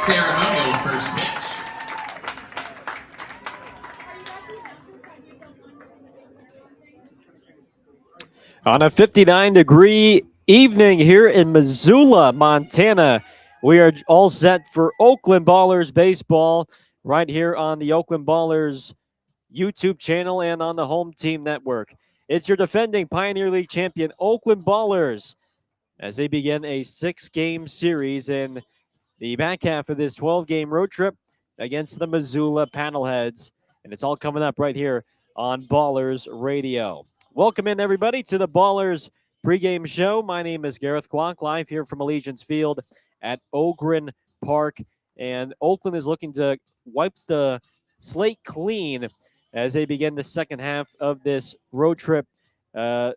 Ceremonial first pitch. On a 59-degree evening here in Missoula, Montana, we are all set for Oakland Ballers baseball right here on the Oakland Ballers YouTube channel and on the Home Team Network. It's your defending Pioneer League champion Oakland Ballers as they begin a 6-game series in the back half of this 12-game road trip against the Missoula Paddleheads. And it's all coming up right here on Ballers Radio. Welcome in, everybody, to the Ballers pregame show. My name is Gareth Kwok, live here from Allegiance Field at Ogren Park. And Oakland is looking to wipe the slate clean as they begin the second half of this road trip. A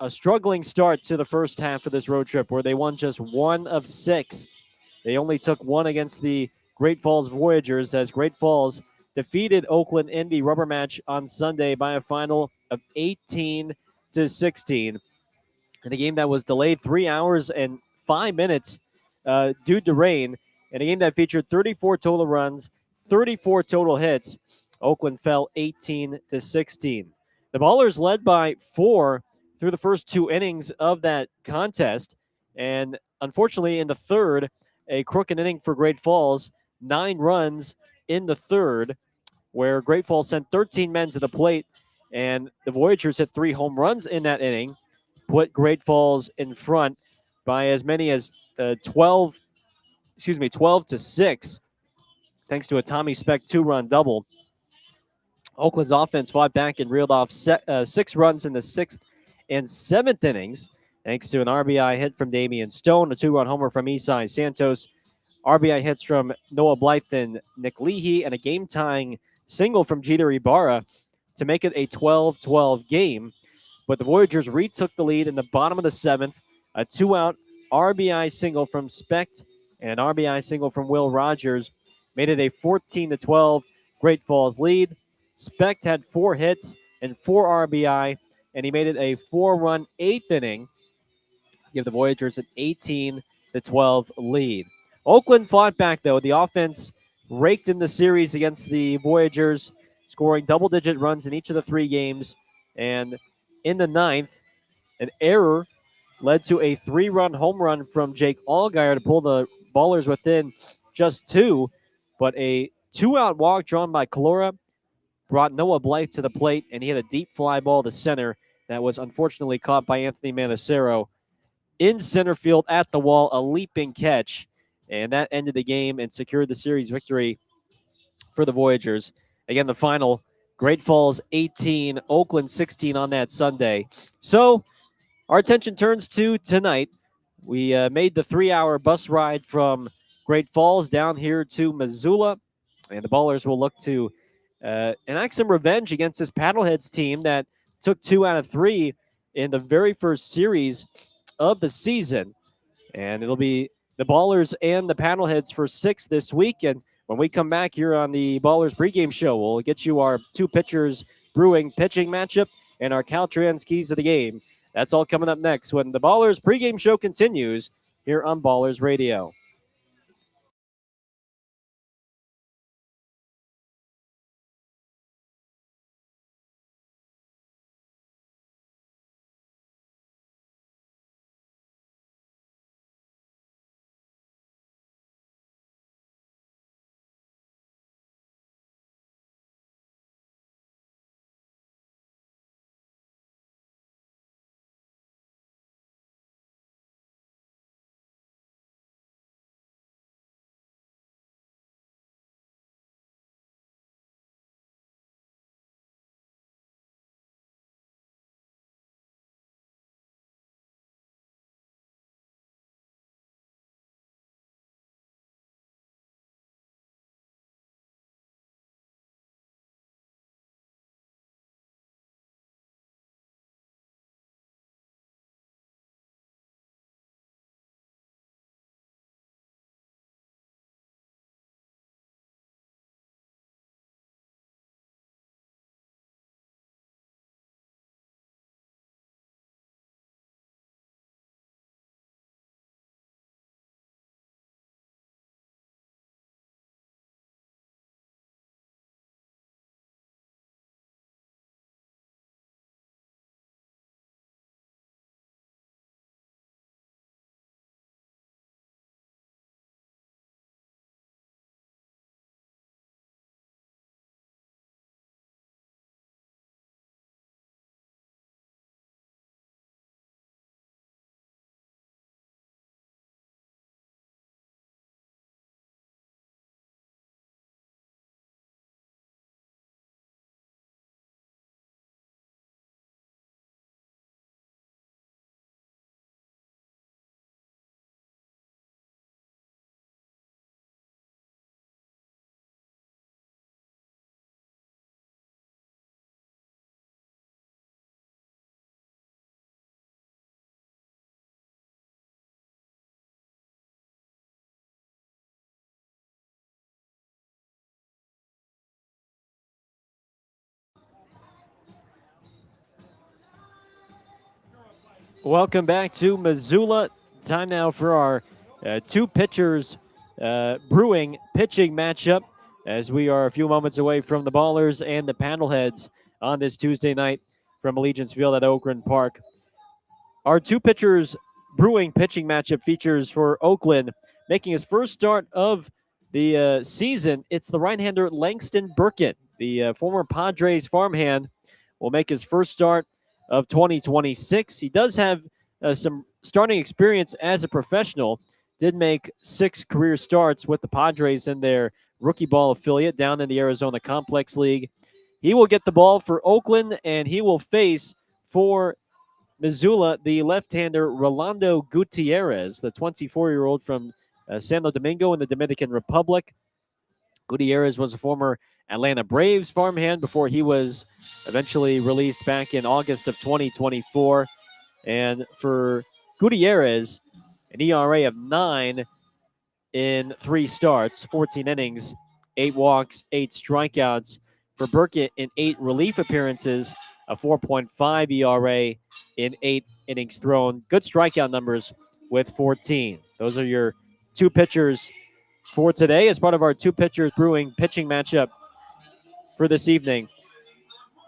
struggling start to the first half of this road trip where they won just 1 of 6. They only took 1 against the Great Falls Voyagers as Great Falls defeated Oakland in the rubber match on Sunday by a final of 18-16. In a game that was delayed 3 hours and 5 minutes due to rain, in a game that featured 34 total runs, 34 total hits, Oakland fell 18-16. The Ballers led by 4 through the first 2 innings of that contest, and unfortunately in the third, a crooked inning for Great Falls, 9 runs in the third, where Great Falls sent 13 men to the plate, and the Voyagers hit 3 home runs in that inning, put Great Falls in front by as many as 12 to 6, thanks to a Tommy Speck 2-run double. Oakland's offense fought back and reeled off 6 runs in the 6th and 7th innings, thanks to an RBI hit from Damian Stone, a 2-run homer from Isai Santos, RBI hits from Noah Blythe and Nick Leahy, and a game-tying single from Jeter Ibarra to make it a 12-12 game. But the Voyagers retook the lead in the bottom of the 7th, a 2-out RBI single from Specht and an RBI single from Will Rogers made it a 14-12 Great Falls lead. Specht had 4 hits and 4 RBI, and he made it a 4-run 8th inning to give the Voyagers an 18-12 lead. Oakland fought back, though. The offense raked in the series against the Voyagers, scoring double-digit runs in each of the 3 games. And in the 9th, an error led to a 3-run home run from Jake Allgaier to pull the Ballers within just 2. But a 2-out walk drawn by Calora brought Noah Blythe to the plate, and he had a deep fly ball to center that was unfortunately caught by Anthony Manacero in center field at the wall, a leaping catch. And that ended the game and secured the series victory for the Voyagers. Again, the final, Great Falls 18, Oakland 16 on that Sunday. So our attention turns to tonight. We made the 3-hour bus ride from Great Falls down here to Missoula, and the Ballers will look to enact some revenge against this Paddleheads team that took 2 out of 3 in the very first series of the season. And it'll be the Ballers and the Paddleheads for 6 this week. And when we come back here on the Ballers pregame show, we'll get you our 2 pitchers brewing pitching matchup and our Caltrans keys to the game. That's all coming up next when the Ballers pregame show continues here on Ballers Radio. Welcome back to Missoula. Time now for our two pitchers brewing pitching matchup as we are a few moments away from the Ballers and the Paddleheads on this Tuesday night from Allegiance Field at Oakland Park. Our two pitchers brewing pitching matchup features for Oakland making his first start of the season. It's the right-hander Langston Burkett, the former Padres farmhand, will make his first start of 2026. He does have some starting experience as a professional. Did make 6 career starts with the Padres in their rookie ball affiliate down in the Arizona Complex League. He will get the ball for Oakland, and he will face for Missoula the left-hander Rolando Gutierrez, the 24-year-old from Santo Domingo in the Dominican Republic. Gutierrez was a former Atlanta Braves farmhand before he was eventually released back in August of 2024. And for Gutierrez, an ERA of 9 in 3 starts, 14 innings, 8 walks, 8 strikeouts. For Burkett, in 8 relief appearances, a 4.5 ERA in 8 innings thrown. Good strikeout numbers with 14. Those are your two pitchers for today as part of our two pitchers brewing pitching matchup for this evening.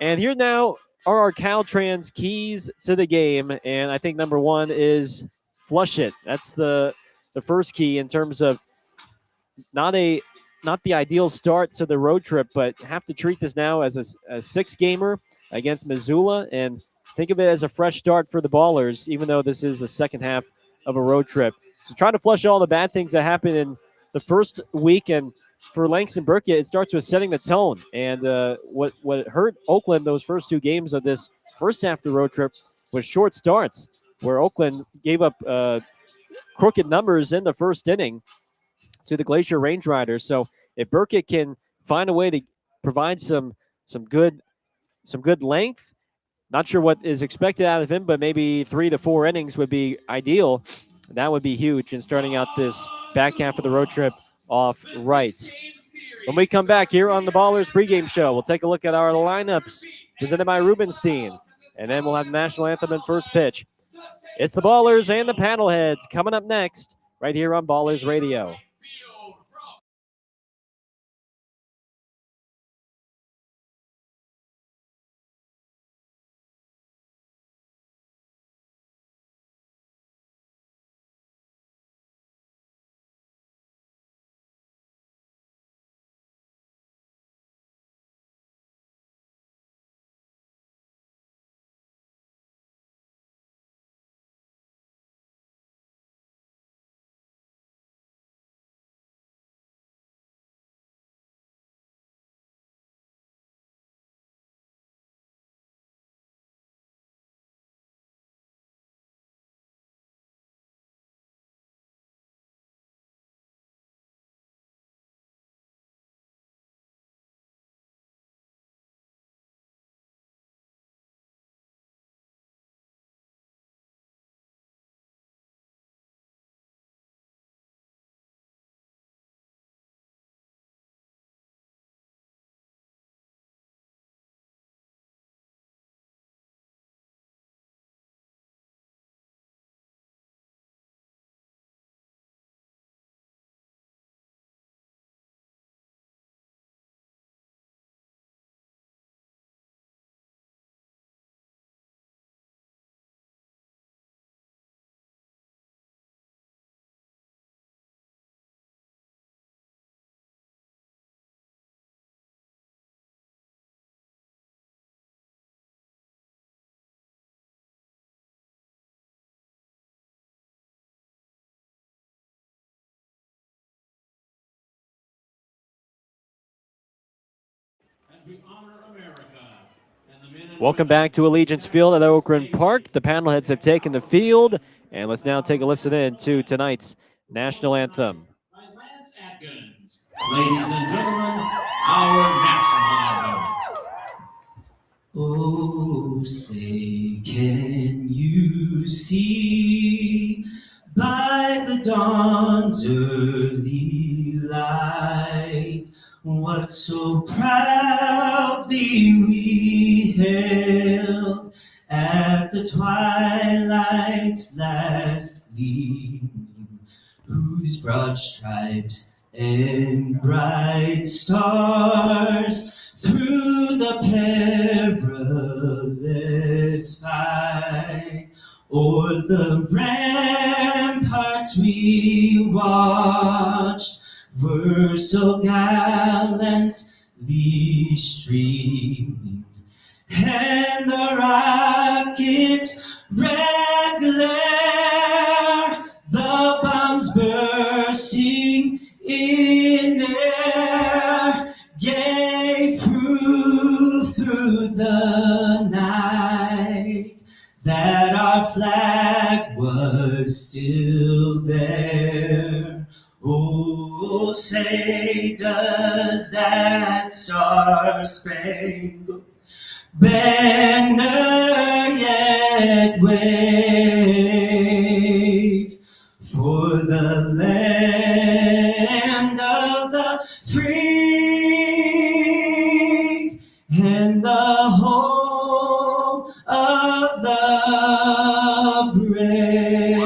And here now are our Caltrans keys to the game. And I think number one is flush it. That's the first key in terms of not the ideal start to the road trip, but have to treat this now as a 6-gamer against Missoula and think of it as a fresh start for the Ballers, even though this is the second half of a road trip. So try to flush all the bad things that happened in the first week. And for Langston Burkett, it starts with setting the tone. And what hurt Oakland those first 2 games of this first half of the road trip was short starts, where Oakland gave up crooked numbers in the first inning to the Glacier Range Riders. So if Burkett can find a way to provide some good length, not sure what is expected out of him, but maybe 3 to 4 innings would be ideal. That would be huge in starting out this back half of the road trip off right. When we come back here on the Ballers pregame show, we'll take a look at our lineups presented by Rubenstein, and then we'll have the national anthem and first pitch. It's the Ballers and the Paddleheads coming up next right here on Ballers Radio. Welcome back to Allegiance Field at Oakland Park. The Paddleheads have taken the field, and let's now take a listen in to tonight's national anthem. Ladies and gentlemen, our national anthem. Oh, say, can you see by the dawn's early light what so proudly we hailed at the twilight's last gleaming, whose broad stripes and bright stars through the perilous fight o'er the ramparts we watched were so gallantly streaming, and the rocket's red glare, the bombs bursting in air, gave proof through the night that our flag was still there. Oh, say does that star-spangled banner yet wave for the land of the free and the home of the brave?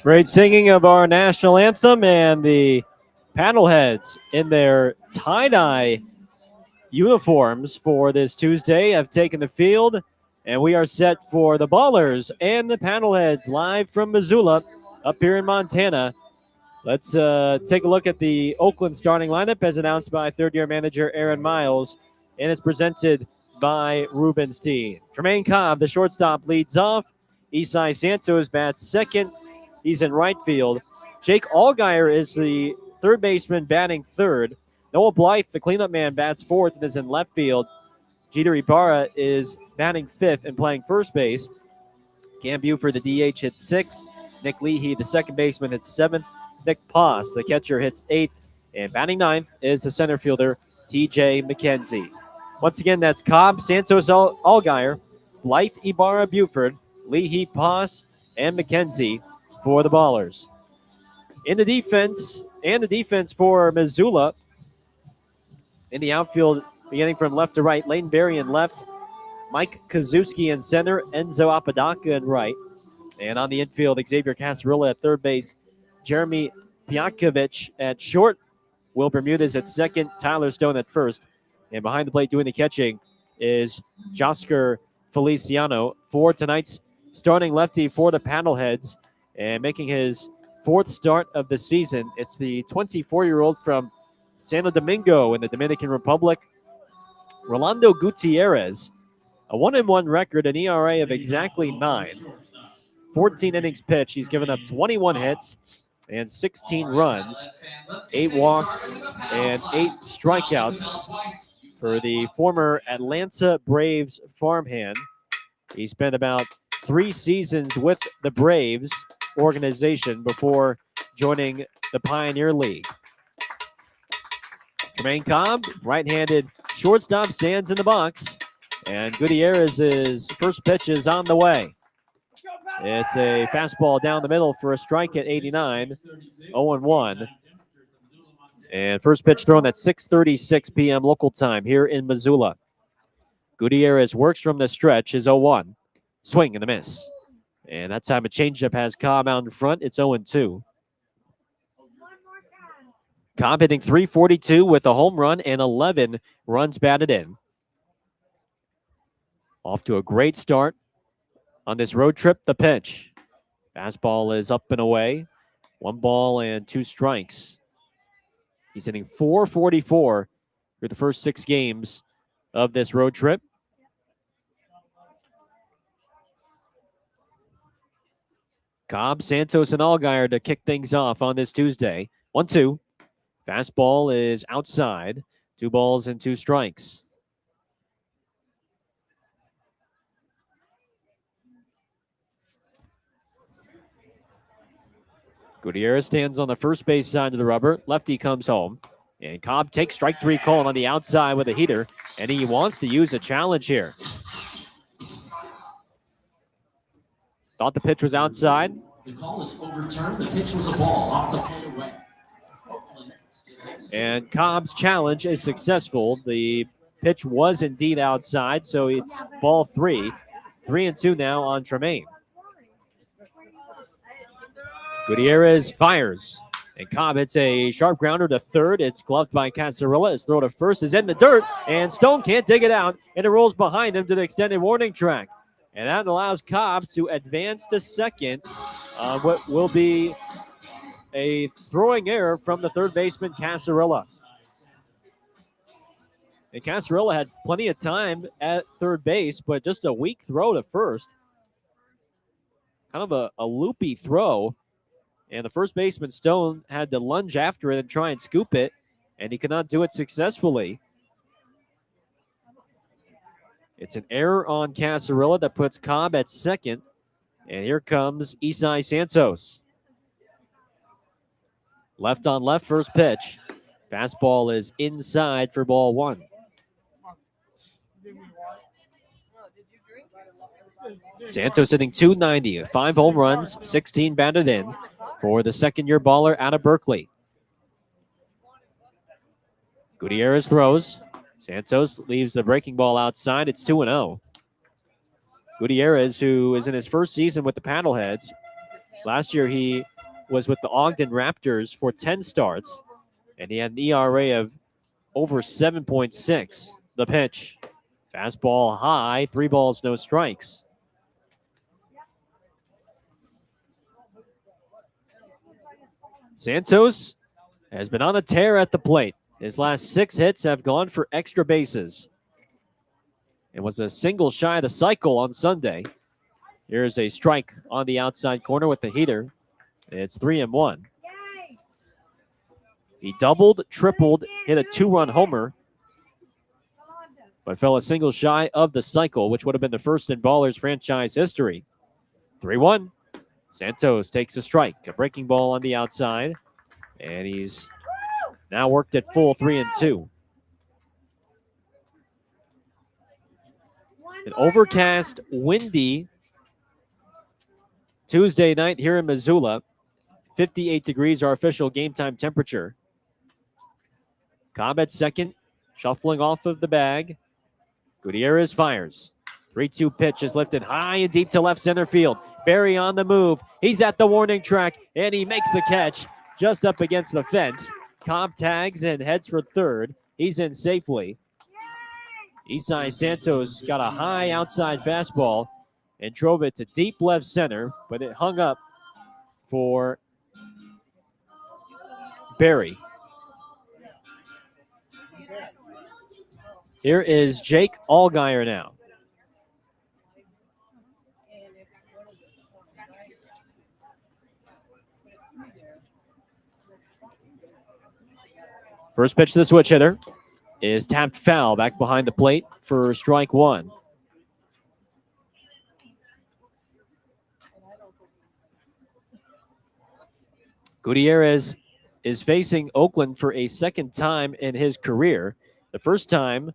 Great singing of our national anthem, and the Paddleheads in their tie-dye uniforms for this Tuesday have taken the field, and we are set for the Ballers and the Paddleheads live from Missoula up here in Montana. Let's take a look at the Oakland starting lineup as announced by third-year manager Aaron Miles, and it's presented by Rubenstein. Tremaine Cobb, the shortstop, leads off. Isai Santos bats second. He's in right field. Jake Allgaier is the third baseman batting third. Noah Blythe, the cleanup man, bats fourth and is in left field. Jeter Ibarra is batting fifth and playing first base. Cam Buford, the DH, hits sixth. Nick Leahy, the second baseman, hits seventh. Nick Poss, the catcher, hits eighth. And batting ninth is the center fielder, TJ McKenzie. Once again, that's Cobb, Santos, Allgaier, Blythe, Ibarra, Buford, Leahy, Poss, and McKenzie for the Ballers. In the defense for Missoula, in the outfield, beginning from left to right, Lane Berry in left, Mike Kazuski in center, Enzo Apodaca in right. And on the infield, Xavier Casarilla at third base, Jeremy Piakovich at short, Will Bermudez at second, Tyler Stone at first. And behind the plate doing the catching is Josker Feliciano for tonight's starting lefty for the Paddleheads and making his fourth start of the season. It's the 24-year-old from Santo Domingo in the Dominican Republic, Rolando Gutierrez. A 1-1 record, an ERA of exactly 9. 14 innings pitched. He's given up 21 hits and 16 runs, 8 walks, and 8 strikeouts for the former Atlanta Braves farmhand. He spent about 3 seasons with the Braves organization before joining the Pioneer League. Tremaine Cobb, right-handed shortstop, stands in the box, and Gutierrez's first pitch is on the way. It's a fastball down the middle for a strike at 89, 0-1. And first pitch thrown at 6:36 p.m. local time here in Missoula. Gutierrez works from the stretch, is 0-1. Swing and a miss. And that time a changeup has Cobb out in front. It's 0-2. Cobb hitting .342 with a home run and 11 runs batted in. Off to a great start on this road trip. The pitch. Fastball is up and away. 1 ball and 2 strikes. He's hitting .444 for the first 6 games of this road trip. Cobb, Santos, and Allgaier to kick things off on this Tuesday. 1-2. Fastball is outside. 2 balls and 2 strikes. Gutierrez stands on the first base side of the rubber. Lefty comes home. And Cobb takes strike three call on the outside with a heater, and he wants to use a challenge here. Thought the pitch was outside. The call is overturned. The pitch was a ball off the plate away. And Cobb's challenge is successful. The pitch was indeed outside, so it's ball three. 3-2 now on Tremaine. Gutierrez fires. And Cobb hits a sharp grounder to third. It's gloved by Casarilla. His throw to first is in the dirt, and Stone can't dig it out, and it rolls behind him to the extended warning track. And that allows Cobb to advance to second on what will be a throwing error from the third baseman, Casarilla. And Casarilla had plenty of time at third base, but just a weak throw to first. Kind of a loopy throw. And the first baseman, Stone, had to lunge after it and try and scoop it, and he could not do it successfully. It's an error on Casarilla that puts Cobb at second. And here comes Isai Santos. Left on left, first pitch. Fastball is inside for ball one. Santos hitting .290, 5 home runs, 16 batted in for the second-year baller out of Berkeley. Gutierrez throws. Santos leaves the breaking ball outside. It's 2-0. Gutierrez, who is in his first season with the Paddleheads. Last year, he was with the Ogden Raptors for 10 starts, and he had an ERA of over 7.6. The pitch. Fastball high, 3 balls, no strikes. Santos has been on a tear at the plate. His last 6 hits have gone for extra bases. It was a single shy of the cycle on Sunday. Here's a strike on the outside corner with the heater. It's 3-1. He doubled, tripled, hit a 2-run homer, but fell a single shy of the cycle, which would have been the first in Ballers franchise history. 3-1. Santos takes a strike, a breaking ball on the outside, and he's now worked at full 3-2. An overcast, windy Tuesday night here in Missoula. 58 degrees, our official game time temperature. Cobb at second, shuffling off of the bag. Gutierrez fires. 3-2 pitch is lifted high and deep to left center field. Barry on the move. He's at the warning track, and he makes the catch just up against the fence. Cobb tags and heads for third. He's in safely. Isai Santos got a high outside fastball and drove it to deep left center, but it hung up for Barry. Here is Jake Allgaier now. First pitch to the switch hitter is tapped foul back behind the plate for strike one. Gutierrez is facing Oakland for a second time in his career. The first time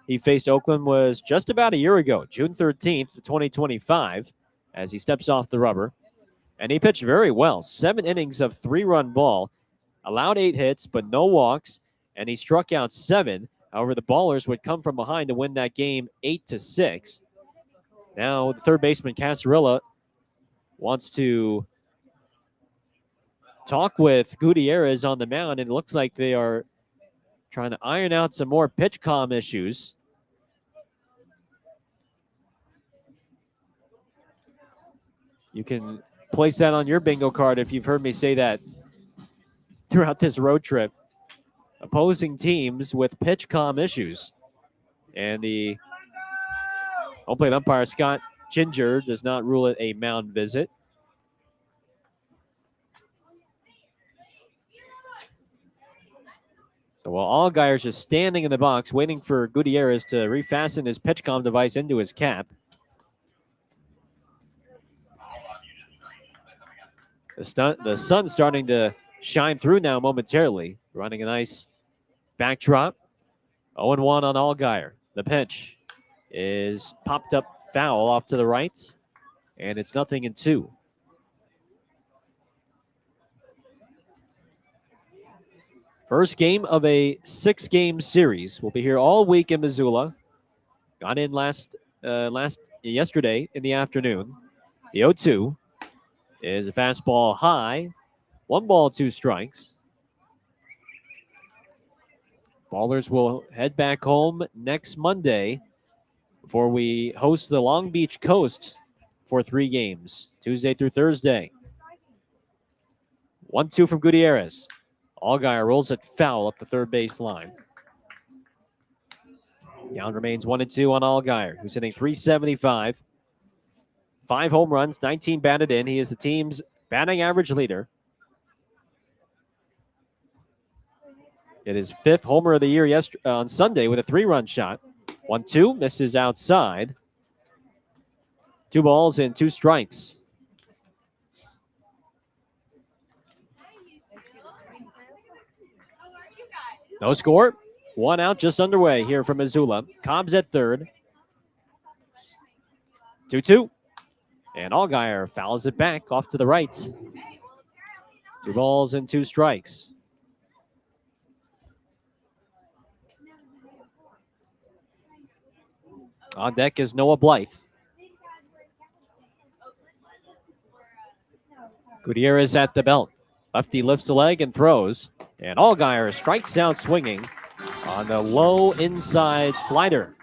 he faced Oakland was just about a year ago, June 13th, 2025, as he steps off the rubber. And he pitched very well. 7 innings of 3-run ball, allowed 8 hits, but no walks, and he struck out 7. However, the Ballers would come from behind to win that game 8-6. Now, the third baseman, Casarilla, wants to talk with Gutierrez on the mound, and it looks like they are trying to iron out some more pitch comm issues. You can place that on your bingo card if you've heard me say that throughout this road trip. Opposing teams with pitch comm issues. And the home plate umpire, Scott Ginger, does not rule it a mound visit. So while Allgaier's just standing in the box waiting for Gutierrez to refasten his pitch comm device into his cap. The sun's starting to shine through now momentarily, running a nice Backdrop. 0-1 on Allgaier. The pitch is popped up foul off to the right, and it's 0-2. First game of a 6-game series. We'll be here all week in Missoula. Got in yesterday in the afternoon. The 0-2 is a fastball high. 1 ball, 2 strikes. Ballers will head back home next Monday before we host the Long Beach Coast for 3 games, Tuesday through Thursday. 1-2 from Gutierrez. Allgaier rolls it foul up the third base line. Count remains 1-2 on Allgaier, who's hitting .375. 5 home runs, 19 batted in. He is the team's batting average leader. It is 5th homer of the year on Sunday with a 3-run shot. 1-2, misses outside. 2 balls and 2 strikes. No score. 1 out, just underway here from Missoula. Cobb's at third. 2-2. And Allgaier fouls it back off to the right. 2 balls and 2 strikes. On deck is Noah Blythe. Gutierrez at the belt. Lefty lifts a leg and throws. And Allgaier strikes out swinging on the low inside slider.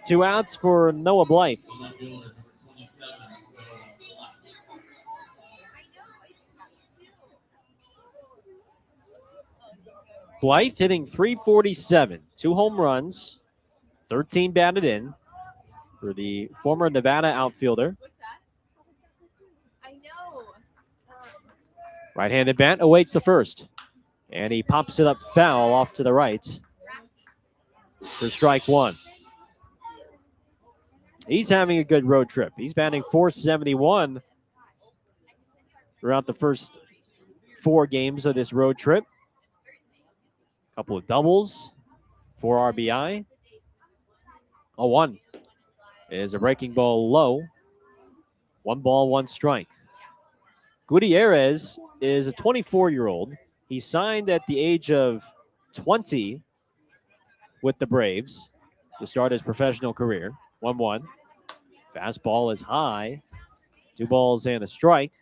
Two outs for Noah Blythe. Blythe hitting .347, 2 home runs, 13 batted in for the former Nevada outfielder. Right-handed bat awaits the first, and he pops it up foul off to the right for strike 1. He's having a good road trip. He's batting .471 throughout the first 4 games of this road trip. Couple of doubles, 4 RBI. 0-1 is a breaking ball low. 1 ball, 1 strike. Gutierrez is a 24-year-old. He signed at the age of 20 with the Braves to start his professional career. 1-1. Fastball is high. 2 balls and a strike.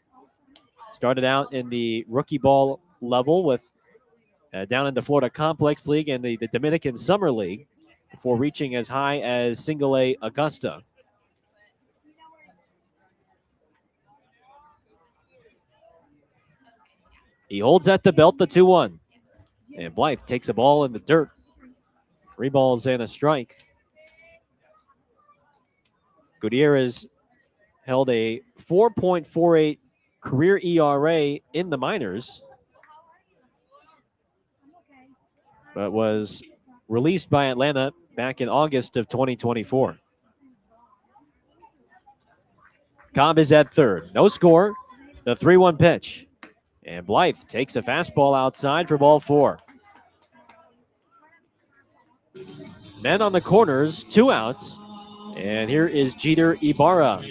Started out in the rookie ball level with down in the Florida Complex League and the Dominican Summer League before reaching as high as Single A Augusta. He holds at the belt, the 2-1. And Blythe takes a ball in the dirt. 3 balls and a strike. Gutierrez held a 4.48 career ERA in the minors, but was released by Atlanta back in August of 2024. Cobb is at third. No score. The 3-1 pitch. And Blythe takes a fastball outside for ball 4. Men on the corners, 2 outs. And here is Jeter Ibarra.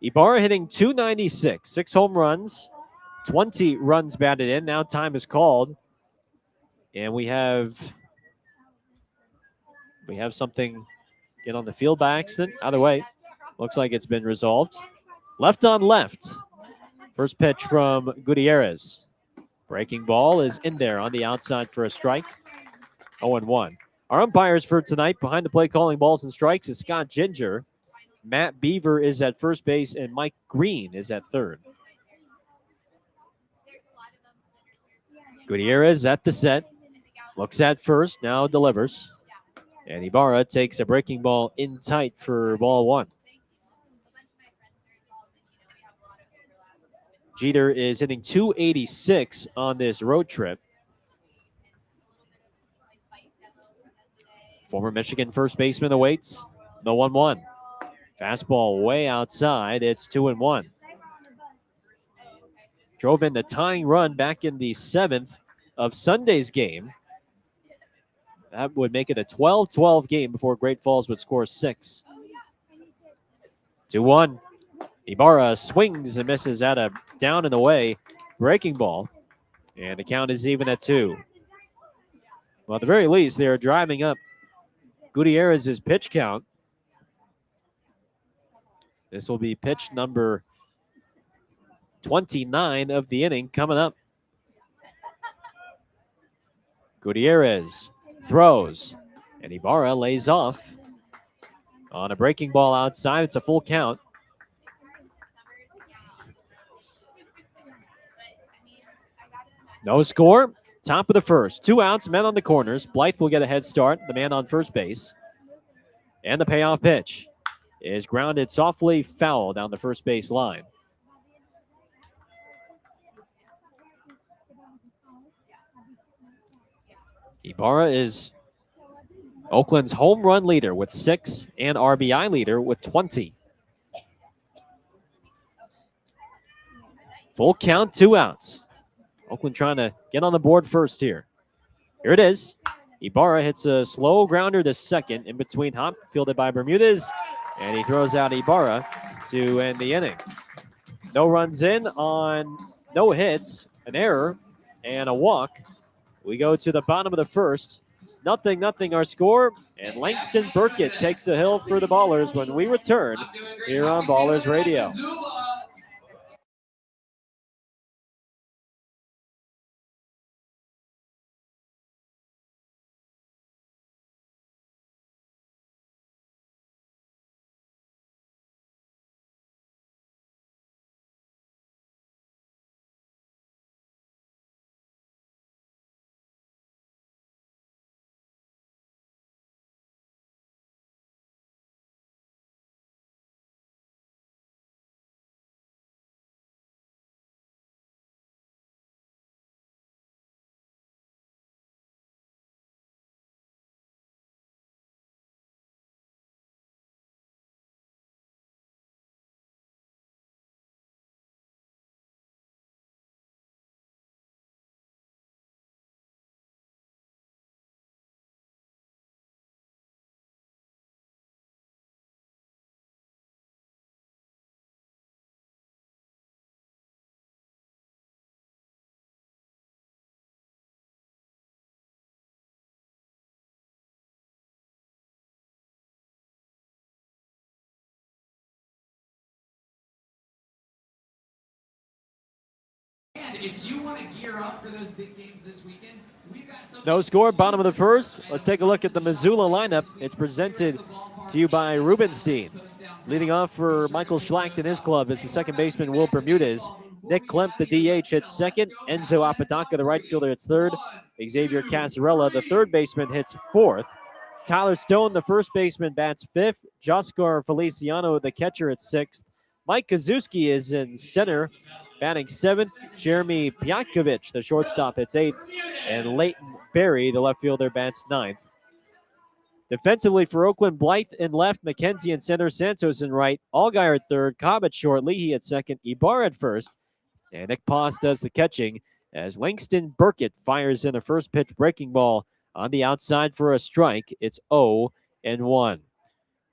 Ibarra hitting .296, 6 home runs, 20 runs batted in. Now time is called. And we have something get on the field by accident. Either way, looks like it's been resolved. Left on left. First pitch from Gutierrez. Breaking ball is in there on the outside for a strike. 0-1. Our umpires for tonight behind the plate calling balls and strikes is Scott Ginger. Matt Beaver is at first base and Mike Green is at third. Gutierrez at the set. Looks at first, now delivers. And Ibarra takes a breaking ball in tight for ball 1. Jeter is hitting .286 on this road trip. Former Michigan first baseman awaits. The 1-1. Fastball way outside. It's 2-1. Drove in the tying run back in the 7th of Sunday's game. That would make it a 12-12 game before Great Falls would score 6. 2-1. Ibarra swings and misses at a down and away breaking ball. And the count is even at 2. Well, at the very least, they are driving up Gutierrez's pitch count. This will be pitch number 29 of the inning coming up. Gutierrez throws, and Ibarra lays off on a breaking ball outside. It's a full count. No score. Top of the first. 2 outs, men on the corners. Blythe will get a head start, the man on first base. And the payoff pitch is grounded softly foul down the first base line. Ibarra is Oakland's home run leader with 6 and RBI leader with 20. Full count, 2 outs. Oakland trying to get on the board first here. Here it is. Ibarra hits a slow grounder to second in between hop, fielded by Bermudez, and he throws out Ibarra to end the inning. No runs in on no hits, an error, and a walk. We go to the bottom of the first. 0-0 our score, and Langston Burkett takes the hill for the Ballers when we return here on Ballers Radio. If you want to gear up for those big games this weekend, we've got no score, bottom of the first. Let's take a look at the Missoula lineup. It's presented to you by Rubenstein. Leading off for Michael Schlacht and his club is the second baseman Will Bermudez. Nick Klemp, the DH, hits second. Enzo Apodaca, the right fielder, hits third. Xavier Casarella, the third baseman, hits fourth. Tyler Stone, the first baseman, bats fifth. Joskar Feliciano, the catcher, at sixth. Mike Kazuski is in center, batting seventh. Jeremy Pjatkovich, the shortstop, hits eighth. And Leighton Berry, the left fielder, bats ninth. Defensively for Oakland, Blythe in left, McKenzie in center, Santos in right, Allgaier at third, Cobb at short, Leahy at second, Ibarra at first. And Nick Poss does the catching as Langston Burkett fires in a first pitch breaking ball on the outside for a strike. It's 0-1.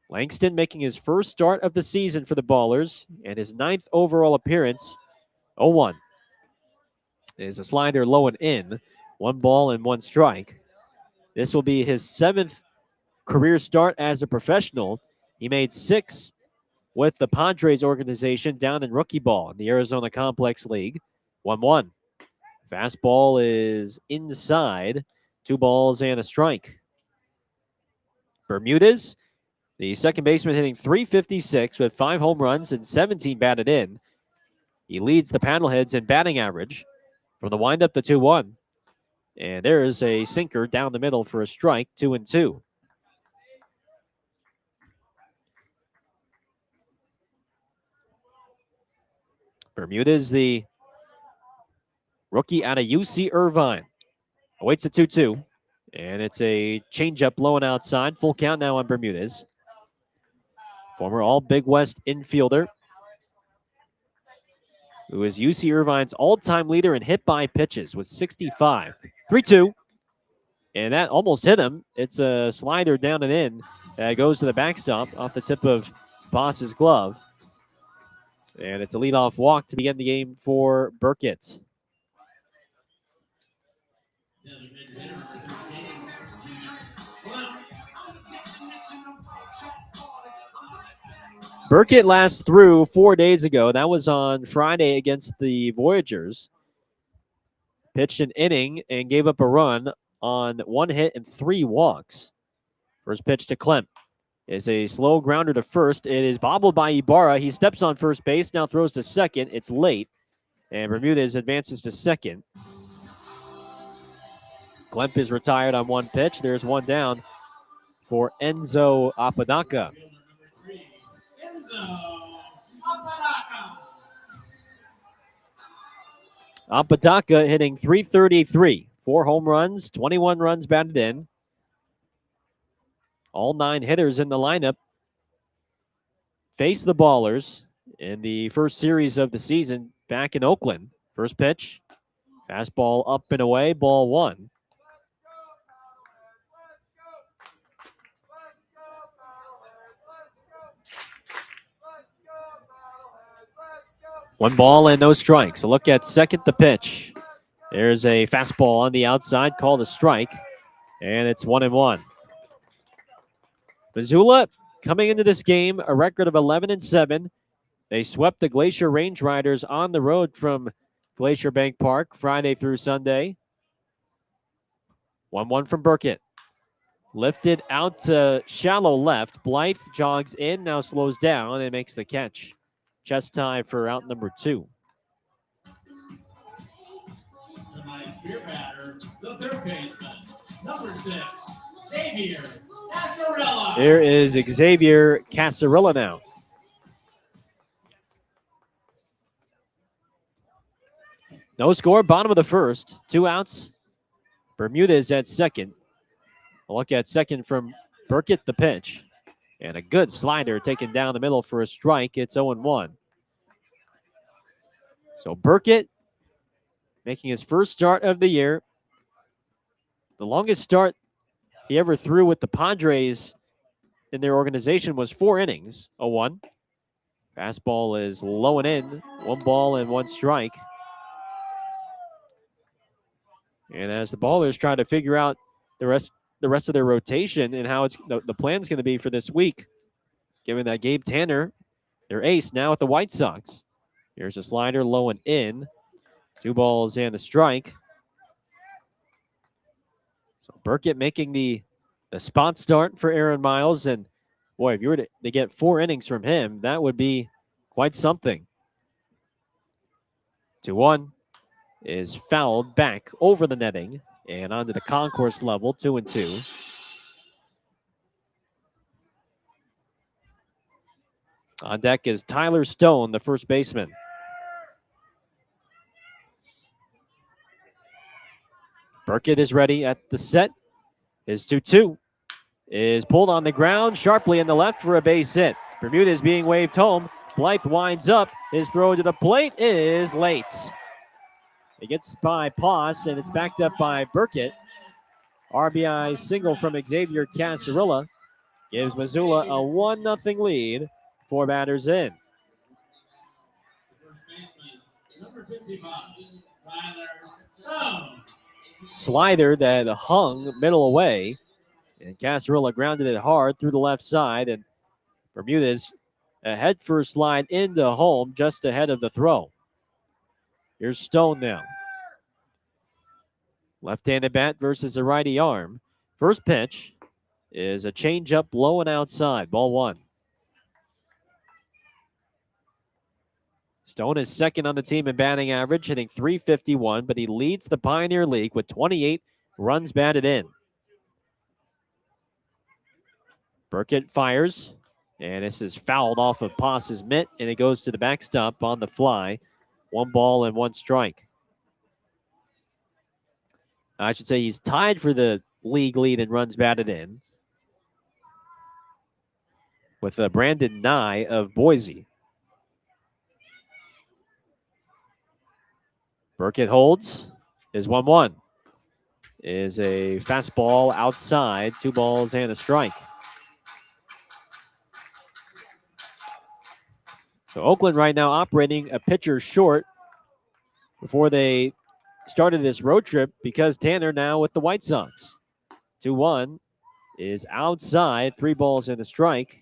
Langston making his first start of the season for the Ballers and his ninth overall appearance. 0-1. Is a slider low and in. 1 ball and 1 strike. This will be his 7th career start as a professional. He made 6 with the Padres organization down in rookie ball in the Arizona Complex League. 1-1. Fastball is inside. 2 balls and a strike. Bermudez, the second baseman, hitting .356 with 5 home runs and 17 batted in. He leads the Paddleheads in batting average. From the windup, the 2-1. And there's a sinker down the middle for a strike, 2-2. Bermudez, the rookie out of UC Irvine, awaits a 2-2. And it's a changeup low and outside. Full count now on Bermudez. Former All Big West infielder, who is UC Irvine's all-time leader in hit by pitches with 65. 3-2. And that almost hit him. It's a slider down and in. Goes to the backstop off the tip of Boss's glove. And it's a leadoff walk to begin the game for Burkett. Burkett last threw 4 days ago. That was on Friday against the Voyagers. Pitched an inning and gave up a run on 1 hit and 3 walks. First pitch to Clem is a slow grounder to first. It is bobbled by Ibarra. He steps on first base, now throws to second. It's late, and Bermudez advances to second. Klemp is retired on 1 pitch. There's 1 down for Enzo Apodaca. Apodaca hitting .333, 4 home runs, 21 runs batted in. All 9 hitters in the lineup face the Ballers in the first series of the season back in Oakland. First pitch, fastball up and away, ball 1. One ball and no strikes. A look at second, the pitch. There's a fastball on the outside, called a strike, and it's 1-1. Missoula coming into this game a record of 11-7. They swept the Glacier Range Riders on the road from Glacier Bank Park Friday through Sunday. 1-1 from Burkett. Lifted out to shallow left. Blythe jogs in, now slows down and makes the catch. Chest tie for out number 2. Tonight's beer batter, the third baseman, number 6, Xavier Casarella. There is Xavier Casarella now. No score, bottom of the first. 2 outs. Bermudez at second. A look at second from Burkett, the pitch. And a good slider taken down the middle for a strike. It's 0-1. So Burkett making his first start of the year. The longest start he ever threw with the Padres in their organization was 4 innings. 0-1. Fastball is low and in. 1 ball and 1 strike. And as the Ballers try to figure out the rest of their rotation and how it's the plan's going to be for this week, given that Gabe Tanner, their ace, now at the White Sox. Here's a slider low and in. 2 balls and a strike. So Burkett making the spot start for Aaron Miles. And boy, if you were to get 4 innings from him, that would be quite something. 2-1 is fouled back over the netting and onto the concourse level, 2-2. On deck is Tyler Stone, the first baseman. Burkett is ready at the set. His 2-2 is pulled on the ground sharply in the left for a base hit. Bermudez being waved home. Blythe winds up. His throw to the plate is late. It gets by Poss, and it's backed up by Burkett. RBI single from Xavier Casarilla gives Missoula a 1-0 lead. 4 batters in. Number 55, Tyler Stone. Slider that hung middle away, and Casarilla grounded it hard through the left side, and Bermudez a head first slide into home just ahead of the throw. Here's Stone now. Left-handed bat versus a righty arm. First pitch is a changeup low and outside. Ball 1. Stone is second on the team in batting average, hitting .351, but he leads the Pioneer League with 28 runs batted in. Burkett fires, and this is fouled off of Poss's mitt, and it goes to the backstop on the fly. 1 ball and 1 strike. I should say he's tied for the league lead in runs batted in, with Brandon Nye of Boise. Burkett holds, is 1-1. Is a fastball outside, 2 balls and a strike. So Oakland right now operating a pitcher short before they started this road trip because Tanner now with the White Sox. 2-1 is outside, 3 balls and a strike.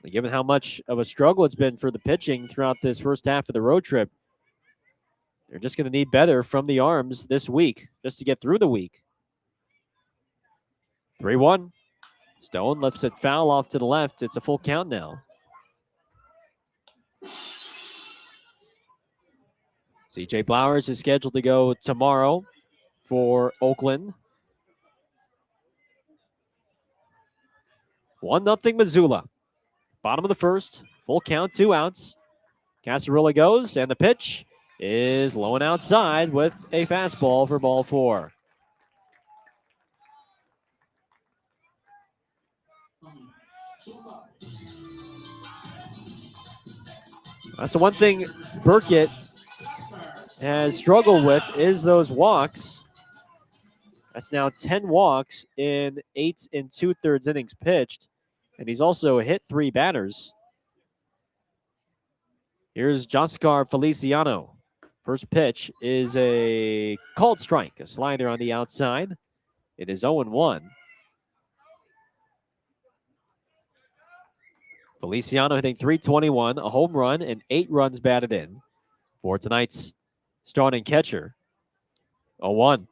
Given how much of a struggle it's been for the pitching throughout this first half of the road trip, they're just going to need better from the arms this week just to get through the week. 3-1. Stone lifts it foul off to the left. It's a full count now. C.J. Blowers is scheduled to go tomorrow for Oakland. 1-0 Missoula. Bottom of the first. Full count, 2 outs. Casarilla goes, and the pitch is low and outside with a fastball for ball 4. That's the one thing Burkett has struggled with is those walks. That's now 10 walks in 8 2/3 innings pitched. And he's also hit 3 batters. Here's Joscar Feliciano. First pitch is a called strike, a slider on the outside. It is 0-1. Feliciano hitting .321, a home run, and 8 runs batted in for tonight's starting catcher. 0-1.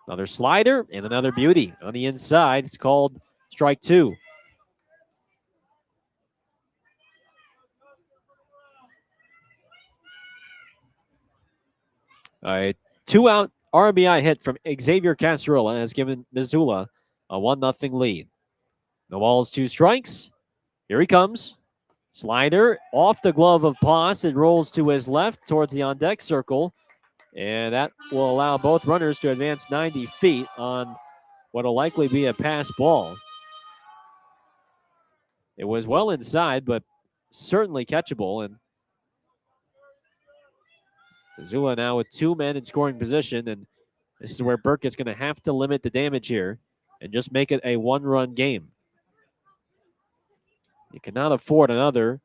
Another slider and another beauty on the inside. It's called strike 2. A 2-out RBI hit from Xavier Casarilla has given Missoula a 1-0 lead. No balls, 2 strikes. Here he comes. Slider off the glove of Poss. It rolls to his left towards the on-deck circle. And that will allow both runners to advance 90 feet on what will likely be a pass ball. It was well inside, but certainly catchable. And Missoula now with 2 men in scoring position. And this is where Burkett's going to have to limit the damage here and just make it a 1-run game. You cannot afford another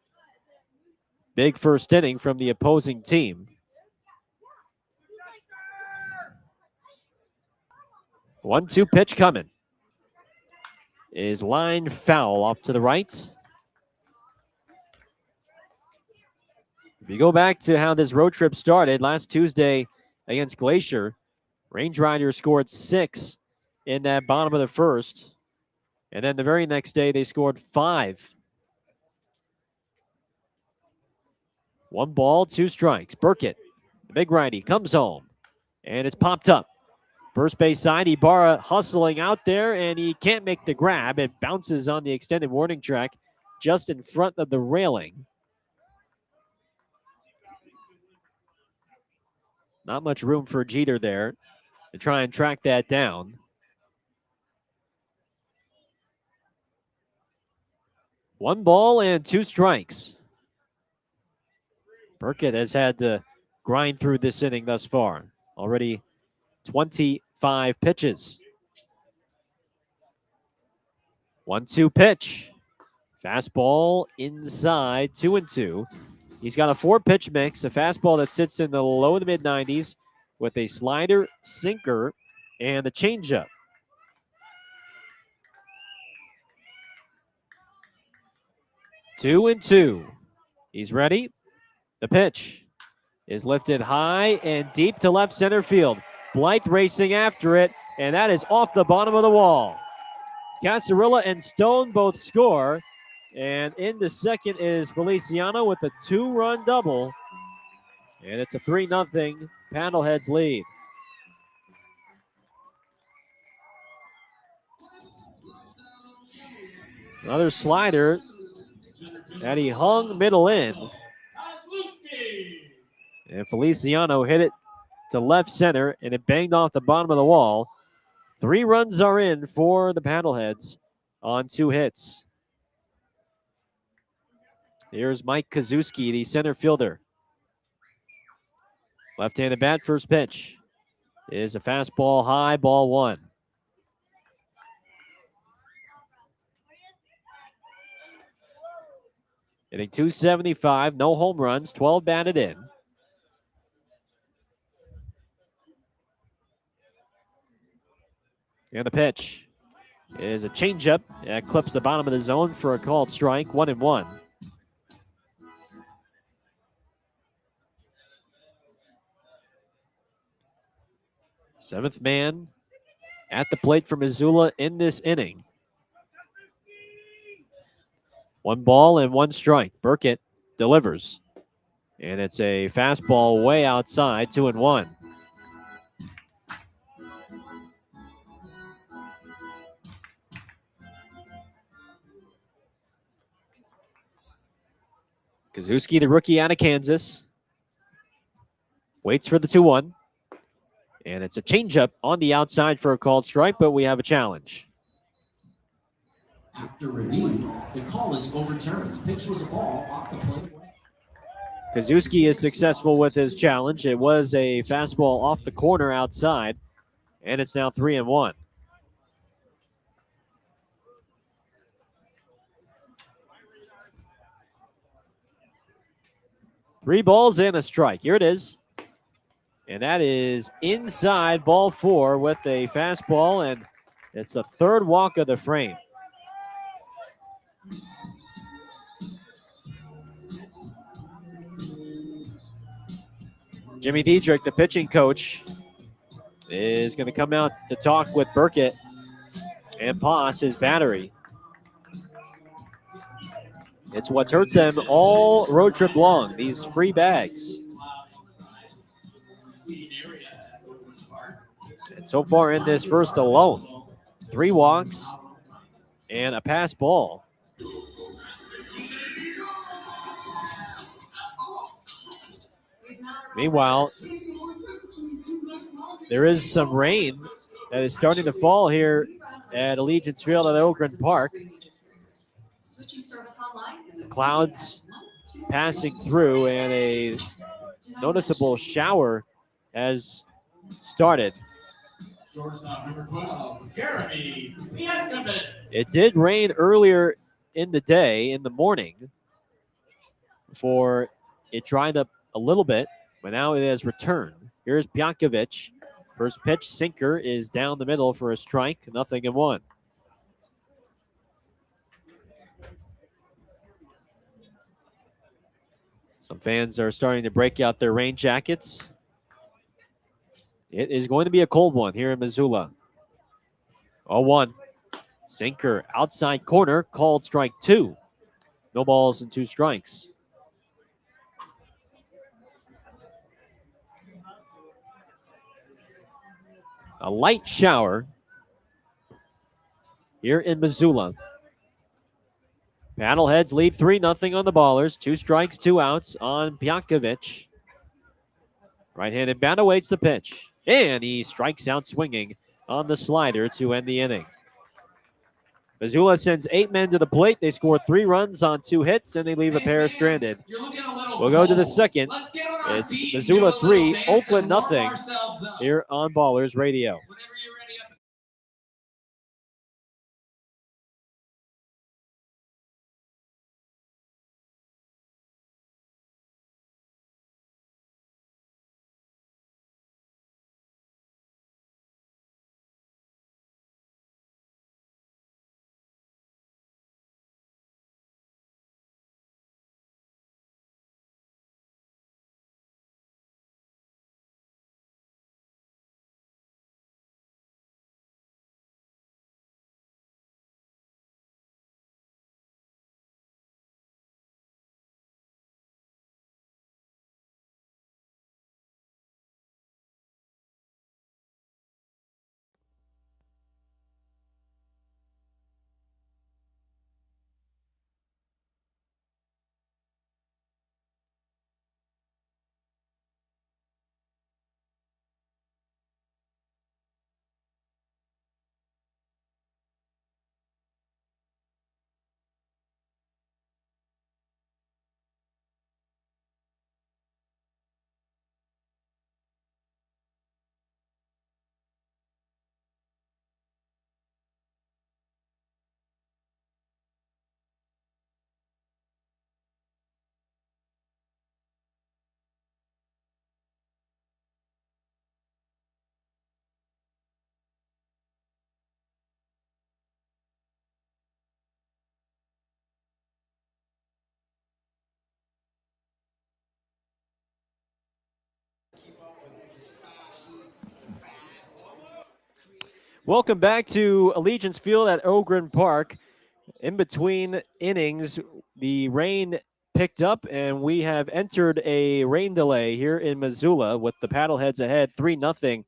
big first inning from the opposing team. 1-2 pitch coming. Is line foul off to the right. If you go back to how this road trip started last Tuesday against Glacier, Range Riders scored 6 in that bottom of the first. And then the very next day, they scored 5. 1 ball, 2 strikes. Burkett, the big righty, comes home. And it's popped up. First base side, Ibarra hustling out there, and he can't make the grab. It bounces on the extended warning track just in front of the railing. Not much room for Jeter there to try and track that down. 1 ball and 2 strikes. Burkett has had to grind through this inning thus far. Already 25 pitches. 1-2 pitch. Fastball inside, 2-2. He's got a 4-pitch mix, a fastball that sits in the low to mid-90s with a slider, sinker, and a changeup. Two and two. He's ready. The pitch is lifted high and deep to left center field. Blythe racing after it, and that is off the bottom of the wall. Casarilla and Stone both score, and in the second is Feliciano with a 2-run double, and it's a 3-0 Paddleheads lead. Another slider that he hung middle in. And Feliciano hit it to left center, and it banged off the bottom of the wall 3 runs are in for the Paddleheads on 2 hits. Here's Mike Kazuski, the center fielder. Left-handed bat, first pitch is a fastball high, ball 1. Hitting .275, no home runs, 12 batted in. And the pitch is a changeup that clips the bottom of the zone for a called strike, 1-1. Seventh man at the plate for Missoula in this inning. 1 ball and 1 strike. Burkett delivers. And it's a fastball way outside, 2-1. Kazuski, the rookie out of Kansas, waits for the 2-1. And it's a changeup on the outside for a called strike, but we have a challenge. After review, the call is overturned. The pitch was a ball off the plate. Kazuski is successful with his challenge. It was a fastball off the corner outside, and it's now 3-1. Three balls and a strike. Here it is. And that is inside, ball 4 with a fastball, and it's the 3rd walk of the frame. Jimmy Diedrich, the pitching coach, is going to come out to talk with Burkett and Poss, his battery. It's what's hurt them all road trip long, these free bags. And so far in this first alone, 3 walks and a pass ball. Meanwhile, there is some rain that is starting to fall here at Allegiance Field at Oakland Park. Clouds passing through, and a noticeable shower has started. It did rain earlier in the day, in the morning, before it dried up a little bit, but now it has returned. Here's Pjankovic. First pitch, sinker, is down the middle for a strike, 0-1. Some fans are starting to break out their rain jackets. It is going to be a cold one here in Missoula. 0-1. Sinker, outside corner, called strike 2. No balls and 2 strikes. A light shower here in Missoula. Paddleheads lead 3-0 on the Ballers. 2 strikes, 2 outs on Pjankovic. Right-handed bat awaits the pitch. And he strikes out swinging on the slider to end the inning. Missoula sends 8 men to the plate. They score 3 runs on 2 hits, and they leave a pair stranded. We'll go to the second. It's Missoula 3, Oakland 0 here on Ballers Radio. Welcome back to Allegiance Field at Oakland Park. In between innings, the rain picked up, and we have entered a rain delay here in Missoula with the Paddleheads ahead 3-0.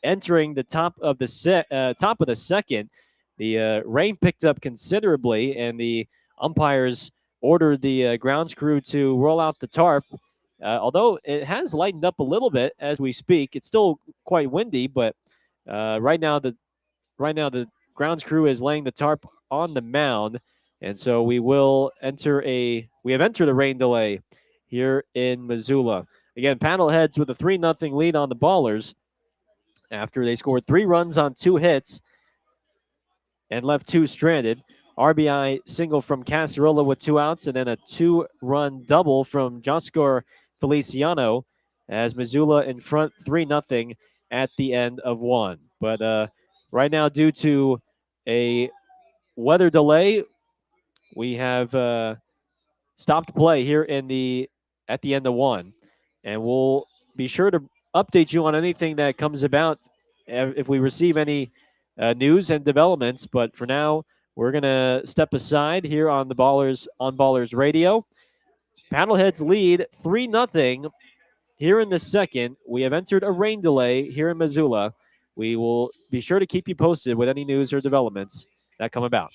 Entering the top of the second, the rain picked up considerably, and the umpires ordered the grounds crew to roll out the tarp. Although it has lightened up a little bit as we speak, it's still quite windy. But right now the grounds crew is laying the tarp on the mound, and so we have entered a rain delay here in Missoula. Again, Paddleheads with a 3-0 lead on the Ballers after they scored 3 runs on 2 hits and left 2 stranded. RBI single from Casarola with 2 outs, and then a 2-run double from Joskor Feliciano as Missoula in front 3-0 at the end of 1. But right now, due to a weather delay, we have stopped play here at the end of 1, and we'll be sure to update you on anything that comes about if we receive any news and developments. But for now, we're gonna step aside here on Ballers Radio. Paddleheads lead 3-0 here in the second. We have entered a rain delay here in Missoula. We will be sure to keep you posted with any news or developments that come about.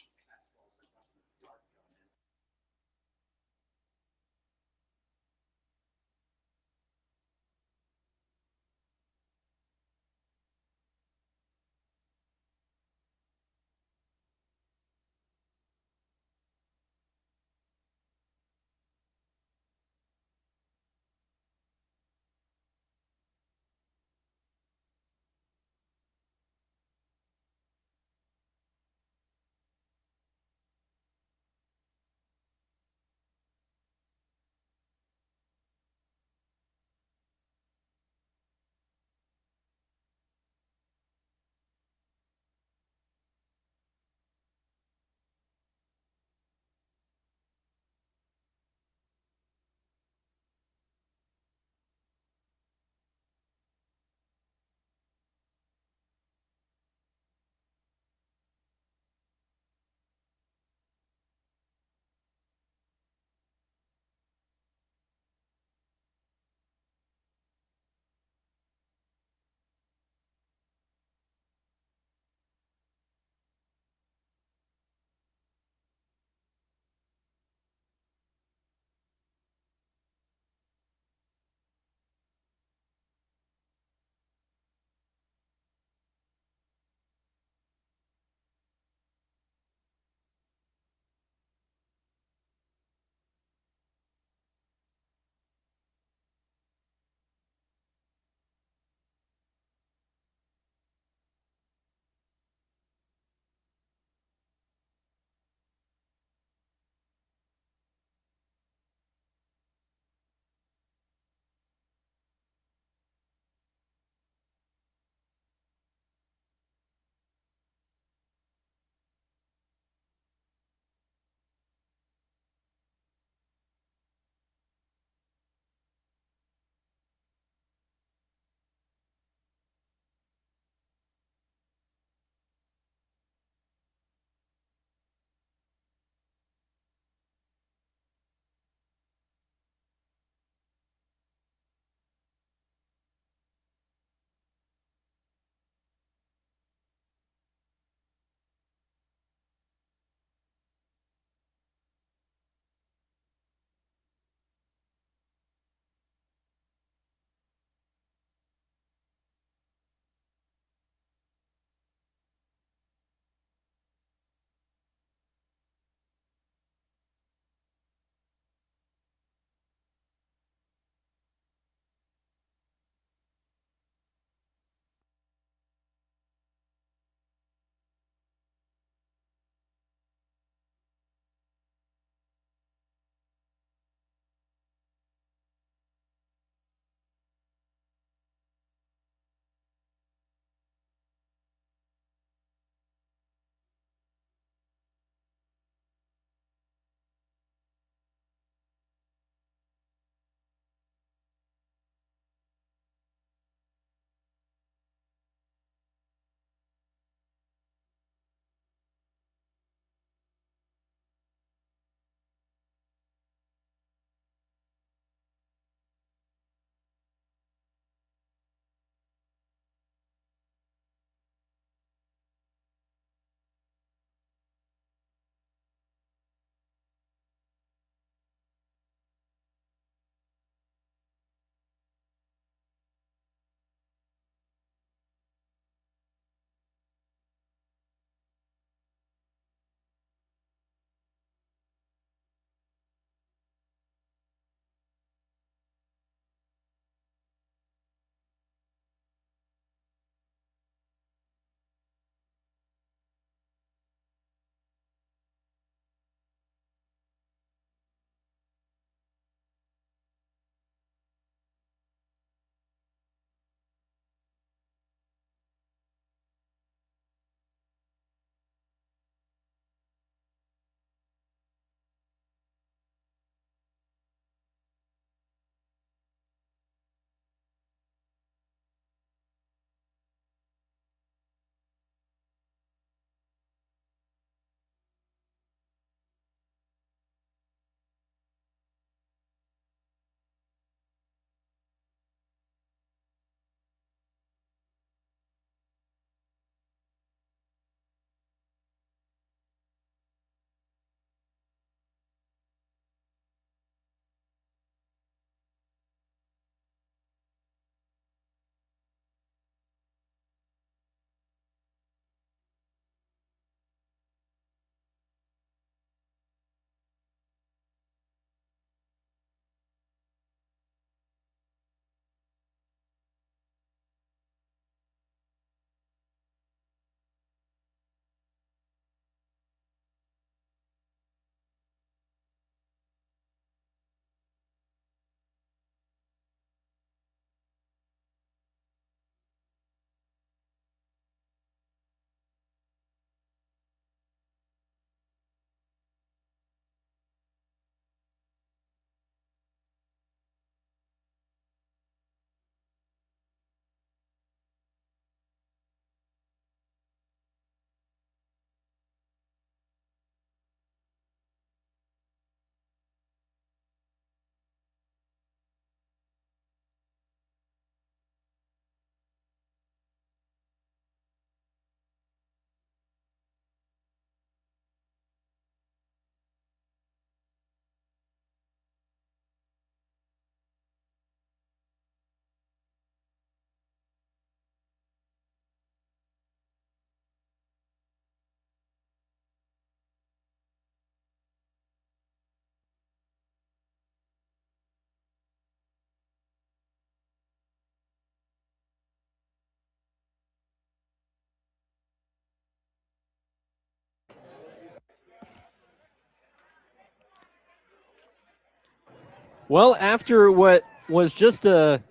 Well, after what was just a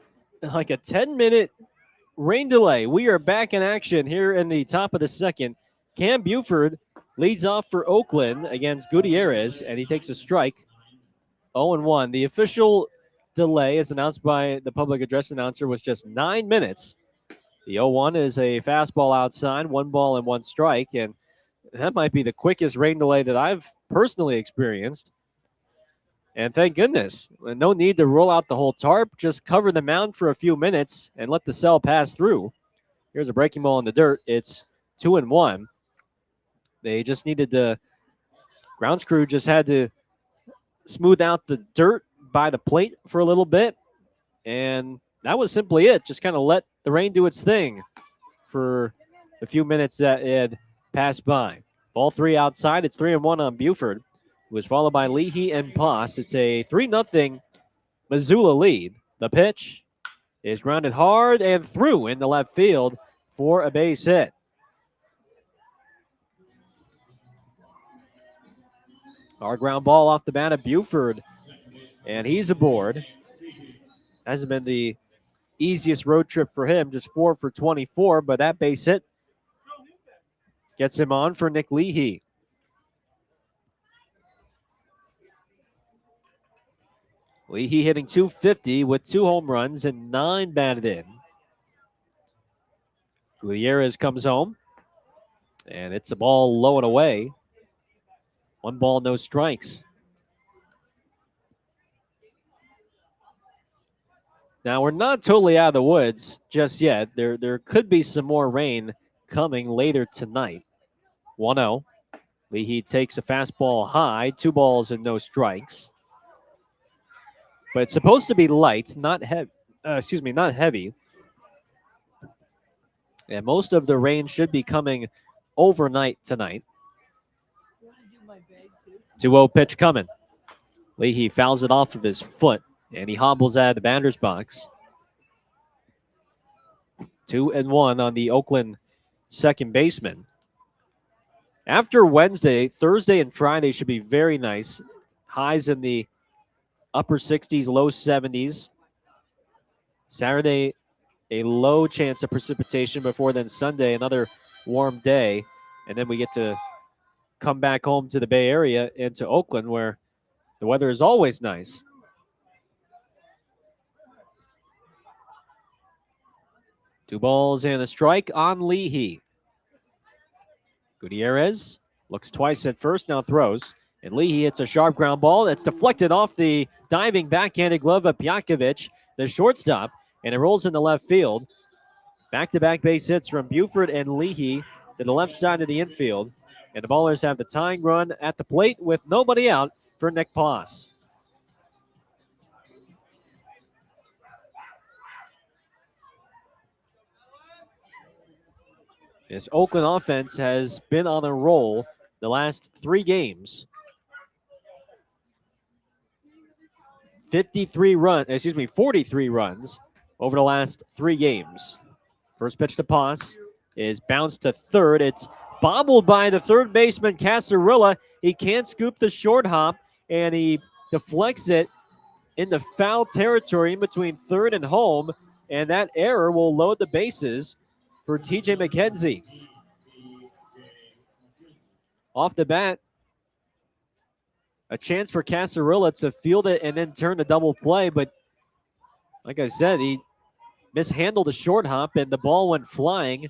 10-minute rain delay, we are back in action here in the top of the second. Cam Buford leads off for Oakland against Gutierrez, and he takes a strike. 0-1. The official delay, as announced by the public address announcer, was just 9 minutes. The 0-1 is a fastball outside, 1 ball and 1 strike, and that might be the quickest rain delay that I've personally experienced. And thank goodness, no need to roll out the whole tarp, just cover the mound for a few minutes and let the cell pass through. Here's a breaking ball in the dirt. It's 2-1. They just needed to, grounds crew just had to smooth out the dirt by the plate for a little bit. And that was simply it. Just kind of let the rain do its thing for the few minutes that it had passed by. Ball 3 outside. It's 3-1 on Buford, who was followed by Leahy and Poss. It's a 3-0 Missoula lead. The pitch is grounded hard and through into left field for a base hit. Our ground ball off the bat of Buford, and he's aboard. Hasn't been the easiest road trip for him, just 4 for 24, but that base hit gets him on for Nick Leahy. Leahy hitting .250 with 2 home runs and 9 batted in. Gutierrez comes home, and it's a ball low and away. 1 ball, no strikes. Now, we're not totally out of the woods just yet. There could be some more rain coming later tonight. 1-0. Leahy takes a fastball high, 2 balls and no strikes. But it's supposed to be light, not heavy. And most of the rain should be coming overnight tonight. 2-0 pitch coming. Leahy fouls it off of his foot, and he hobbles out of the batter's box. 2-1 on the Oakland second baseman. After Wednesday, Thursday and Friday should be very nice. Highs in the upper 60s, low 70s. Saturday, a low chance of precipitation before then Sunday, another warm day. And then we get to come back home to the Bay Area and to Oakland, where the weather is always nice. Two balls and a strike on Leahy. Gutierrez looks twice at first, now throws. And Leahy hits a sharp ground ball that's deflected off the diving backhanded glove of Pjakovic, the shortstop, and it rolls into left field. Back-to-back base hits from Buford and Leahy to the left side of the infield. And the Ballers have the tying run at the plate with nobody out for Nick Poss. This Oakland offense has been on a roll the last 3 games. 43 runs over the last 3 games. First pitch to Poss is bounced to third. It's bobbled by the third baseman, Casarilla. He can't scoop the short hop, and he deflects it into foul territory in between third and home, and that error will load the bases for TJ McKenzie. Off the bat, a chance for Casarilla to field it and then turn the double play, but like I said, he mishandled a short hop, and the ball went flying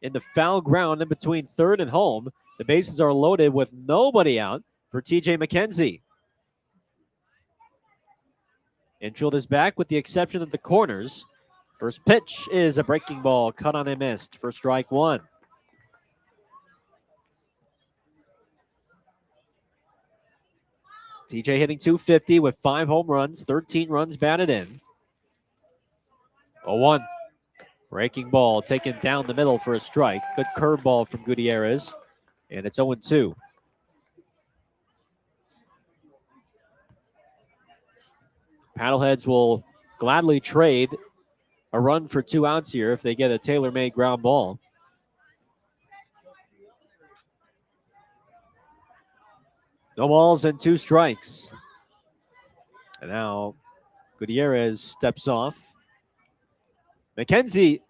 in the foul ground in between third and home. The bases are loaded with nobody out for TJ McKenzie. Infield is back with the exception of the corners. First pitch is a breaking ball, cut on and missed for strike 1. TJ hitting .250 with 5 home runs, 13 runs batted in. 0-1. Breaking ball taken down the middle for a strike. Good curveball from Gutierrez, and it's 0-2. Paddleheads will gladly trade a run for 2 outs here if they get a tailor-made ground ball. No balls and 2 strikes. And now Gutierrez steps off. McKenzie,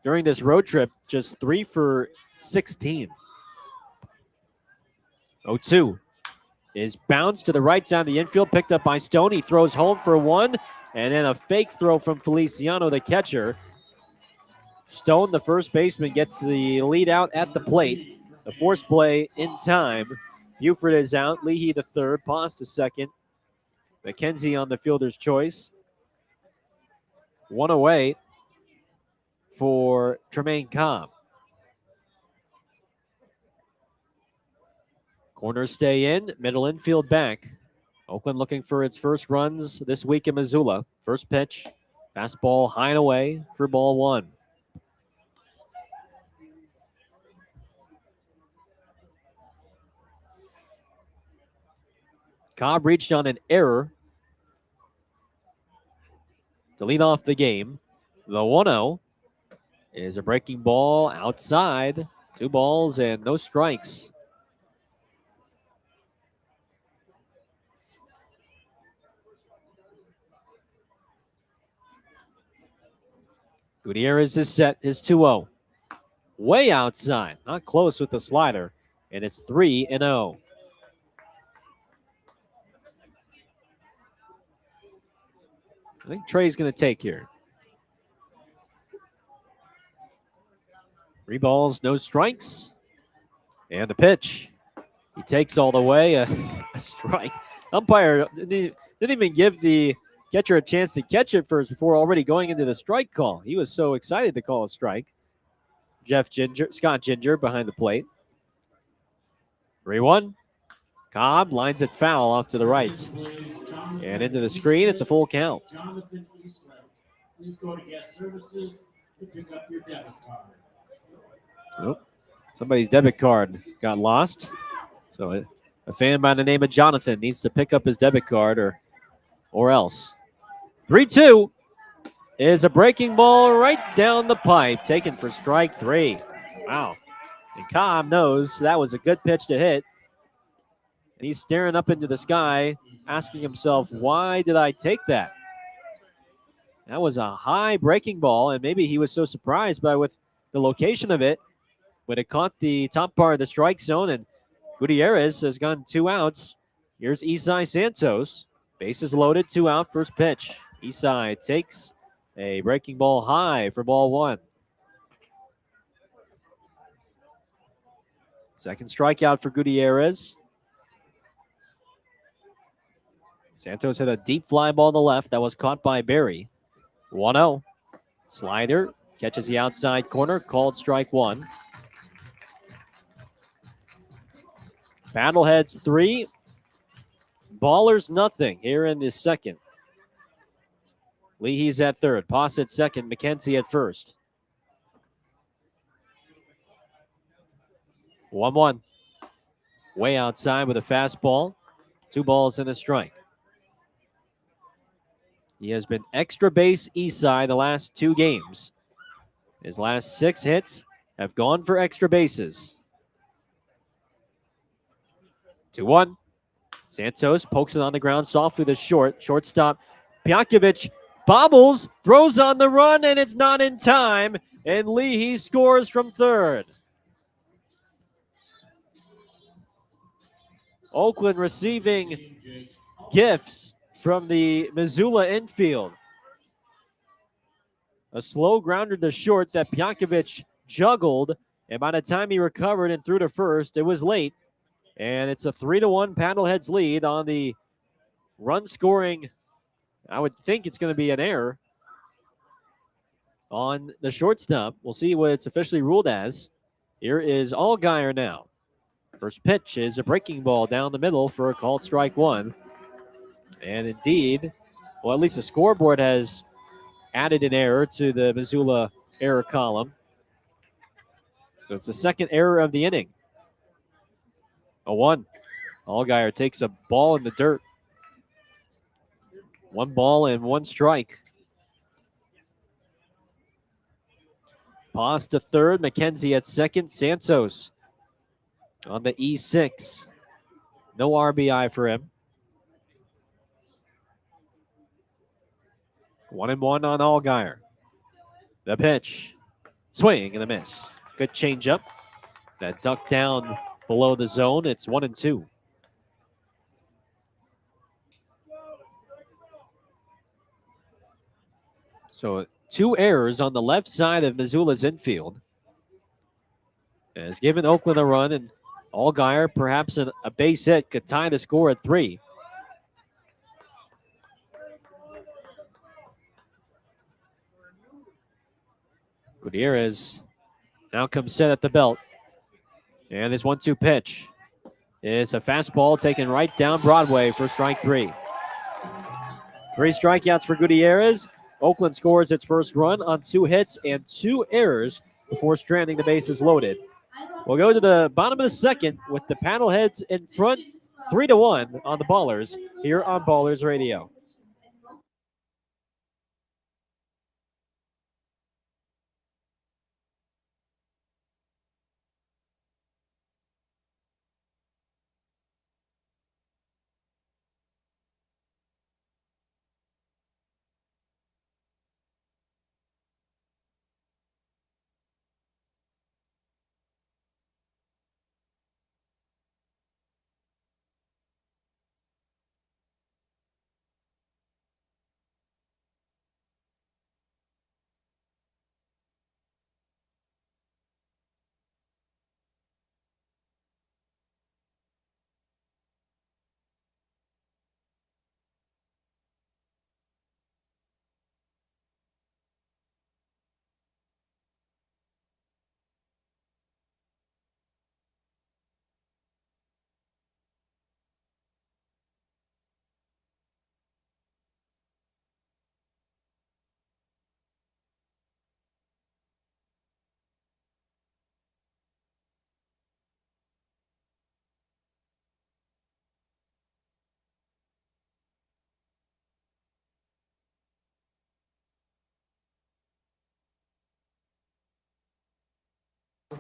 during this road trip, just 3 for 16. 0-2 is bounced to the right side of the infield, picked up by Stone. He throws home for one, and then a fake throw from Feliciano, the catcher. Stone, the first baseman, gets the lead out at the plate. The force play in time. Buford is out. Leahy the third. Pasta second. McKenzie on the fielder's choice. One away for Tremaine Cobb. Corners stay in. Middle infield back. Oakland looking for its first runs this week in Missoula. First pitch. Fastball high and away for ball one. Cobb reached on an error to lead off the game. The 1-0 is a breaking ball outside. 2 balls and no strikes. Gutierrez is set his 2-0. Way outside. Not close with the slider. And it's 3-0. I think Trey's going to take here. 3 balls, no strikes. And the pitch. He takes all the way. A strike. Umpire didn't even give the catcher a chance to catch it first before already going into the strike call. He was so excited to call a strike. Scott Ginger behind the plate. 3-1. Cobb lines it foul off to the right. And into the screen, it's a full count. Jonathan Eastland, please go to guest services to pick up your debit card. Nope. Somebody's debit card got lost. So a fan by the name of Jonathan needs to pick up his debit card or else. 3-2 is a breaking ball right down the pipe, taken for strike 3. Wow. And Cobb knows that was a good pitch to hit. And he's staring up into the sky, asking himself, why did I take that? That was a high breaking ball, and maybe he was so surprised by with the location of it when it caught the top part of the strike zone, and Gutierrez has gone 2 outs. Here's Isai Santos. Bases loaded, 2 out, first pitch. Isai takes a breaking ball high for ball 1. Second strikeout for Gutierrez. Santos hit a deep fly ball to left that was caught by Berry. 1-0. Slider catches the outside corner, called strike 1. Paddleheads 3. Ballers nothing here in the second. Leahy's at third. Poss at second. McKenzie at first. 1-1. Way outside with a fastball. 2 balls and a strike. He has been extra base Isai the last 2 games. His last 6 hits have gone for extra bases. 2-1. Santos pokes it on the ground softly to shortstop. Pjakovic bobbles, throws on the run, and it's not in time. And Leahy scores from third. Oakland receiving gifts from the Missoula infield. A slow grounder to short that Pjakovic juggled, and by the time he recovered and threw to first, it was late. And it's a 3-1 Paddleheads lead on the run scoring. I would think it's going to be an error on the shortstop. We'll see what it's officially ruled as. Here is Allgaier now. First pitch is a breaking ball down the middle for a called strike 1. And indeed, well, at least the scoreboard has added an error to the Missoula error column. So it's the second error of the inning. 0-1. Allgaier takes a ball in the dirt. 1 ball and 1 strike. Paz to third. McKenzie at second. Santos on the E6. No RBI for him. 1-1 on Allgaier. The pitch. Swing and a miss. Good changeup. That ducked down below the zone. It's 1-2. So 2 errors on the left side of Missoula's infield has given Oakland a run, and Allgaier, perhaps a base hit, could tie the score at 3. Gutierrez now comes set at the belt. And this 1-2 pitch is a fastball taken right down Broadway for strike 3. 3 strikeouts for Gutierrez. Oakland scores its first run on 2 hits and 2 errors before stranding the bases loaded. We'll go to the bottom of the second with the Paddleheads in front 3-1 on the Ballers here on Ballers Radio.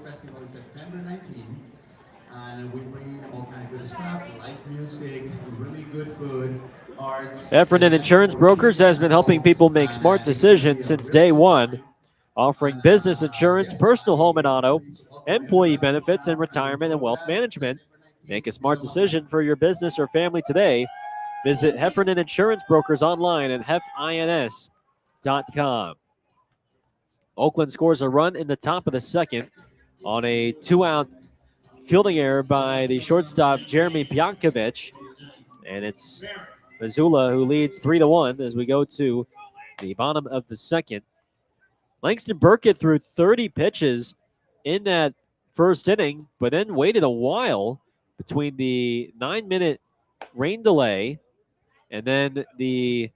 Festival is September 19, and we bring all kind of good stuff, live music, really good food, arts. Heffernan Insurance Brokers has been helping people make smart decisions since day one, offering business insurance, personal home and auto, employee benefits, and retirement and wealth management. Make a smart decision for your business or family today. Visit Heffernan Insurance Brokers online at hefins.com. Oakland scores a run in the top of the second on a 2-out fielding error by the shortstop Jeremy Pionkovich. And it's Missoula who leads 3-1 as we go to the bottom of the second. Langston Burkett threw 30 pitches in that first inning, but then waited a while between the 9-minute rain delay and then the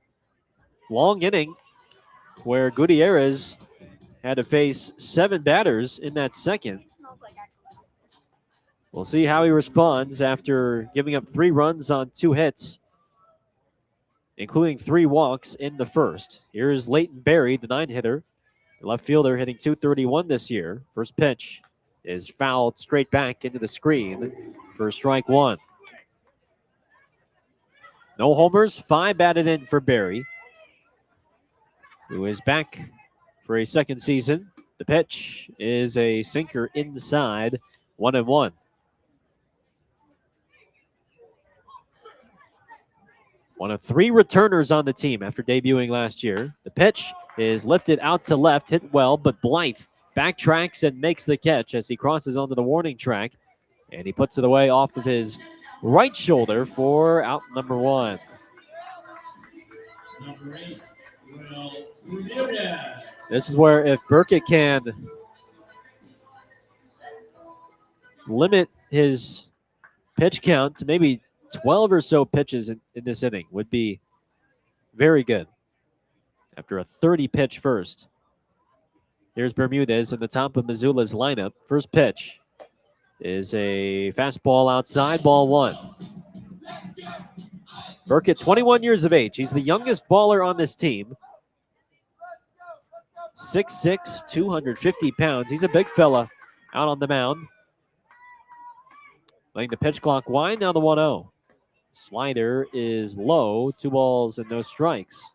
long inning where Gutierrez had to face 7 batters in that second. We'll see how he responds after giving up 3 runs on 2 hits, including 3 walks in the first. Here's Leighton Berry, the 9-hitter. The left fielder hitting .231 this year. First pitch is fouled straight back into the screen for strike 1. No homers, 5 batted in for Berry, who is back for a second season. The pitch is a sinker inside, 1-1. One of 3 returners on the team after debuting last year. The pitch is lifted out to left, hit well, but Blythe backtracks and makes the catch as he crosses onto the warning track, and he puts it away off of his right shoulder for out number 1. Number 8, Will Rivera. This is where if Burkett can limit his pitch count to maybe 12 or so pitches in this inning would be very good after a 30-pitch first. Here's Bermudez in the top of Missoula's lineup. First pitch is a fastball outside, ball 1. Burkett, 21 years of age. He's the youngest baller on this team. 6'6", 250 pounds. He's a big fella out on the mound. Letting the pitch clock wind, now the 1-0. Slider is low, 2 balls and no strikes.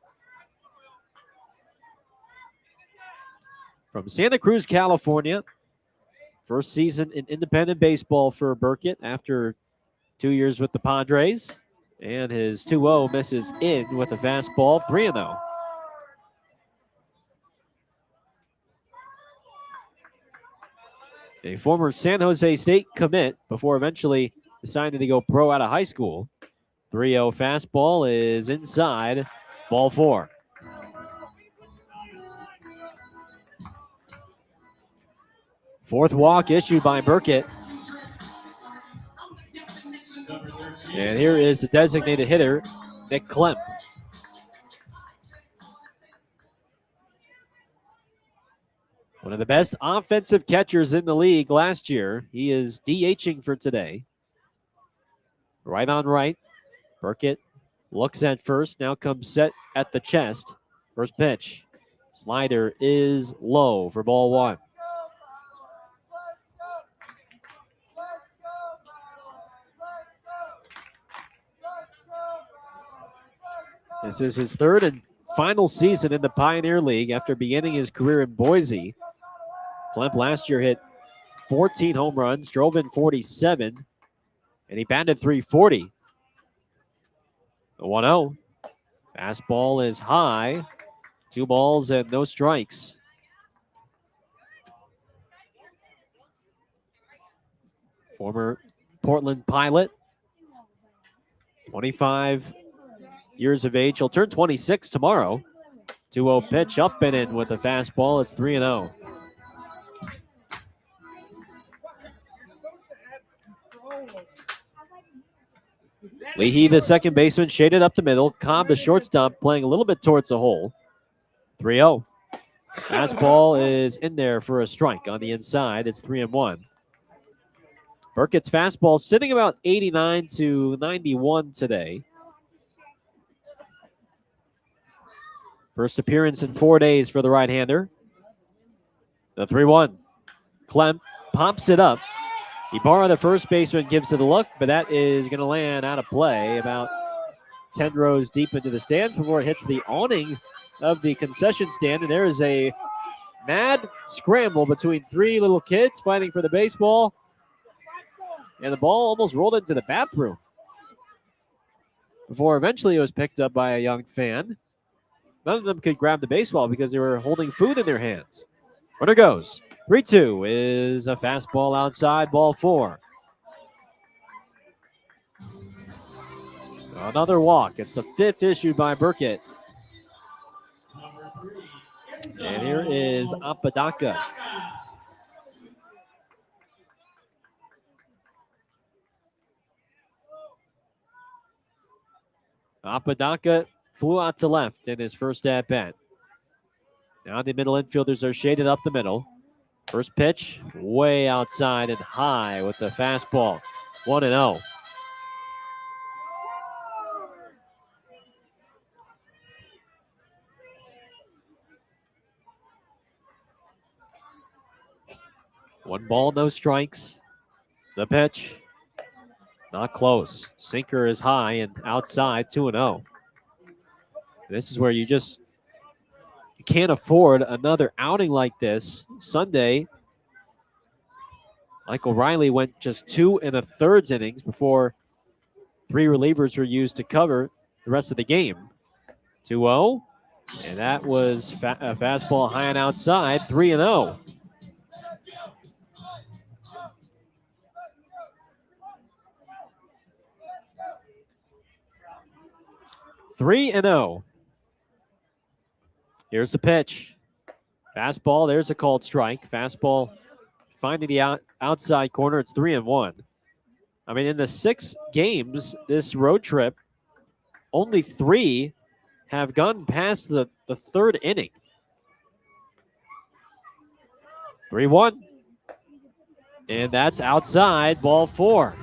from Santa Cruz, California. First season in independent baseball for Burkett after 2 years with the Padres. And his 2-0 misses in with a fastball, 3-0. A former San Jose State commit before eventually deciding to go pro out of high school. 3-0 fastball is inside, ball 4. Fourth walk issued by Burkett. And here is the designated hitter, Nick Klemp. One of the best offensive catchers in the league last year. He is DHing for today. Right on right. Burkett looks at first, now comes set at the chest. First pitch. Slider is low for ball 1. This is his third and final season in the Pioneer League after beginning his career in Boise. Klemp last year hit 14 home runs, drove in 47, and he batted .340. The 1-0. Fastball is high. 2 balls and no strikes. Former Portland Pilot. 25 years of age. He'll turn 26 tomorrow. 2-0 pitch up and in with a fastball. It's 3-0. Leahy, the second baseman, shaded up the middle. Cobb, the shortstop, playing a little bit towards the hole. 3-0. Fastball is in there for a strike on the inside. It's 3-1. Burkett's fastball sitting about 89 to 91 today. First appearance in 4 days for the right-hander. The 3-1. Klemp pops it up. Ibarra, the first baseman, gives it a look, but that is going to land out of play about 10 rows deep into the stands before it hits the awning of the concession stand. And there is a mad scramble between 3 little kids fighting for the baseball. And the ball almost rolled into the bathroom before eventually it was picked up by a young fan. None of them could grab the baseball because they were holding food in their hands. Runner goes. 3-2 is a fastball outside, ball 4. Another walk. It's the 5th issued by Burkett. And here is Apodaca. Apodaca flew out to left in his first at-bat. Now the middle infielders are shaded up the middle. First pitch, way outside and high with the fastball. 1-0. One ball, no strikes. The pitch, not close. Sinker is high and outside, 2-0. This is where you can't afford another outing like this. Sunday, Michael Riley went just 2 1/3 innings before 3 relievers were used to cover the rest of the game. 2-0, and that was a fastball high and outside, 3-0. Here's the pitch. Fastball, there's a called strike. Fastball finding the outside corner. It's 3-1. I mean, in the 6 games this road trip, only 3 have gone past the 3rd inning. 3-1. And that's outside, ball 4.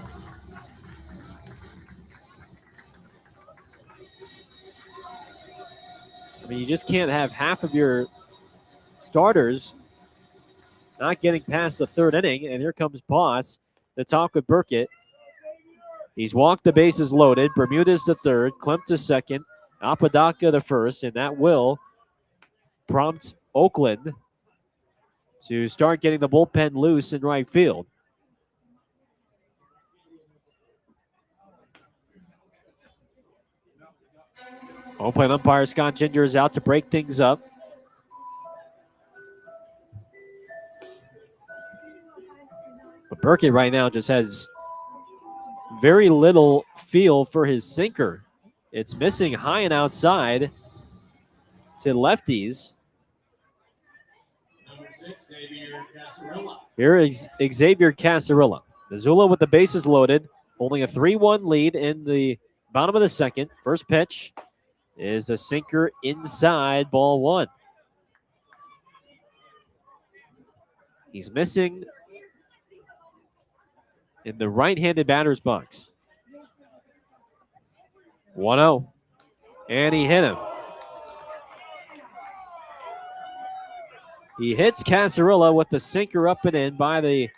I mean, you just can't have half of your starters not getting past the 3rd inning. And here comes Boss to talk with Burkett. He's walked the bases loaded. Bermudez to 3rd, Klemp to 2nd, Apodaca to 1st, and that will prompt Oakland to start getting the bullpen loose in right field. Home plate umpire Scott Ginger is out to break things up. But Burkett right now just has very little feel for his sinker. It's missing high and outside to lefties. Number 6, Xavier Casarilla. Here is Xavier Casarilla. Missoula with the bases loaded, holding a 3-1 lead in the bottom of the second. First pitch is a sinker inside, ball 1. He's missing in the right-handed batter's box. 1-0. And he hit him. He hits Casarilla with the sinker up and in by the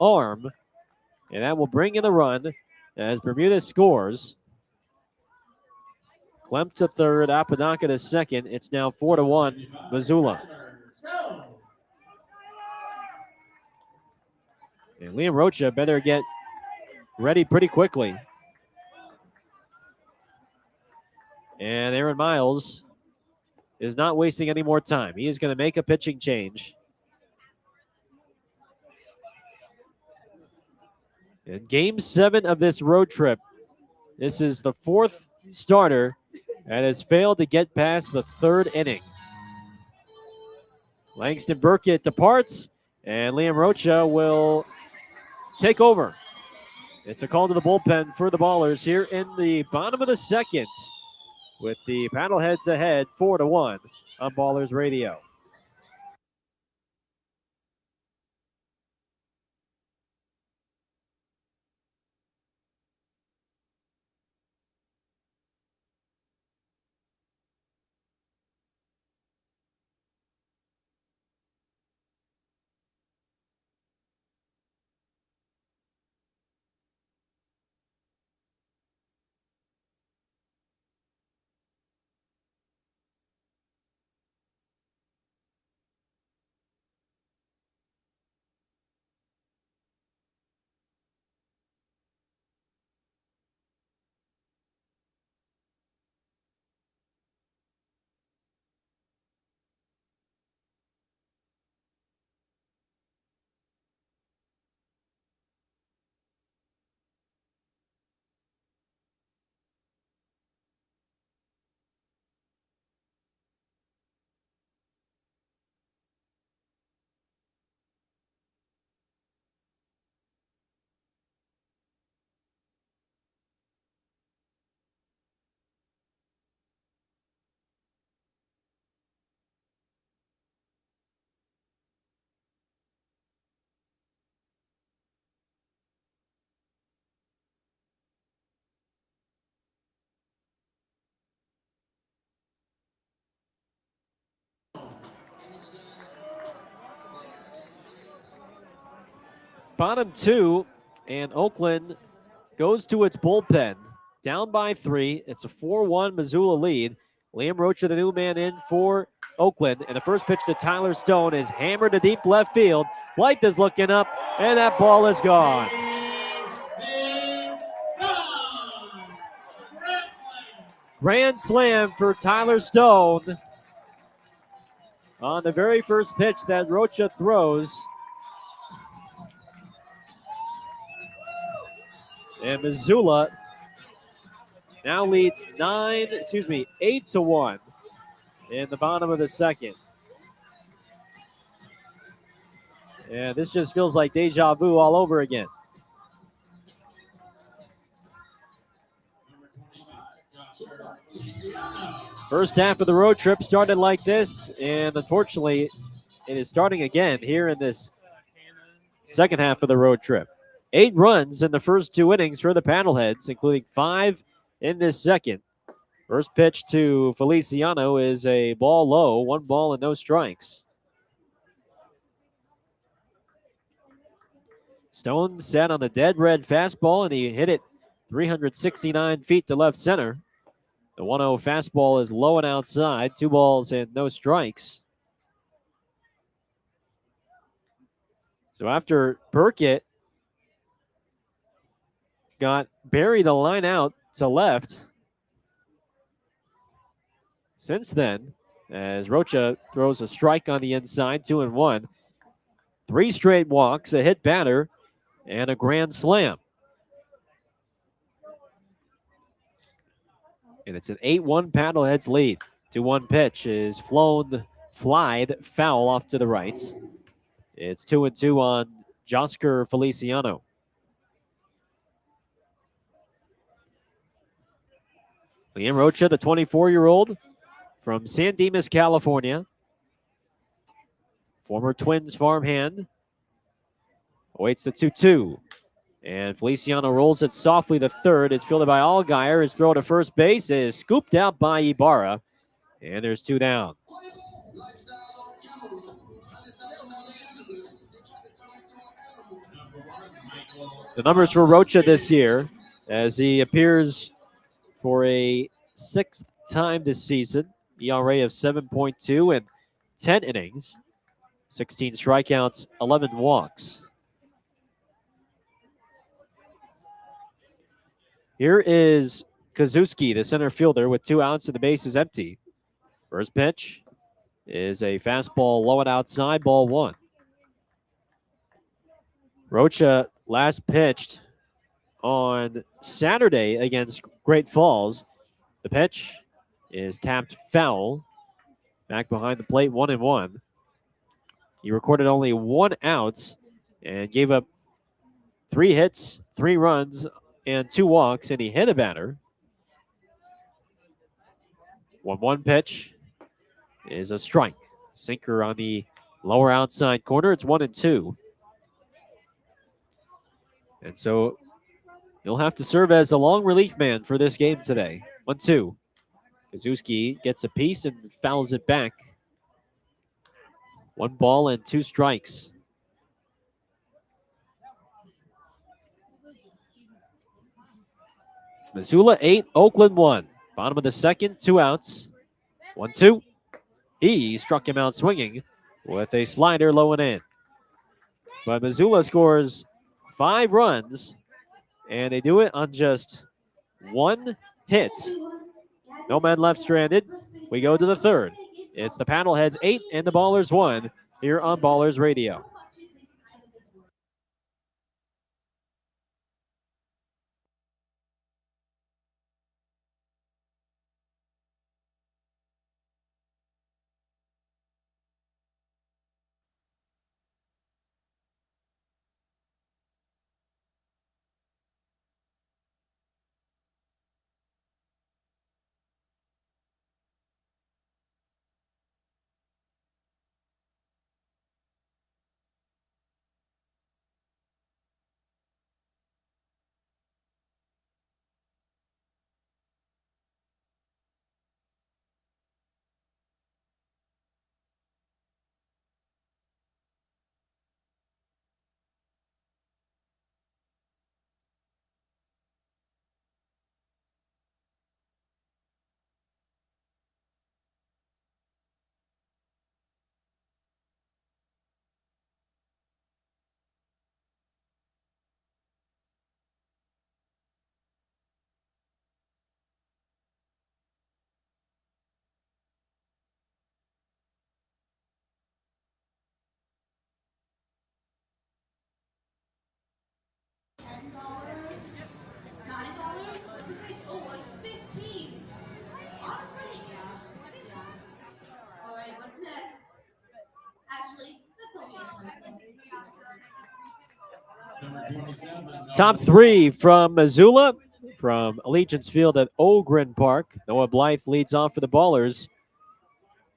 arm. And that will bring in the run as Bermuda scores. Klemp to third, Apodaca to second. It's now 4-1, Missoula. And Liam Rocha better get ready pretty quickly. And Aaron Miles is not wasting any more time. He is going to make a pitching change. In game 7 of this road trip, this is the 4th starter that has failed to get past the 3rd inning. Langston Burkett departs, and Liam Rocha will take over. It's a call to the bullpen for the Ballers here in the bottom of the second, with the Paddleheads ahead 4-1 on Ballers Radio. Bottom 2, and Oakland goes to its bullpen. Down by 3. It's a 4-1 Missoula lead. Liam Rocha, the new man in for Oakland. And the first pitch to Tyler Stone is hammered to deep left field. Blythe is looking up, and that ball is gone. Grand slam for Tyler Stone on the very first pitch that Rocha throws. And Missoula now leads 8-1 in the bottom of the second. And this just feels like deja vu all over again. First half of the road trip started like this, and unfortunately, it is starting again here in this second half of the road trip. 8 runs in the first 2 innings for the Paddleheads, including 5 in this second. First pitch to Feliciano is a ball low, 1 ball and no strikes. Stone sat on the dead red fastball, and he hit it 369 feet to left center. The 1-0 fastball is low and outside, 2 balls and no strikes. So after Burkett got Barry the line out to left, since then, as Rocha throws a strike on the inside, 2-1. 3 straight walks, a hit batter, and a grand slam. And it's an 8-1 Paddleheads lead. 2-1 pitch is flown, flied, foul off to the right. It's 2-2 on Josker Feliciano. Liam Rocha, the 24-year-old from San Dimas, California. Former Twins farmhand. Awaits the 2-2. And Feliciano rolls it softly to third. It's fielded by Allgaier. His throw to first base is scooped out by Ibarra. And there's 2 down. The numbers for Rocha this year, as he appears for a 6th time this season. ERA of 7.2 and 10 innings. 16 strikeouts, 11 walks. Here is Kazuski, the center fielder, with 2 outs and the base is empty. First pitch is a fastball low and outside, ball 1. Rocha last pitched on Saturday against Great Falls. The pitch is tapped foul. Back behind the plate, 1-1. He recorded only 1 out and gave up 3 hits, 3 runs, and 2 walks, and he hit a batter. 1-1 pitch is a strike. Sinker on the lower outside corner. It's 1-2. And so he'll have to serve as a long relief man for this game today. 1-2. Kazuski gets a piece and fouls it back. 1 ball and 2 strikes. Missoula 8, Oakland 1. Bottom of the second, 2 outs. 1-2. He struck him out swinging with a slider low and in. But Missoula scores 5 runs, and they do it on just 1 hit. No men left stranded. We go to the 3rd. It's the Paddleheads 8 and the Ballers 1 here on Ballers Radio. Top 3 from Missoula, from Allegiance Field at Ogren Park. Noah Blythe leads off for the Ballers.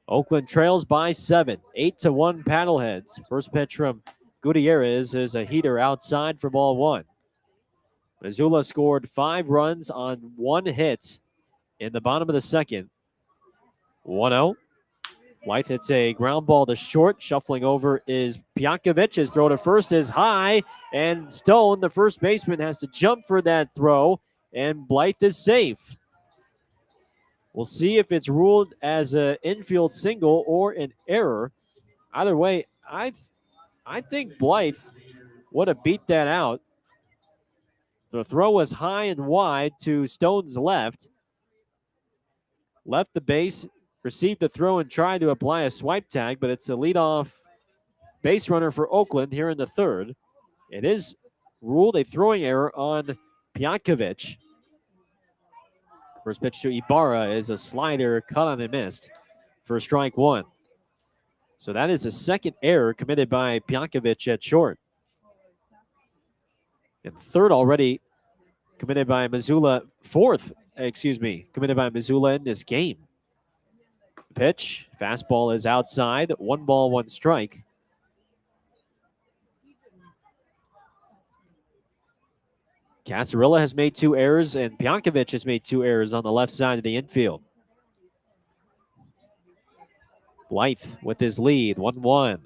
Oakland trails by 7, 8-1 Paddleheads. First pitch from Gutierrez is a heater outside for ball 1. Missoula scored 5 runs on 1 hit in the bottom of the second. 1-0. Blythe hits a ground ball to short. Shuffling over is Pjakovic. His throw to first is high, and Stone, the first baseman, has to jump for that throw, and Blythe is safe. We'll see if it's ruled as an infield single or an error. Either way, I think Blythe would have beat that out. The throw was high and wide to Stone's left. Left the base, received the throw and tried to apply a swipe tag, but it's a leadoff base runner for Oakland here in the third. It is ruled a throwing error on Pjankovic. First pitch to Ibarra is a slider cut on and missed for strike one. So that is a second error committed by Pjankovic at short. And third already committed by Missoula. Committed by Missoula in this game. Pitch, fastball is outside. 1 ball, 1 strike. Casarilla has made 2 errors, and Pjankovic has made 2 errors on the left side of the infield. Blythe with his lead, 1-1.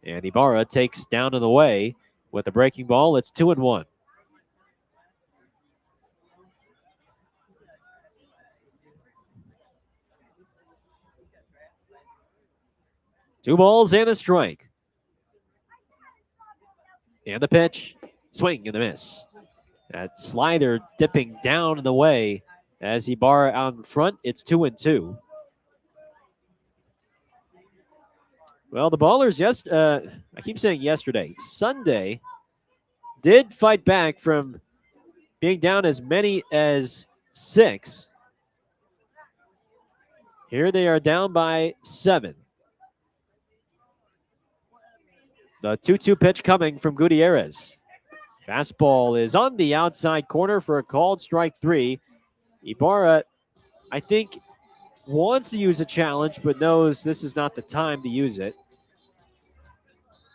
And Ibarra takes down and away with a breaking ball. It's 2-1. Two balls and a strike. And the pitch, swing and a miss. That slider dipping down and away as Ibarra out in front. It's 2-2. Well, the Ballers, I keep saying yesterday, Sunday, did fight back from being down as many as 6. Here they are down by 7. The 2-2 pitch coming from Gutierrez. Fastball is on the outside corner for a called strike 3. Ibarra, I think, wants to use a challenge, but knows this is not the time to use it.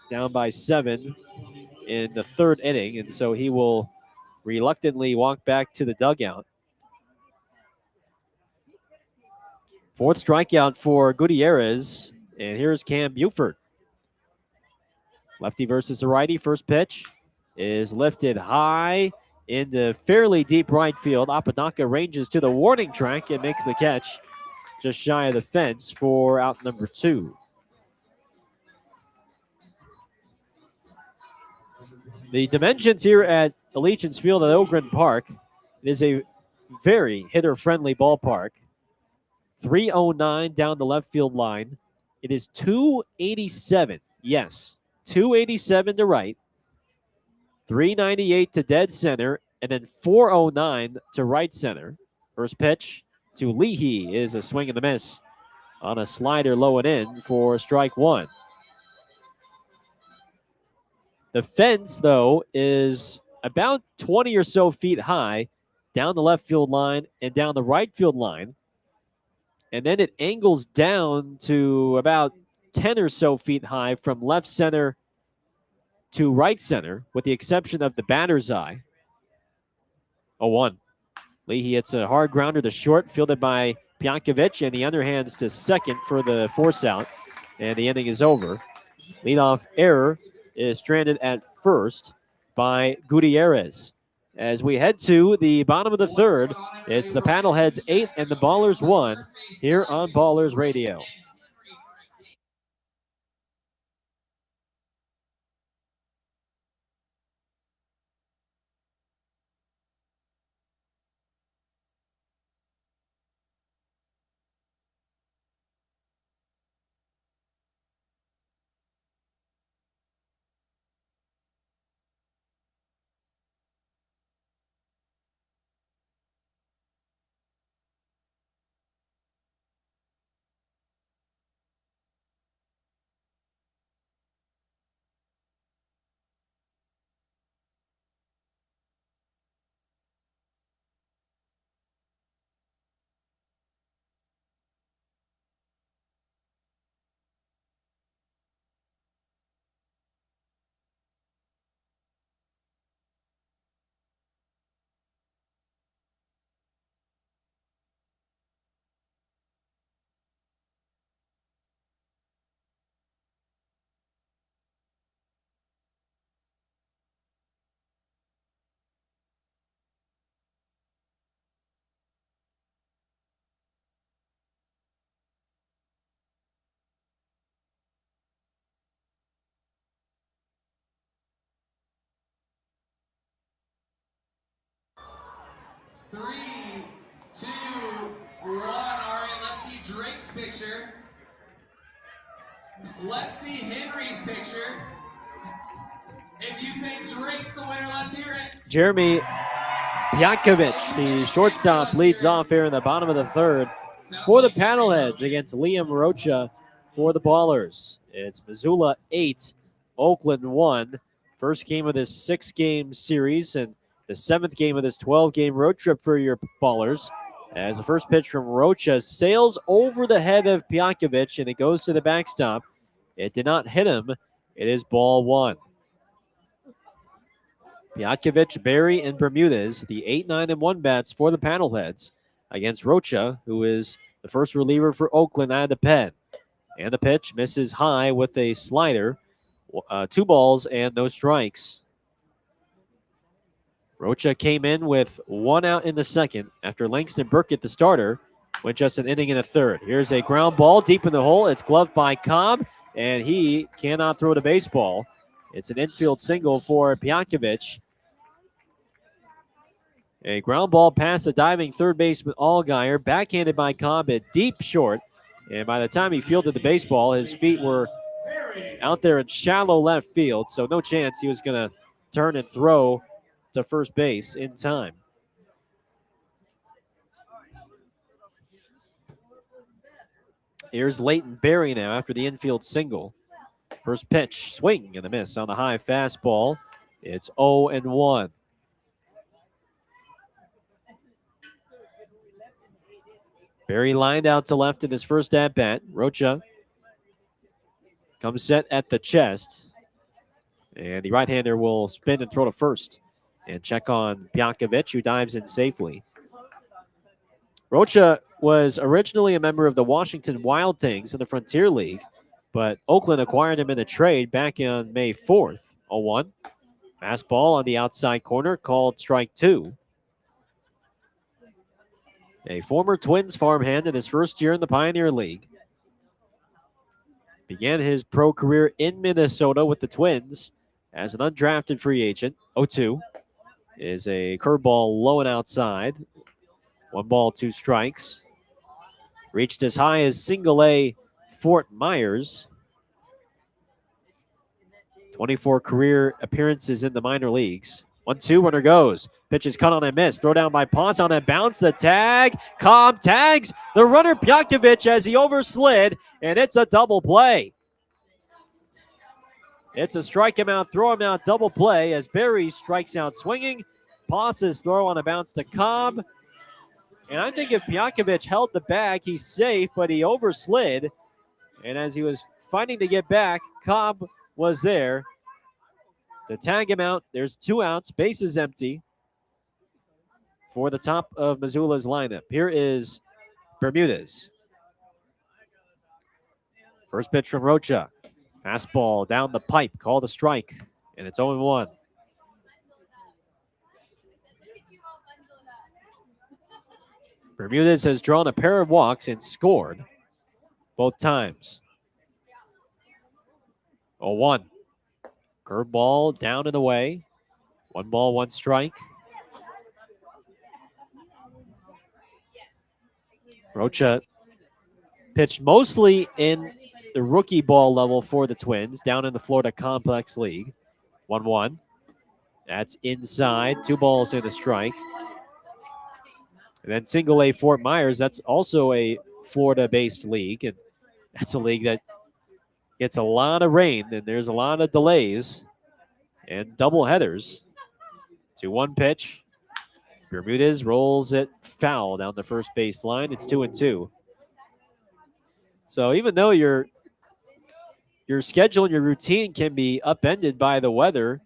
Down by 7 in the third inning, and so he will reluctantly walk back to the dugout. Fourth strikeout for Gutierrez, and here's Cam Buford. Lefty versus a righty. First pitch is lifted high into fairly deep right field. Apodaca ranges to the warning track and makes the catch just shy of the fence for out number 2. The dimensions here at Allegiance Field at Oakland Park, it is a very hitter-friendly ballpark. 309 down the left field line. It is 287. Yes, 287 to right. 398 to dead center, and then 409 to right center. First pitch to Leahy is a swing and a miss on a slider low and in for strike 1. The fence, though, is about 20 or so feet high down the left field line and down the right field line. And then it angles down to about 10 or so feet high from left center to right center, with the exception of the batter's eye. 0-1. Leahy hits a hard grounder to short, fielded by Pjankovic, and he underhands to second for the force out, and the inning is over. Leadoff error is stranded at first by Gutierrez. As we head to the bottom of the third, it's the Paddleheads 8 and the Ballers 1 here on Ballers Radio. 3, 2, 1. All right, let's see Drake's picture. Let's see Henry's picture. If you think Drake's the winner, let's hear it. Jeremy Pjakovic, the shortstop, leads off here in the bottom of the third for the Paddleheads against Liam Rocha for the Ballers. It's Missoula 8, Oakland 1. First game of this 6-game series and the 7th game of this 12-game road trip for your Ballers. As the first pitch from Rocha sails over the head of Pjakovic and it goes to the backstop. It did not hit him. It is ball 1. Pjakovic, Berry, and Bermudez, the 8, 9, and 1 bats for the Paddleheads against Rocha, who is the first reliever for Oakland out of the pen. And the pitch misses high with a slider. 2 balls and no strikes. Rocha came in with 1 out in the second after Langston Burkett, the starter, went just an inning in the third. Here's a ground ball deep in the hole. It's gloved by Cobb, and he cannot throw the baseball. It's an infield single for Pjakovic. A ground ball past the diving third baseman Allgaier, backhanded by Cobb at deep short. And by the time he fielded the baseball, his feet were out there in shallow left field, so no chance he was going to turn and throw to first base in time. Here's Leighton Berry now after the infield single. First pitch, swing and a miss on the high fastball. It's 0-1. Berry lined out to left in his first at-bat. Rocha comes set at the chest. And the right-hander will spin and throw to first. And check on Pjakovic, who dives in safely. Rocha was originally a member of the Washington Wild Things in the Frontier League, but Oakland acquired him in a trade back on May 4th. 0-1. Fastball on the outside corner, called strike 2. A former Twins farmhand in his first year in the Pioneer League. Began his pro career in Minnesota with the Twins as an undrafted free agent. 0-2 is a curveball low and outside. 1 ball, 2 strikes. Reached as high as single A Fort Myers. 24 career appearances in the minor leagues. 1-2, runner goes. Pitch is cut on a miss. Throw down by Ponce on a bounce. The tag. Cobb tags the runner Pjakovic as he overslid, and it's a double play. It's a strike him out, throw him out double play as Berry strikes out swinging. Ponce's throw on a bounce to Cobb. And I think if Pjakovic held the bag, he's safe, but he overslid. And as he was fighting to get back, Cobb was there to tag him out. There's 2 outs, bases empty for the top of Missoula's lineup. Here is Bermudez. First pitch from Rocha. Fastball down the pipe, called a strike, and it's 0-1. Bermudez has drawn a pair of walks and scored both times. 0-1. Curveball down and away. 1 ball, 1 strike. Rocha pitched mostly in the rookie ball level for the Twins down in the Florida Complex League. 1-1. That's inside. 2 balls and a strike. And then single A Fort Myers, that's also a Florida-based league. And that's a league that gets a lot of rain, and there's a lot of delays and double headers. 2-1 pitch. Bermudez rolls it foul down the first base line. It's 2-2. So even though your schedule and your routine can be upended by the weather,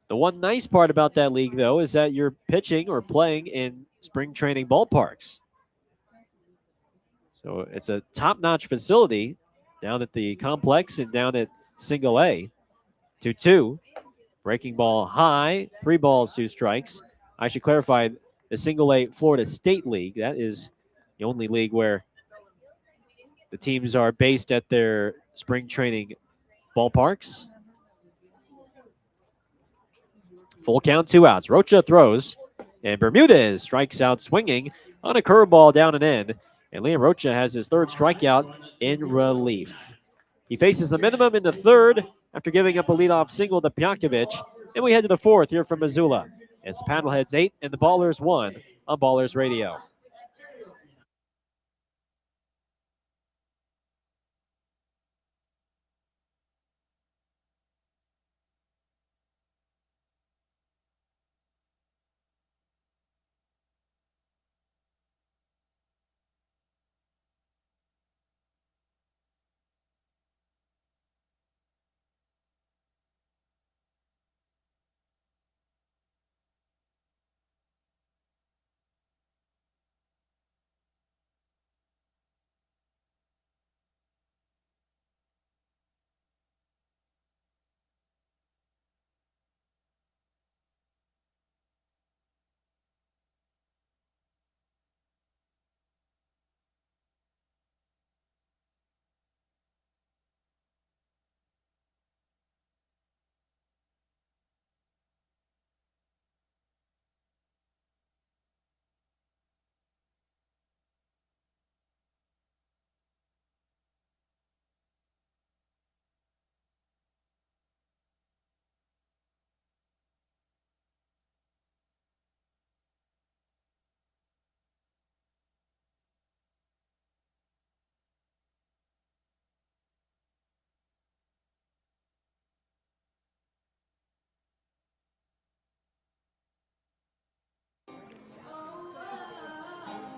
the one nice part about that league, though, is that you're pitching or playing in spring training ballparks. So it's a top-notch facility down at the complex and down at single A. 2-2. Breaking ball high. 3 balls, 2 strikes. I should clarify, the single A Florida State League, that is the only league where the teams are based at their spring training ballparks. Full count, 2 outs. Rocha throws. And Bermudez strikes out swinging on a curveball down and in. And Liam Rocha has his third strikeout in relief. He faces the minimum in the third after giving up a leadoff single to Pjakovic. And we head to the fourth here from Missoula. It's Paddleheads 8 and the Ballers 1 on Ballers Radio.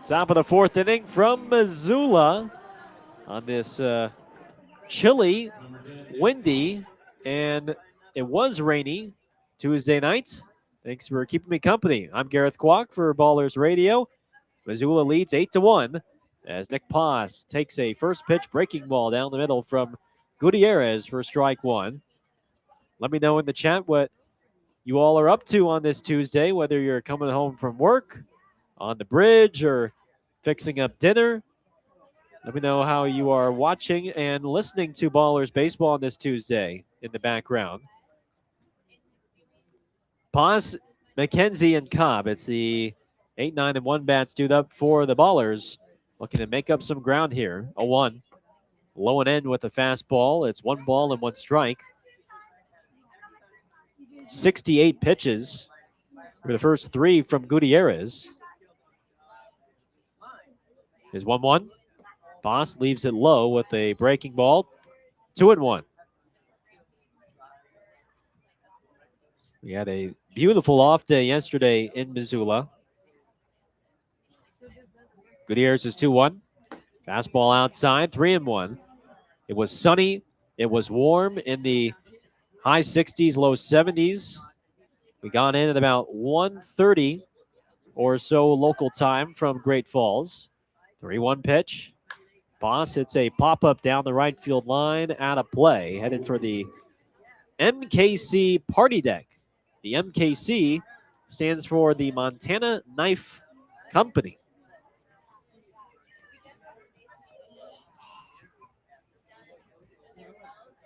Top of the fourth inning from Missoula on this chilly, windy, and it was rainy Tuesday night. Thanks for keeping me company. I'm Gareth Kwok for Ballers Radio. Missoula leads 8-1 as Nick Paz takes a first pitch breaking ball down the middle from Gutierrez for strike one. Let me know in the chat what you all are up to on this Tuesday, whether you're coming home from work, on the bridge, or fixing up dinner. Let me know how you are watching and listening to Ballers Baseball on this Tuesday in the background. Paz, McKenzie, and Cobb. It's the 8, 9, and 1 bats dude up for the Ballers. Looking to make up some ground here. 0-1. Low and end with a fastball. It's 1 ball and 1 strike. 68 pitches for the first 3 from Gutierrez. Is 1-1. Boss leaves it low with a breaking ball. 2-1. We had a beautiful off day yesterday in Missoula. Gutierrez is 2-1. Fastball outside, 3-1. It was sunny. It was warm in the high 60s, low 70s. We got in at about 1:30 or so local time from Great Falls. 3-1 pitch. Boss hits a pop-up down the right field line, out of play, headed for the MKC party deck. The MKC stands for the Montana Knife Company.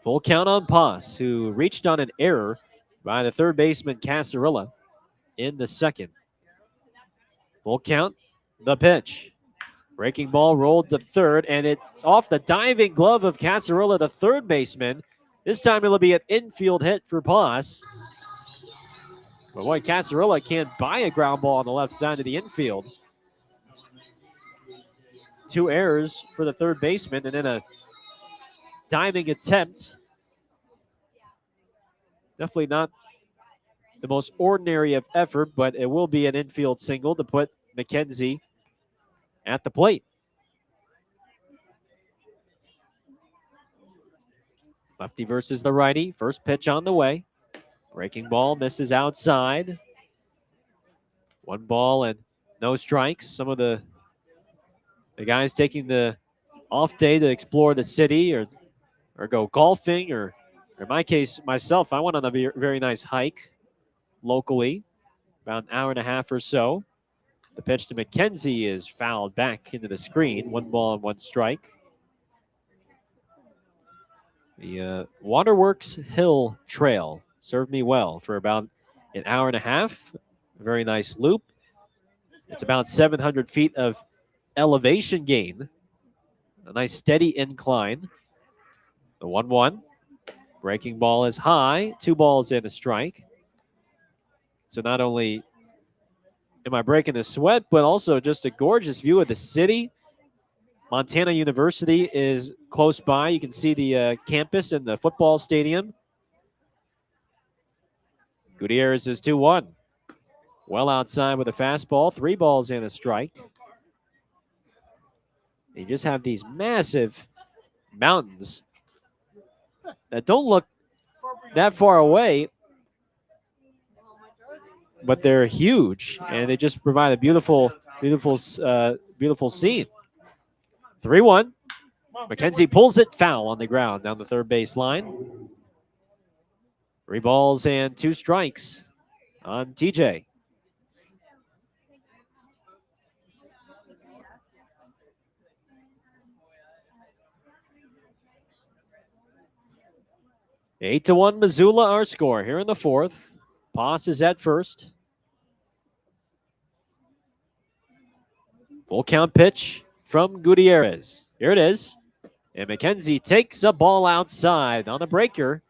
Full count on Paz, who reached on an error by the third baseman Casarilla in the second. Full count, the pitch. Breaking ball rolled to third, and it's off the diving glove of Casarilla, the third baseman. This time it'll be an infield hit for Paz. But boy, Casarilla can't buy a ground ball on the left side of the infield. 2 errors for the third baseman, and then a diving attempt. Definitely not the most ordinary of effort, but it will be an infield single to put McKenzie at the plate. Lefty versus the righty. First pitch on the way. Breaking ball misses outside. 1 ball and no strikes. Some of the guys taking the off day to explore the city or go golfing, or in my case, myself, I went on a very nice hike locally, about an hour and a half or so. The pitch to McKenzie is fouled back into the screen. 1 ball and 1 strike. The Waterworks Hill Trail served me well for about an hour and a half. A very nice loop. It's about 700 feet of elevation gain. A nice steady incline. The 1-1. Breaking ball is high. 2 balls and a strike. So not only am I breaking a sweat, but also just a gorgeous view of the city. Montana University is close by. You can see the campus and the football stadium. Gutierrez is 2-1. Well outside with a fastball. 3 balls and a strike. You just have these massive mountains that don't look that far away, but they're huge, and they just provide a beautiful, beautiful scene. 3-1. McKenzie pulls it foul on the ground down the third base line. 3 balls and 2 strikes on TJ. Eight to 1 Missoula, our score here in the fourth. Poss is at first. Full count pitch from Gutierrez. Here it is. And McKenzie takes a ball outside on the breaker.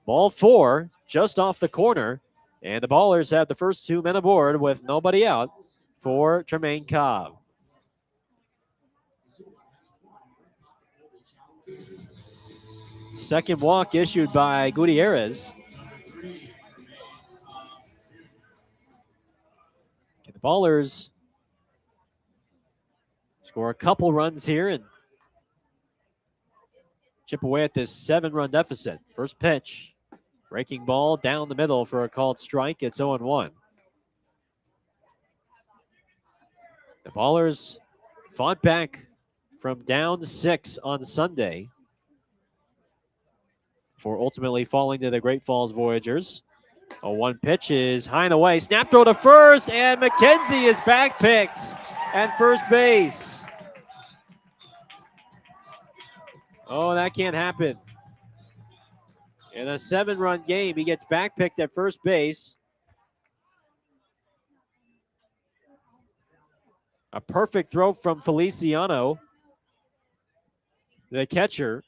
Ball 4, just off the corner. And the Ballers have the first 2 men aboard with nobody out for Tremaine Cobb. Second walk issued by Gutierrez. Can the Ballers score a couple runs here and chip away at this 7-run deficit? First pitch. Breaking ball down the middle for a called strike. It's 0-1. The Ballers fought back from down 6 on Sunday before ultimately falling to the Great Falls Voyagers. A 1 pitch is high and away. Snap throw to first, and McKenzie is backpicked at first base. Oh, that can't happen. In a 7-run game, he gets backpicked at first base. A perfect throw from Feliciano, the catcher.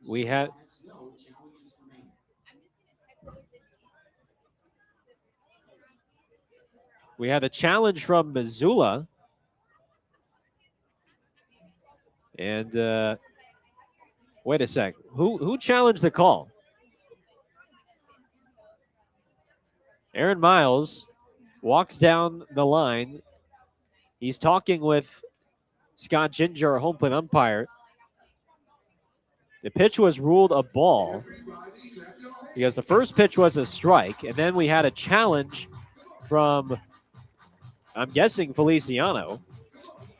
We had a challenge from Missoula. And wait a sec. Who challenged the call? Aaron Miles walks down the line. He's talking with Scott Ginger, our home plate umpire. The pitch was ruled a ball because the first pitch was a strike, and then we had a challenge from, I'm guessing, Feliciano.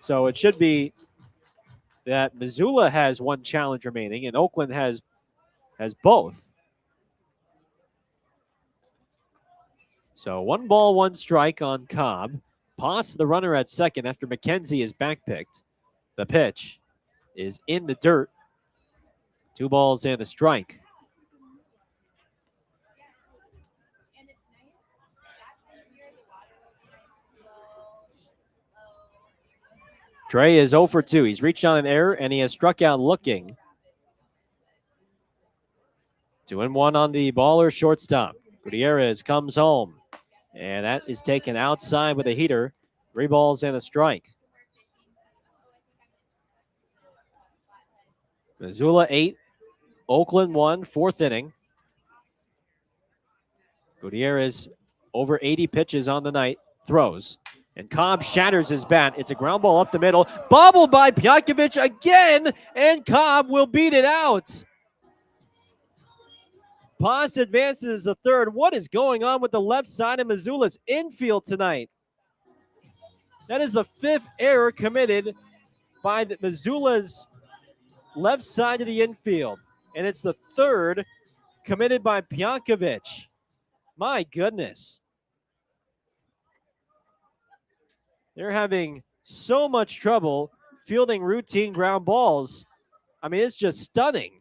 So it should be that Missoula has 1 challenge remaining and Oakland has both. So 1 ball, 1 strike on Cobb. Poss the runner at second after McKenzie is backpicked. The pitch is in the dirt. 2 balls and a strike. Trey is 0 for 2. He's reached on an error, and he has struck out looking. 2-1 on the Baller shortstop. Gutierrez comes home, and that is taken outside with a heater. 3 balls and a strike. Missoula 8, Oakland 1, 4th inning. Gutierrez over 80 pitches on the night, throws. And Cobb shatters his bat. It's a ground ball up the middle. Bobbled by Pjakovic again, and Cobb will beat it out. Poss advances the third. What is going on with the left side of Missoula's infield tonight? That is the 5th error committed by Missoula's left side of the infield. And it's the 3rd committed by Pjakovic. My goodness. They're having so much trouble fielding routine ground balls. I mean, it's just stunning.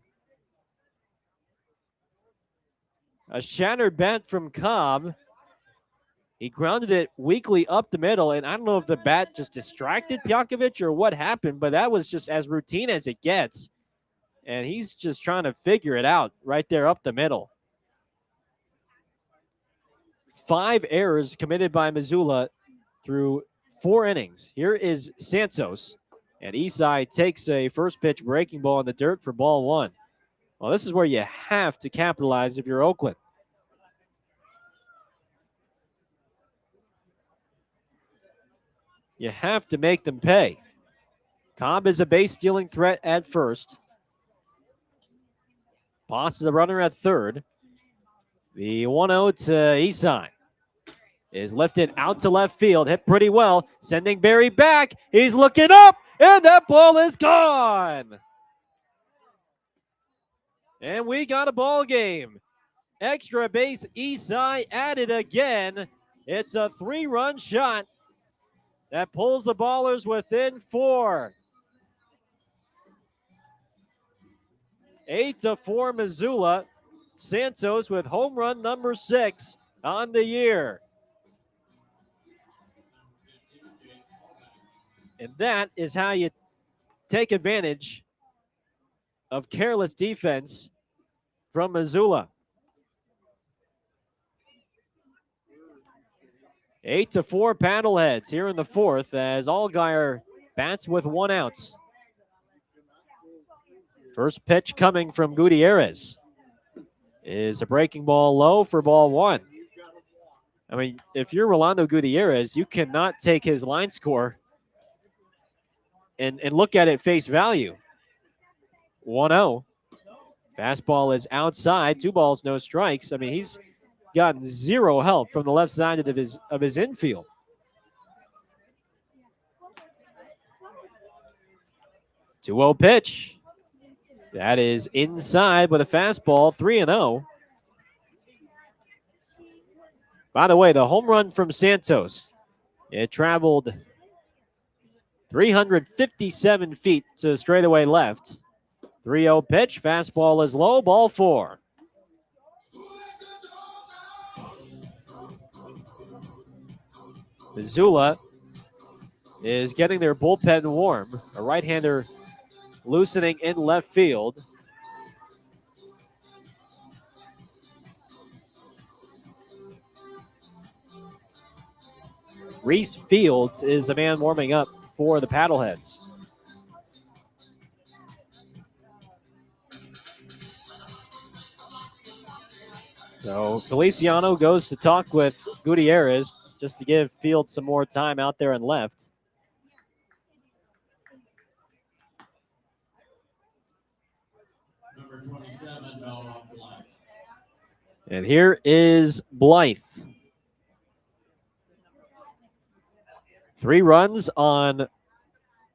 A shattered bat from Cobb. He grounded it weakly up the middle, and I don't know if the bat just distracted Pjakovic or what happened, but that was just as routine as it gets. And he's just trying to figure it out right there up the middle. 5 errors committed by Missoula through 4 innings. Here is Santos, and Isai takes a first pitch breaking ball in the dirt for ball 1. Well, this is where you have to capitalize if you're Oakland. You have to make them pay. Cobb is a base stealing threat at first. Boss is a runner at third. The 1-0 to Isai is lifted out to left field, hit pretty well, sending Barry back. He's looking up, and that ball is gone. And we got a ball game. Extra base, Isai at it again. It's a 3-run shot that pulls the Ballers within 4. 8-4 Missoula. Santos with home run number 6 on the year. And that is how you take advantage of careless defense from Missoula. 8-4 Paddleheads here in the 4th as Allgaier bats with 1 out. First pitch coming from Gutierrez is a breaking ball low for ball 1. I mean, if you're Rolando Gutierrez, you cannot take his line score and look at it face value. 1-0. Fastball is outside. 2 balls, no strikes. I mean, he's gotten 0 help from the left side of his infield. Two 2-0 pitch. That is inside with a fastball, 3-0. By the way, the home run from Santos, it traveled 357 feet to straightaway left. 3-0 pitch, fastball is low, ball 4. Missoula is getting their bullpen warm. A right-hander loosening in left field. Reese Fields is the man warming up for the Paddleheads. So Feliciano goes to talk with Gutierrez just to give Fields some more time out there and left. Number 27, Noah Blythe. And here is Blythe. 3 runs on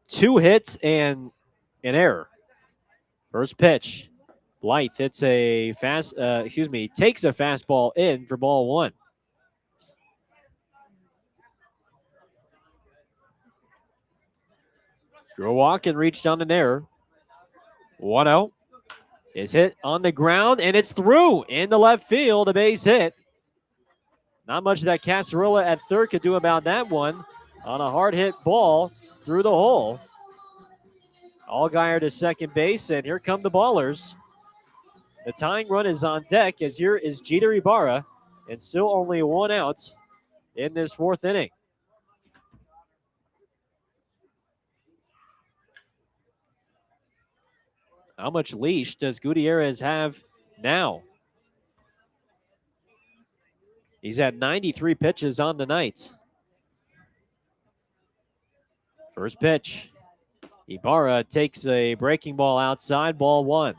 2 hits and an error. First pitch. Blythe hits a takes a fastball in for ball 1. Drew a walk and reached on an error. 1-0 is hit on the ground, and it's through in the left field, a base hit. Not much that Casarilla at third could do about that one on a hard hit ball through the hole. Allgaier to second base, and here come the Ballers. The tying run is on deck as here is Jeter Ibarra, and still only 1 out in this 4th inning. How much leash does Gutierrez have now? He's at 93 pitches on the night. First pitch. Ibarra takes a breaking ball outside, ball 1.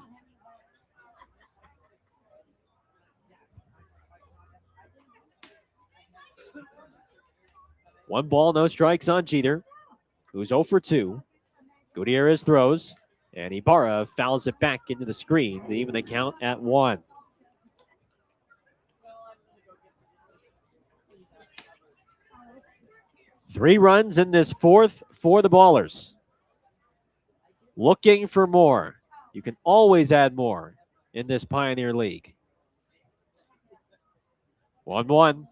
One ball, no strikes on Jeter, who's 0 for 2. Gutierrez throws, and Ibarra fouls it back into the screen to even the count at 1. Three runs in this 4th for the Ballers. Looking for more. You can always add more in this Pioneer League. 1-1.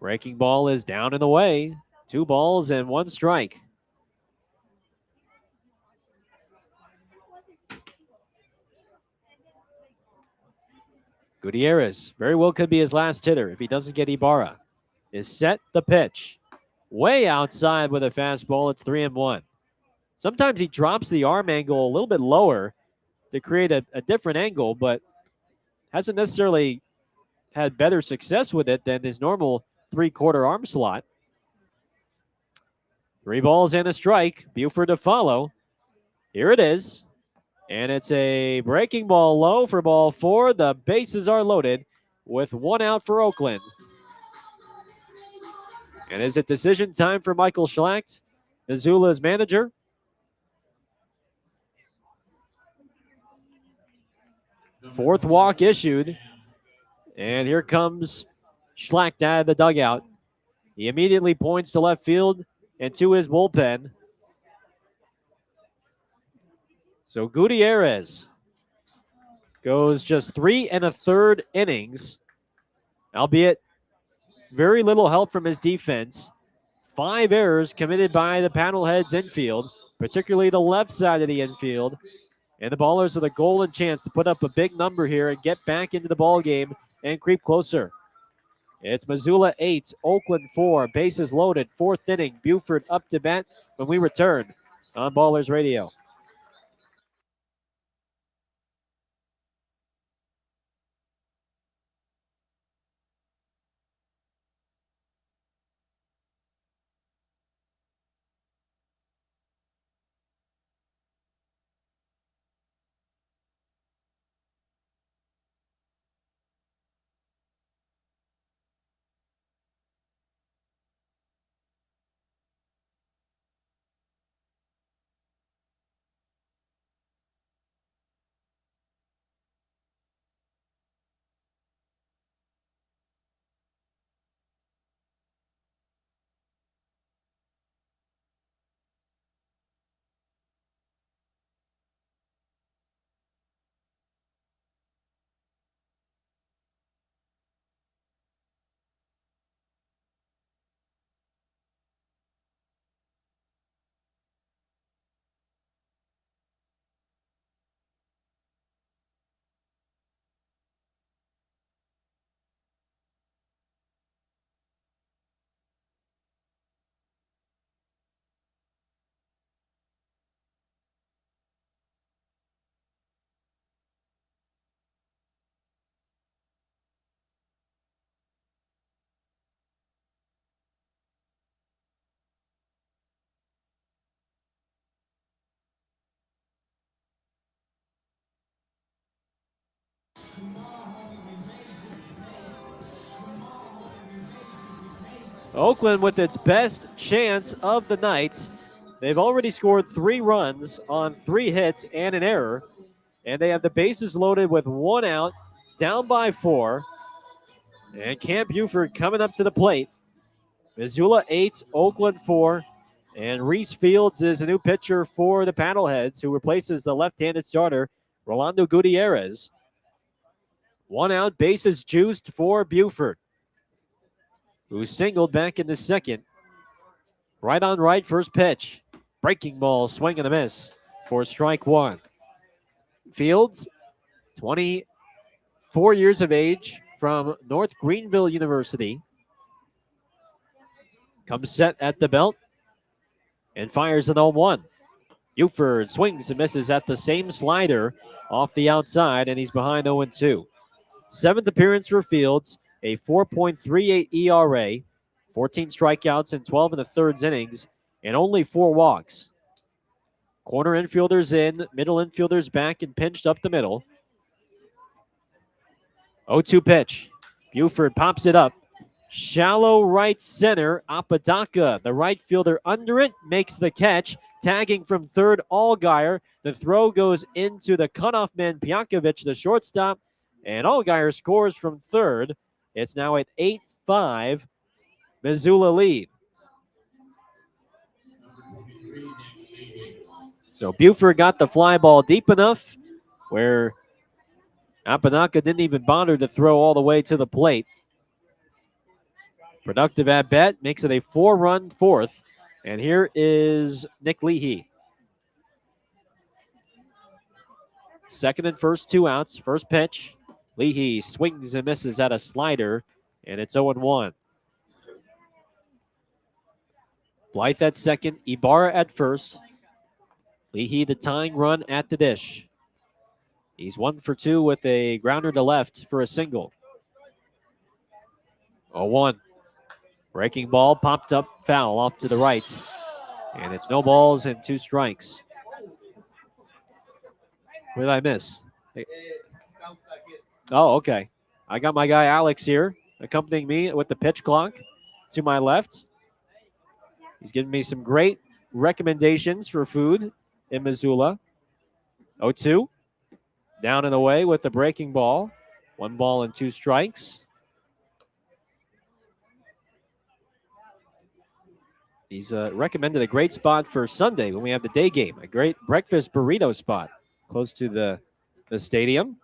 Breaking ball is down and away. 2 balls and 1 strike. Gutierrez very well could be his last hitter if he doesn't get Ibarra. Is set the pitch. Way outside with a fastball. It's 3-1. Sometimes he drops the arm angle a little bit lower to create a different angle, but hasn't necessarily had better success with it than his normal 3/4 arm slot. 3 balls and a strike. Buford to follow. Here it is. And it's a breaking ball low for ball 4. The bases are loaded with 1 out for Oakland. And is it decision time for Michael Schlacht, Missoula's manager? Fourth walk issued. And here comes Schlacht out of the dugout. He immediately points to left field and to his bullpen. So Gutierrez goes just 3 1/3 innings, albeit very little help from his defense. 5 errors committed by the Paddleheads infield, particularly the left side of the infield. And the Ballers with a golden chance to put up a big number here and get back into the ball game and creep closer. It's Missoula 8, Oakland 4, bases loaded, 4th inning. Buford up to bat when we return on Ballers Radio. Oakland with its best chance of the night. They've already scored 3 runs on 3 hits and an error. And they have the bases loaded with 1 out, down by 4. And Cam Buford coming up to the plate. Missoula 8, Oakland 4. And Reese Fields is a new pitcher for the Paddleheads, who replaces the left-handed starter, Rolando Gutierrez. 1 out, bases juiced for Buford, who singled back in the second. Right on right, first pitch. Breaking ball, swing and a miss for strike 1. Fields, 24 years of age, from North Greenville University. Comes set at the belt and fires an 0-1. Buford swings and misses at the same slider off the outside, and he's behind 0-2. 7th appearance for Fields, a 4.38 ERA, 14 strikeouts in 12 1/3 innings, and only 4 walks. Corner infielders in, middle infielders back and pinched up the middle. 0-2 pitch. Buford pops it up. Shallow right center. Apodaca, the right fielder under it, makes the catch. Tagging from third, Allgaier. The throw goes into the cutoff man, Pionkovic, the shortstop. And Allgaier scores from third. It's now at 8-5. Missoula lead. So Buford got the fly ball deep enough where Apodaca didn't even bother to throw all the way to the plate. Productive at bat makes it a 4-run fourth. And here is Nick Leahy. Second and first, 2 outs. First pitch. Leahy swings and misses at a slider, and it's 0-1. Blythe at second, Ibarra at first. Leahy the tying run at the dish. He's 1 for 2 with a grounder to left for a single. 0-1. Breaking ball popped up foul off to the right. And it's no balls and 2 strikes. What did I miss? Oh, okay. I got my guy Alex here accompanying me with the pitch clock to my left. He's giving me some great recommendations for food in Missoula. 0-2. Down and away with the breaking ball. 1 ball and 2 strikes. He's recommended a great spot for Sunday when we have the day game. A great breakfast burrito spot close to the stadium.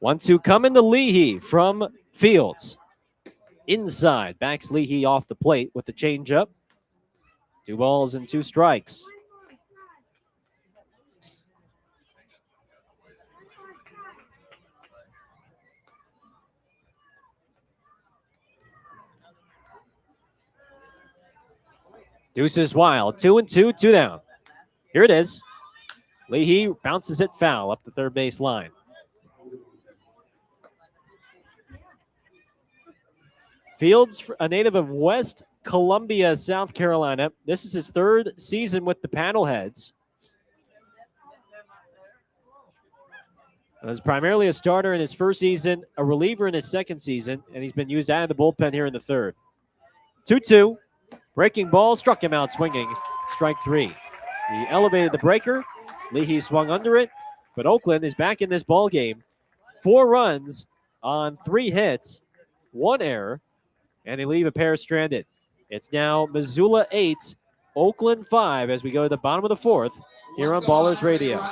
1-2 coming to Leahy from Fields. Inside, backs Leahy off the plate with the changeup. 2 balls and 2 strikes. Deuces wild. 2-2, 2 down. Here it is. Leahy bounces it foul up the third base line. Fields, a native of West Columbia, South Carolina. This is his 3rd season with the Paddleheads. He was primarily a starter in his first season, a reliever in his second season, and he's been used out of the bullpen here in the 3rd. 2-2. Breaking ball struck him out swinging. Strike 3. He elevated the breaker. Leahy swung under it, but Oakland is back in this ball game. 4 runs on 3 hits, 1 error, and they leave a pair stranded. It's now Missoula 8, Oakland 5 as we go to the bottom of the 4th here on Ballers Radio.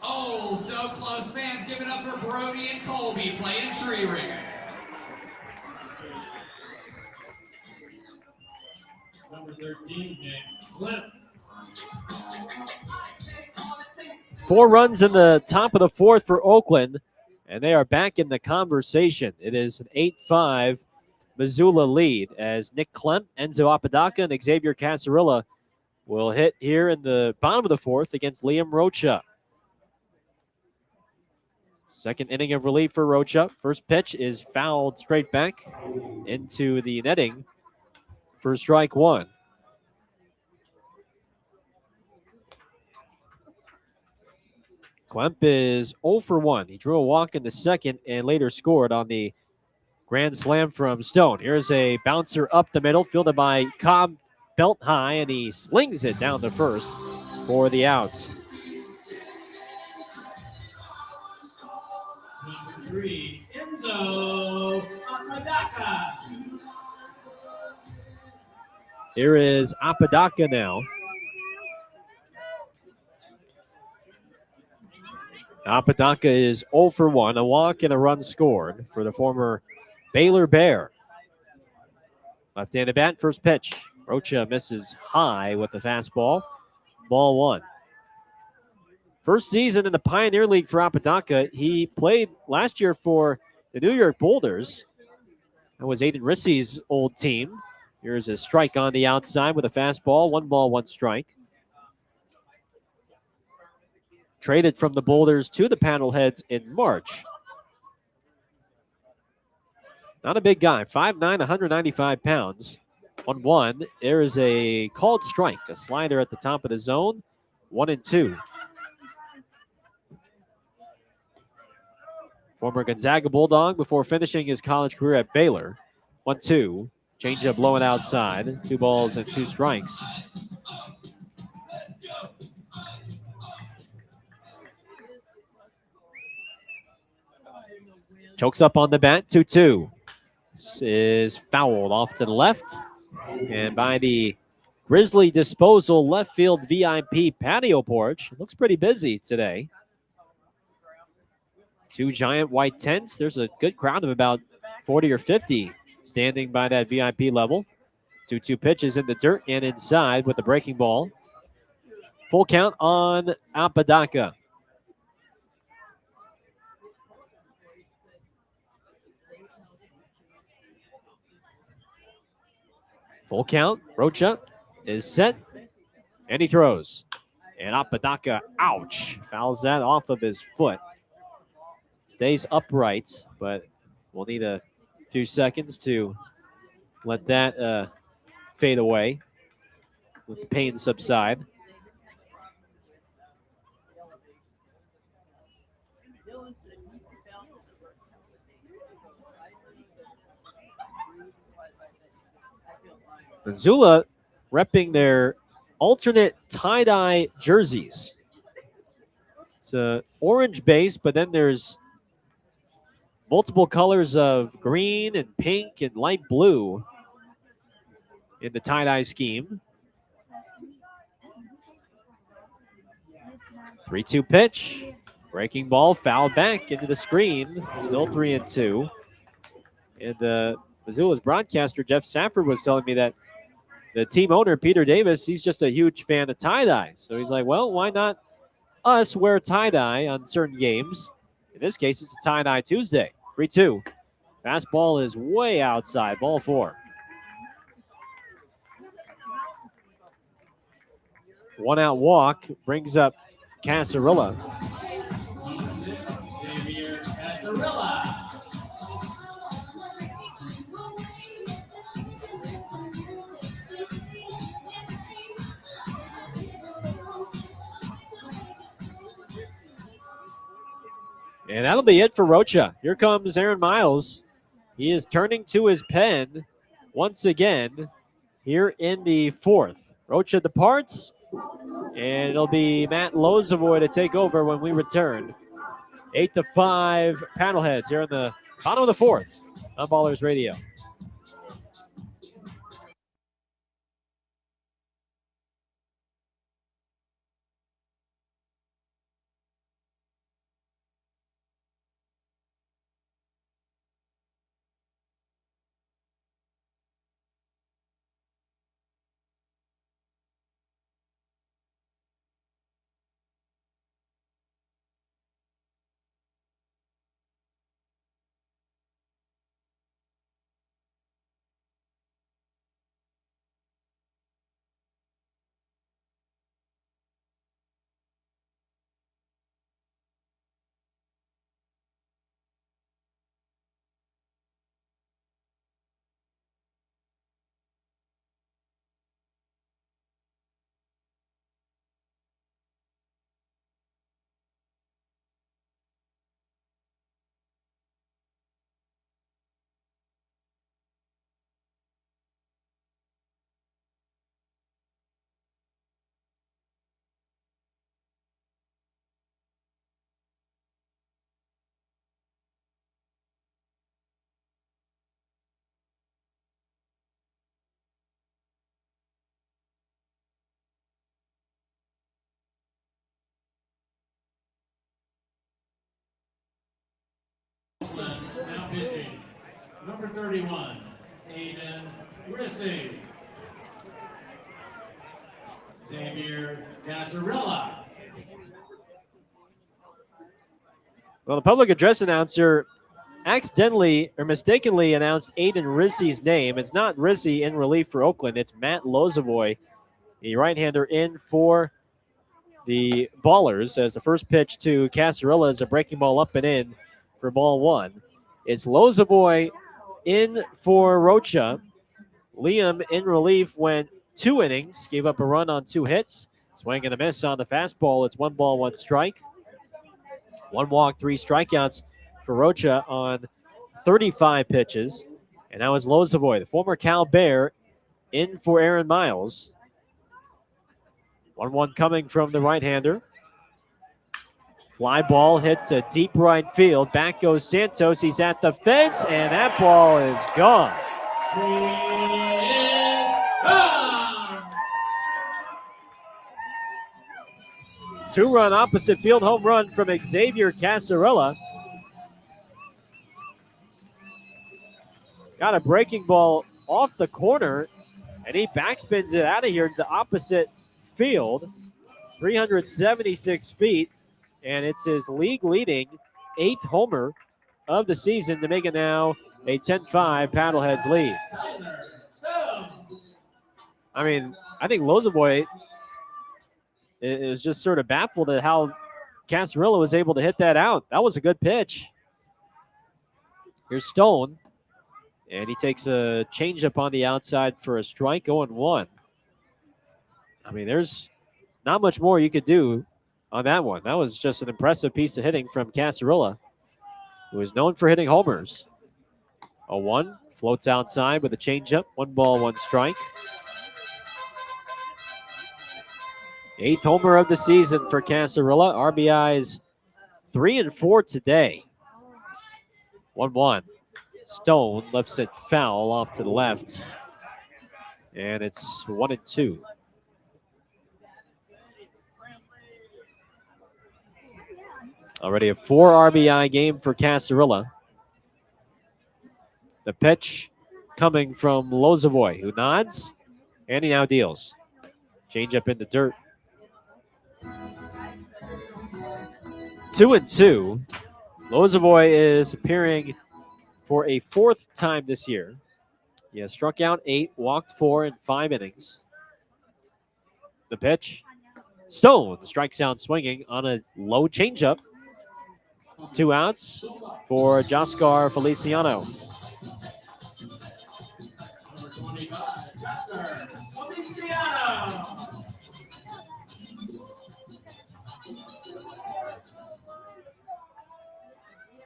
Oh, so close. Fans, give it up for Brody and Colby playing tree ring. Number 13, Nick Clint. 4 runs in the top of the 4th for Oakland, and they are back in the conversation. It is an 8-5 Missoula lead as Nick Klemp, Enzo Apodaca, and Xavier Casarilla will hit here in the bottom of the 4th against Liam Rocha. Second inning of relief for Rocha. First pitch is fouled straight back into the netting for strike 1. Klemp is 0 for 1. He drew a walk in the second and later scored on the grand slam from Stone. Here's a bouncer up the middle, fielded by Cobb, belt high, and he slings it down to first for the out. Number 3, Enzo Here is Apodaca now. Apodaca is 0 for 1, a walk and a run scored for the former Baylor Bear. Left-handed bat, first pitch. Rocha misses high with the fastball. Ball 1. First season in the Pioneer League for Apodaca. He played last year for the New York Boulders. That was Aiden Rissi's old team. Here's a strike on the outside with a fastball. 1 ball, 1 strike. Traded from the Boulders to the Paddleheads in March. Not a big guy, 5'9", 195 pounds. 1-1. There is a called strike, a slider at the top of the zone. 1-2. Former Gonzaga Bulldog before finishing his college career at Baylor. 1-2. Changeup blowing outside. 2 balls and 2 strikes. Chokes up on the bat. 2-2. This is fouled off to the left. And by the Grizzly Disposal left field VIP patio porch. It looks pretty busy today. 2 giant white tents. There's a good crowd of about 40 or 50 standing by that VIP level. 2-2 pitches in the dirt and inside with the breaking ball. Full count on Apodaca. Full count. Rocha is set. And he throws. And Apodaca, ouch, fouls that off of his foot. Stays upright, but we'll need a few seconds to let that fade away. Let the pain subside. Missoula repping their alternate tie-dye jerseys. It's a orange base, but then there's multiple colors of green and pink and light blue in the tie-dye scheme. 3-2 pitch. Breaking ball, fouled back into the screen. Still 3-2. And Missoula's broadcaster, Jeff Safford, was telling me that the team owner, Peter Davis, he's just a huge fan of tie-dye. So he's like, well, why not us wear tie-dye on certain games? In this case, it's a tie-dye Tuesday. 3-2. Fastball is way outside. Ball 4. 1-out walk brings up Casarilla. And that'll be it for Rocha. Here comes Aaron Miles. He is turning to his pen once again here in the 4th. Rocha departs, and it'll be Matt Lozavoy to take over when we return. 8-5 Paddleheads here in the bottom of the 4th on Ballers Radio. Oakland now pitching. Number 31, Aiden Rissy. Xavier Casarilla. Well, the public address announcer accidentally or mistakenly announced Aiden Rissy's name. It's not Rissy in relief for Oakland. It's Matt Lozavoy, the right-hander in for the Ballers, as the first pitch to Casarilla is a breaking ball up and in for ball one. It's Lozavoy in for Rocha. Liam in relief went 2 innings, gave up a run on 2 hits. Swing and a miss on the fastball. It's 1 ball, 1 strike. 1 walk, 3 strikeouts for Rocha on 35 pitches. And now it's Lozavoy, the former Cal Bear, in for Aaron Miles. 1-1 coming from the right-hander. Fly ball hit to deep right field. Back goes Santos. He's at the fence, and that ball is gone. Two-run opposite field home run from Xavier Casarilla. Got a breaking ball off the corner, and he backspins it out of here to the opposite field. 376 feet, and it's his league-leading 8th homer of the season to make it now a 10-5 Paddleheads lead. I mean, I think Lozavoy is just sort of baffled at how Casarilla was able to hit that out. That was a good pitch. Here's Stone, and he takes a changeup on the outside for a strike, 0-1. I mean, there's not much more you could do on that one. That was just an impressive piece of hitting from Casarilla, who is known for hitting homers. 0-1, floats outside with a changeup, 1 ball, 1 strike. 8th homer of the season for Casarilla. RBIs 3 and 4 today. 1-1. Stone lifts it foul off to the left. And it's 1-2. Already a 4 RBI game for Casarilla. The pitch coming from Lozavoy, who nods, and he now deals. Change up in the dirt. 2-2. Lozavoy is appearing for a 4th time this year. He has struck out 8, walked 4 in 5 innings. The pitch. Stone strikes out swinging on a low changeup. 2 outs for Jaskar Feliciano. Number 25, Jasper Feliciano.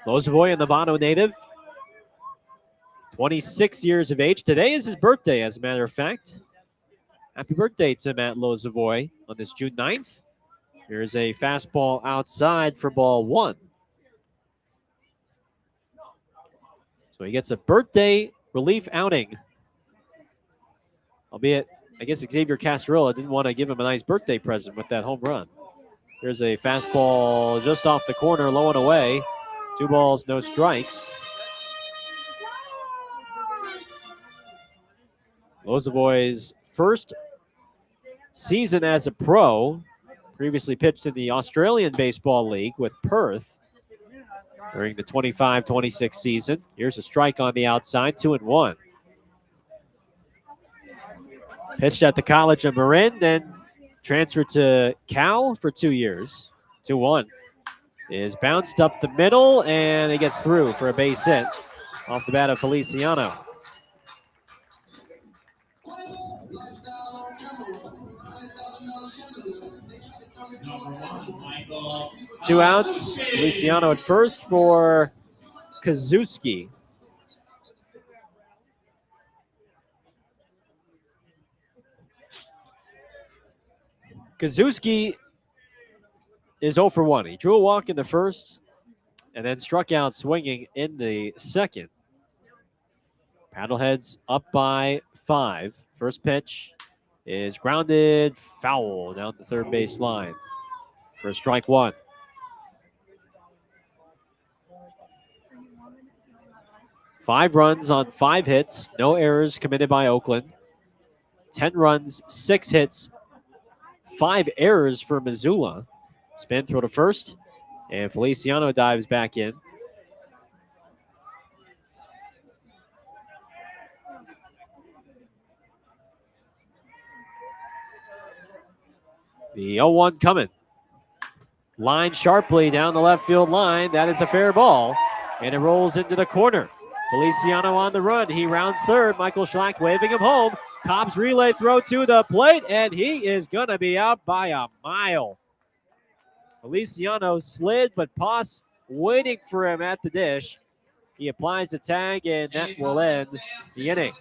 Lozavoy, a Novato native, 26 years of age. Today is his birthday, as a matter of fact. Happy birthday to Matt Lozavoy on this June 9th. Here's a fastball outside for ball 1. So he gets a birthday relief outing. Albeit, I guess Xavier Casarilla didn't want to give him a nice birthday present with that home run. Here's a fastball just off the corner, low and away. 2 balls, no strikes. Lozavoy's first season as a pro, previously pitched in the Australian Baseball League with Perth during the 25-26 season. Here's a strike on the outside, 2-1. Pitched at the College of Marin, then transferred to Cal for 2 years. 2-1. Is bounced up the middle, and it gets through for a base hit off the bat of Feliciano. Two outs. Feliciano at first for Kazuski. Kazuski is 0 for 1. He drew a walk in the first and then struck out swinging in the second. Paddleheads up by 5. First pitch is grounded foul down the third base line for strike 1. 5 runs on 5 hits, no errors committed by Oakland. 10 runs, 6 hits, 5 errors for Missoula. Spin throw to first, and Feliciano dives back in. The 0-1 coming. Line sharply down the left field line. That is a fair ball, and it rolls into the corner. Feliciano on the run. He rounds third. Michael Schlack waving him home. Cobb's relay throw to the plate, and he is going to be out by a mile. Feliciano slid, but Poss waiting for him at the dish. He applies the tag, and that will end the inning.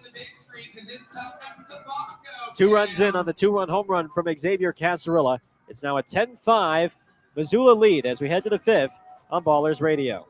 2 runs in on the 2-run home run from Xavier Casarilla. It's now a 10-5 Missoula lead as we head to the 5th on Ballers Radio.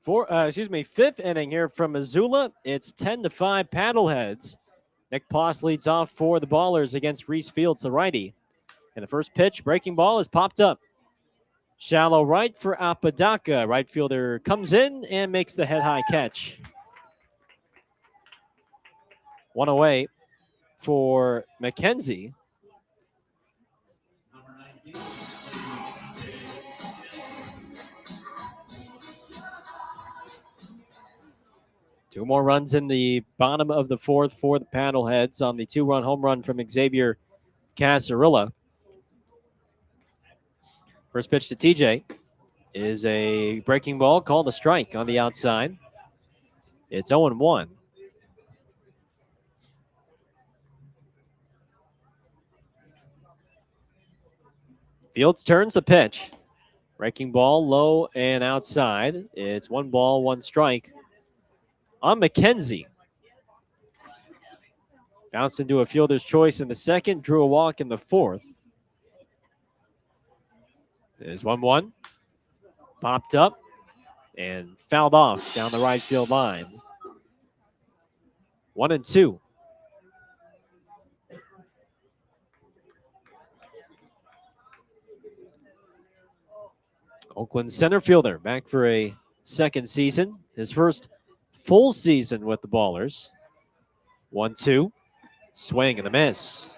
Fifth inning here from Missoula. It's 10-5 Paddleheads. Nick Poss leads off for the Ballers against Reese Fields, the righty. And the first pitch, breaking ball, is popped up. Shallow right for Apodaca. Right fielder comes in and makes the head-high catch. 1 away for McKenzie. Two more runs in the bottom of the 4th for the Paddleheads on the 2-run home run from Xavier Casarilla. First pitch to TJ is a breaking ball called a strike on the outside. It's 0-1. Fields turns the pitch. Breaking ball low and outside. It's 1 ball, 1 strike on McKenzie. Bounced into a fielder's choice in the 2nd, drew a walk in the 4th. There's 1-1. Popped up and fouled off down the right field line. 1-2. Oakland center fielder back for a 2nd season. His first full season with the Ballers. 1-2. Swing and a miss.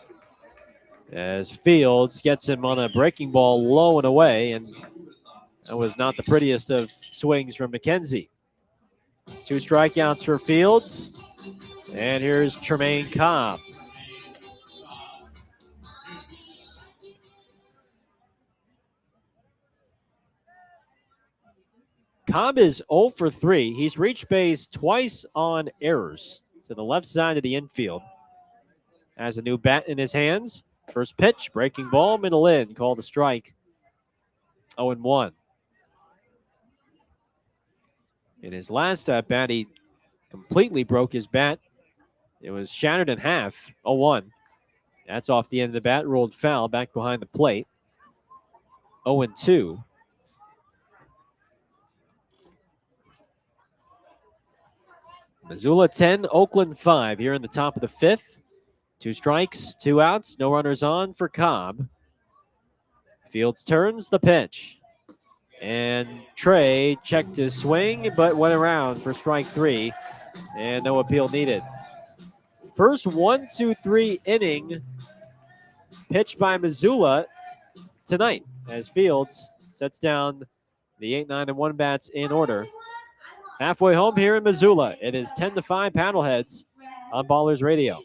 As Fields gets him on a breaking ball low and away, and that was not the prettiest of swings from McKenzie. 2 strikeouts for Fields. And here's Tremaine Cobb. Cobb is 0 for 3. He's reached base twice on errors to the left side of the infield. Has a new bat in his hands. First pitch, breaking ball, middle in, called a strike. 0-1. In his last at bat, he completely broke his bat. It was shattered in half. 0-1. That's off the end of the bat, rolled foul back behind the plate. 0-2. Missoula 10, Oakland 5 here in the top of the 5th. 2 strikes, 2 outs, no runners on for Cobb. Fields turns the pitch. And Trey checked his swing, but went around for strike 3, and no appeal needed. First 1-2-3 inning pitched by Missoula tonight as Fields sets down the 8, 9, and 1 bats in order. Halfway home here in Missoula, it is 10-5 Paddleheads on Ballers Radio.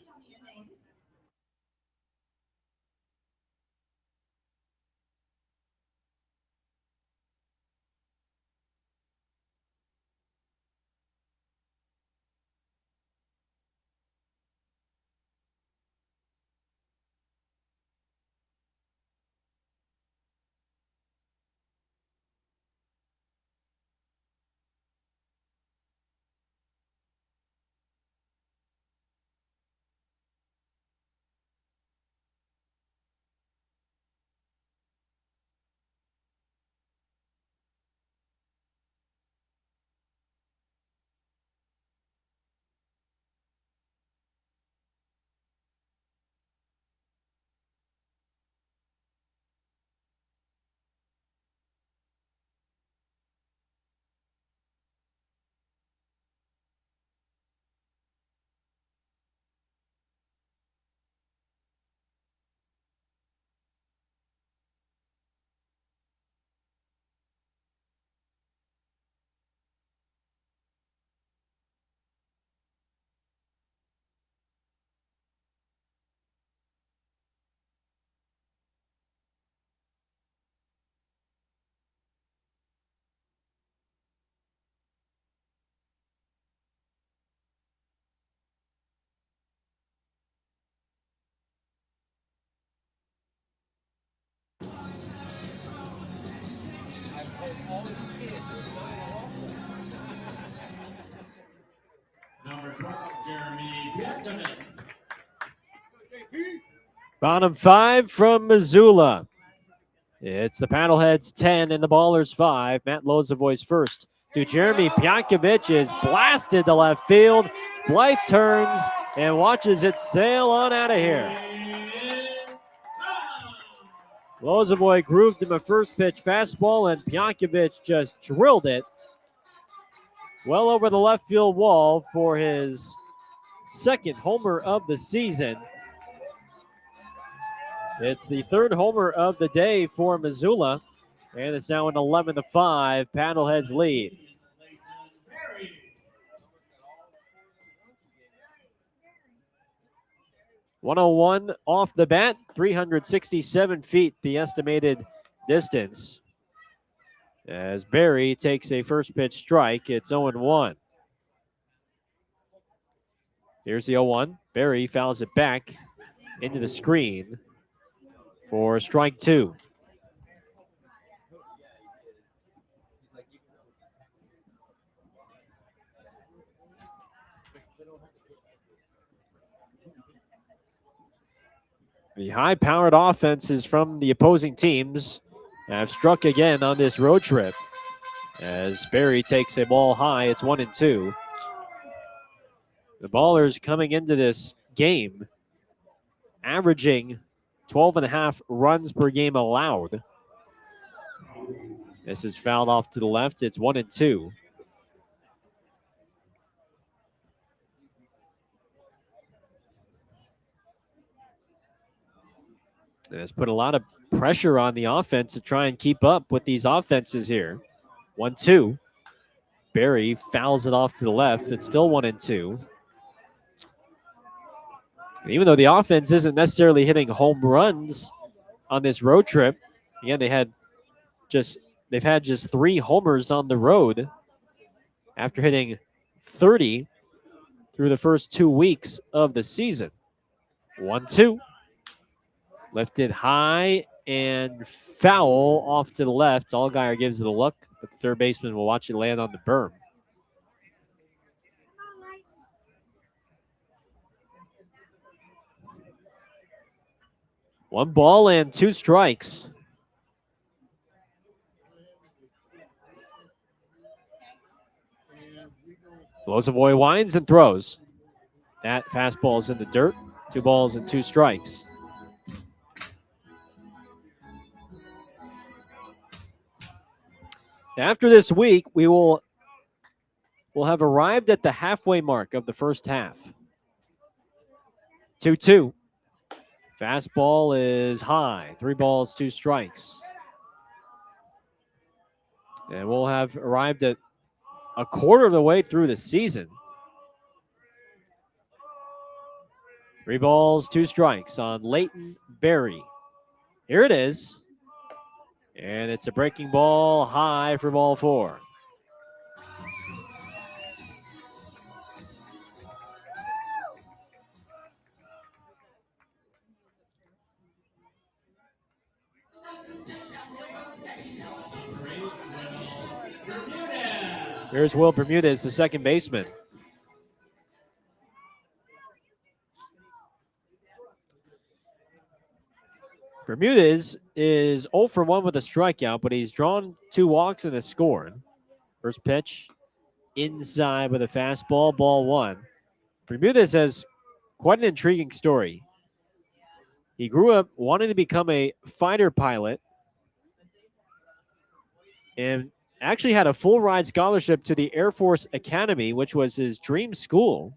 Number 12, Jeremy Piatkanen. Bottom 5 from Missoula. It's the Paddleheads 10 and the Ballers 5. Matt Lozovoy's first to Jeremy Pjankovic is blasted to left field. Blythe turns and watches it sail on out of here. Lozovoy grooved him a first pitch fastball, and Pjankovic just drilled it well over the left field wall for his second homer of the season. It's the third homer of the day for Missoula, and it's now an 11-5 Paddleheads lead. .101 off the bat, 367 feet the estimated distance. As Barry takes a first pitch strike, it's 0-1. Here's the 0-1. Barry fouls it back into the screen for strike 2. The high-powered offenses from the opposing teams have struck again on this road trip. As Barry takes a ball high, it's 1-2. The Ballers coming into this game averaging 12.5 runs per game allowed. This is fouled off to the left. It's 1-2. And it's put a lot of pressure on the offense to try and keep up with these offenses here. 1-2. Barry fouls it off to the left. It's still 1-2. And even though the offense isn't necessarily hitting home runs on this road trip, again, they've had just 3 homers on the road after hitting 30 through the first 2 weeks of the season. 1-2. Lifted high and foul off to the left. Allgaier gives it a look, but the third baseman will watch it land on the berm. One ball and 2 strikes. Lozovoy winds and throws. That fastball's in the dirt. 2 balls and 2 strikes. After this week, we'll have arrived at the halfway mark of the first half. 2-2. Fastball is high. 3 balls, 2 strikes. And we'll have arrived at a quarter of the way through the season. 3 balls, 2 strikes on Leighton Berry. Here it is. And it's a breaking ball high for ball 4. Here's Will Bermudez, the second baseman. Bermudez is 0 for 1 with a strikeout, but he's drawn 2 walks and has scored. First pitch, inside with a fastball, ball 1. Bermudez has quite an intriguing story. He grew up wanting to become a fighter pilot and actually had a full ride scholarship to the Air Force Academy, which was his dream school.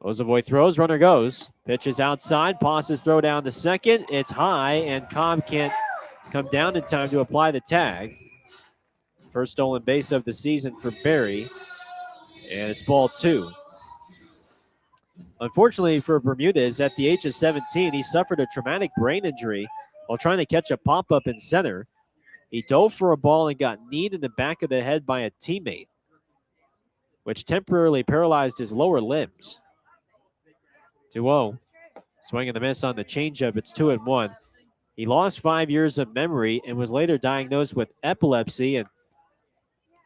Lozovoy throws, runner goes. Pitch is outside, passes throw down to second. It's high, and Cobb can't come down in time to apply the tag. First stolen base of the season for Barry, and it's ball 2. Unfortunately for Bermudez, at the age of 17, he suffered a traumatic brain injury while trying to catch a pop-up in center. He dove for a ball and got kneed in the back of the head by a teammate, which temporarily paralyzed his lower limbs. 2-0. Swing and the miss on the changeup. It's 2-1. He lost 5 years of memory and was later diagnosed with epilepsy, and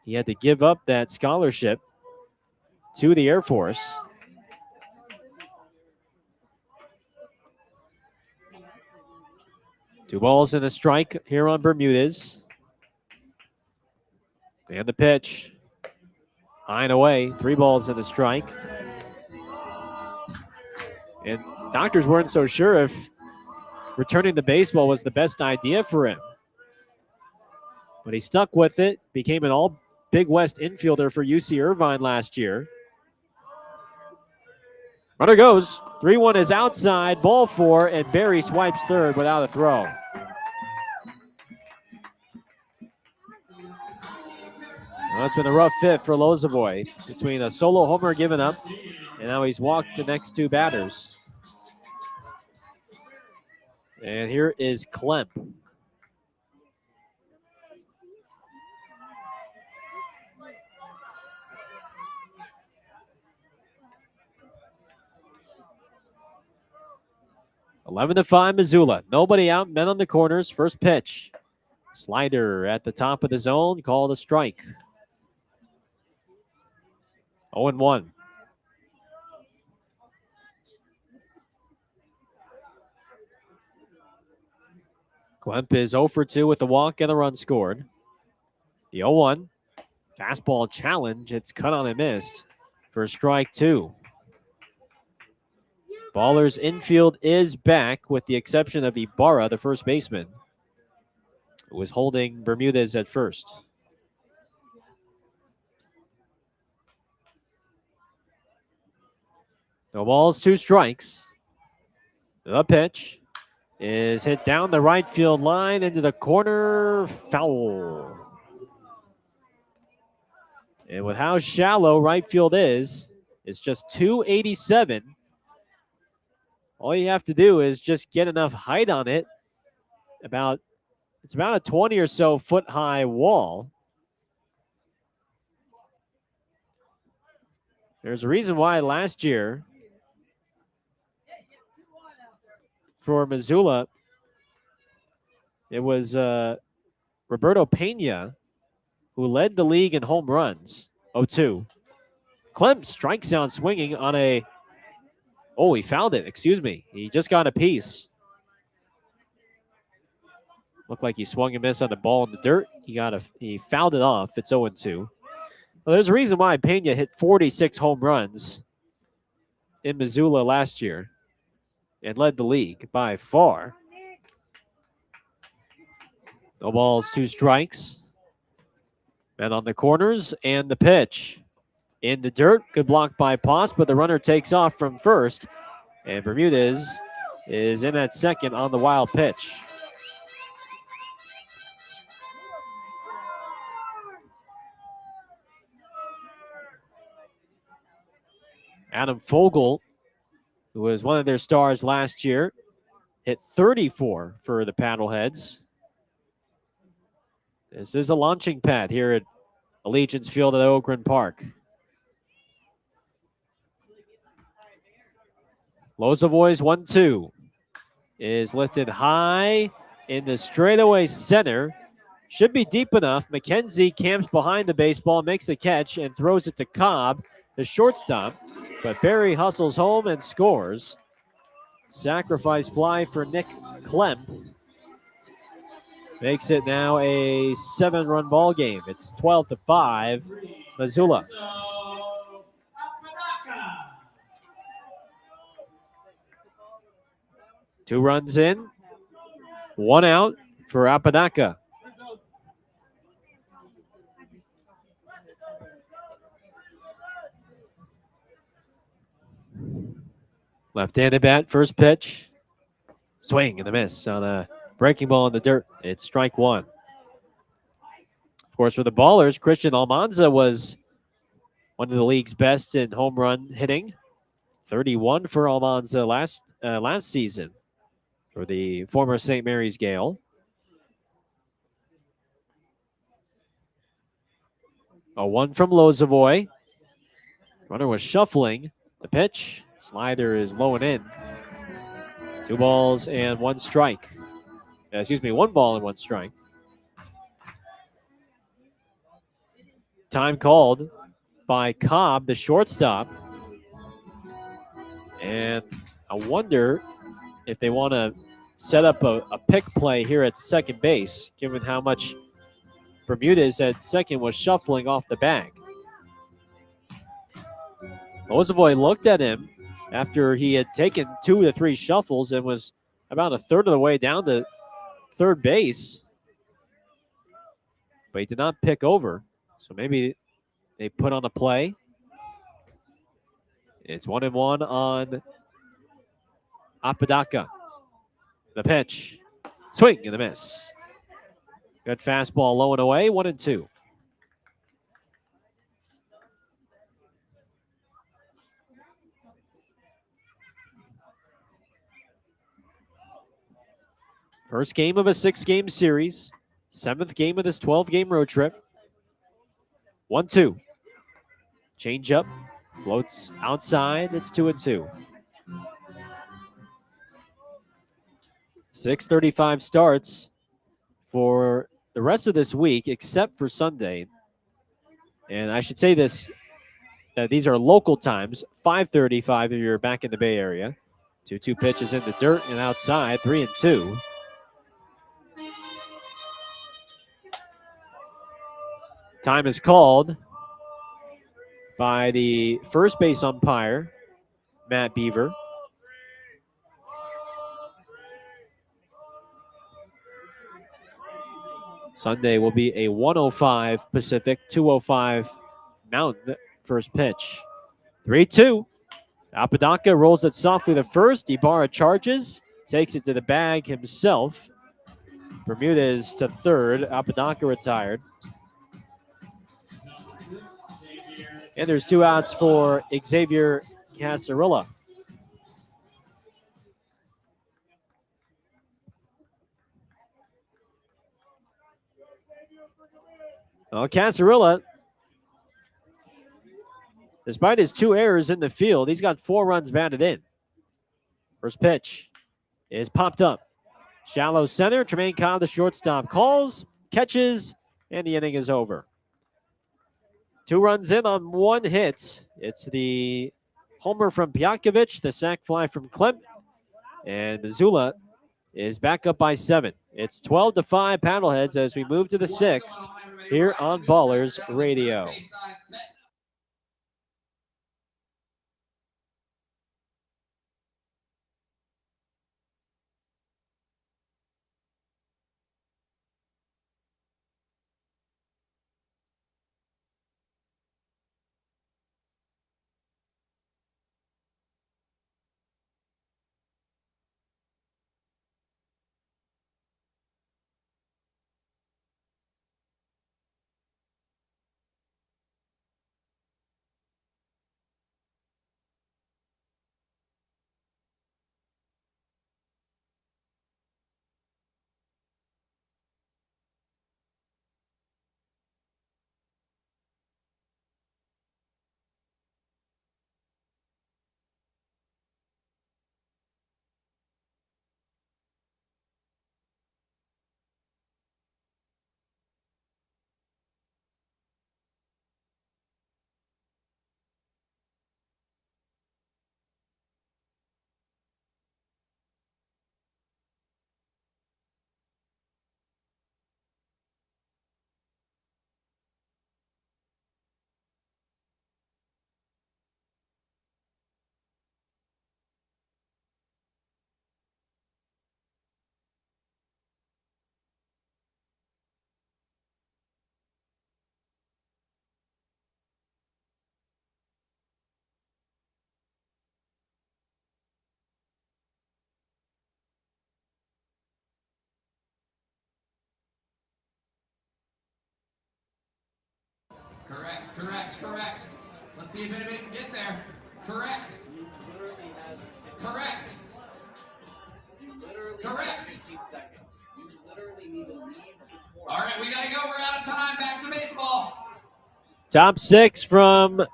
he had to give up that scholarship to the Air Force. Two balls and a strike here on Bermudez. And the pitch. High and away. 3 balls and a strike. And doctors weren't so sure if returning to baseball was the best idea for him. But he stuck with it, became an all Big West infielder for UC Irvine last year. Runner goes. 3-1 is outside. Ball 4, and Barry swipes third without a throw. Well, it's been a rough fifth for Lozovoy between a solo homer given up, and now he's walked the next 2 batters. And here is Klemp. Eleven to 5, Missoula. Nobody out, men on the corners. First pitch. Slider at the top of the zone, called a strike. 0-1. Klemp is 0 for 2 with the walk and a run scored. The 0-1. Fastball challenge. It's cut on and missed for strike 2. Baller's infield is back with the exception of Ibarra, the first baseman, who was holding Bermudez at first. No balls, 2 strikes. The pitch is hit down the right field line into the corner. Foul. And with how shallow right field is, it's just 287. All you have to do is just get enough height on it. It's about a 20 or so foot high wall. There's a reason why last year for Missoula, it was Roberto Pena who led the league in home runs, 0-2. Clem strikes out swinging on a, oh, he fouled it, excuse me. He just got a piece. Looked like he swung and missed on the ball in the dirt. He fouled it off. It's 0-2. Well, there's a reason why Pena hit 46 home runs in Missoula last year and led the league by far. No balls, 2 strikes. Men on the corners and the pitch. In the dirt, good block by Poss, but the runner takes off from first. And Bermudez is in at second on the wild pitch. Adam Fogel, who was one of their stars last year, hit 34 for the Paddleheads. This is a launching pad here at Allegiance Field at Oakland Park. Lozavoy's 1-2 is lifted high in the straightaway center. Should be deep enough. McKenzie camps behind the baseball, makes a catch, and throws it to Cobb, the shortstop. But Barry hustles home and scores. Sacrifice fly for Nick Clem. Makes it now a 7-run ball game. It's 12-5, Missoula. Two runs in, 1 out for Apodaca. Left-handed bat, first pitch. Swing and a miss on a breaking ball in the dirt. It's strike 1. Of course, for the Ballers, Christian Almanza was one of the league's best in home run hitting. 31 for Almanza last season for the former St. Mary's Gale. A 1 from Lozavoy. Runner was shuffling. The pitch. Slider is low and in. 2 balls and 1 strike. 1 ball and 1 strike. Time called by Cobb, the shortstop. And I wonder if they want to set up a pick play here at second base, given how much Bermudez at second was shuffling off the bag. Lozavoy looked at him after he had taken 2 to 3 shuffles and was about a third of the way down to third base. But he did not pick over. So maybe they put on a play. It's 1-1 on Apodaca. The pitch. Swing and a miss. Good fastball low and away. 1-2. First game of a 6-game series. 7th game of this 12-game road trip. 1-2. Change up. Floats outside. It's 2-2. 6:35 starts for the rest of this week, except for Sunday. And I should say this, these are local times. 5:35 if you're back in the Bay Area. 2-2 pitches in the dirt and outside. 3-2. Time is called by the first base umpire, Matt Beaver. Sunday will be a 1:05 Pacific, 2:05 Mountain first pitch. 3-2. Apodaca rolls it softly to first. Ibarra charges, takes it to the bag himself. Bermudez to third. Apodaca retired. And there's 2 outs for Xavier Casarilla. Well, Casarilla, despite his 2 errors in the field, he's got 4 runs batted in. First pitch is popped up. Shallow center. Tremaine Cobb, the shortstop, calls, catches, and the inning is over. 2 runs in on 1 hit. It's the homer from Pjakovic, the sac fly from Klemp, and Missoula is back up by 7. It's 12-5 Paddleheads as we move to the 6th here on Ballers Radio. Correct. Let's see if anybody can get there. Correct. All right, we got to go. We're out of time. Back to baseball. Top 6 from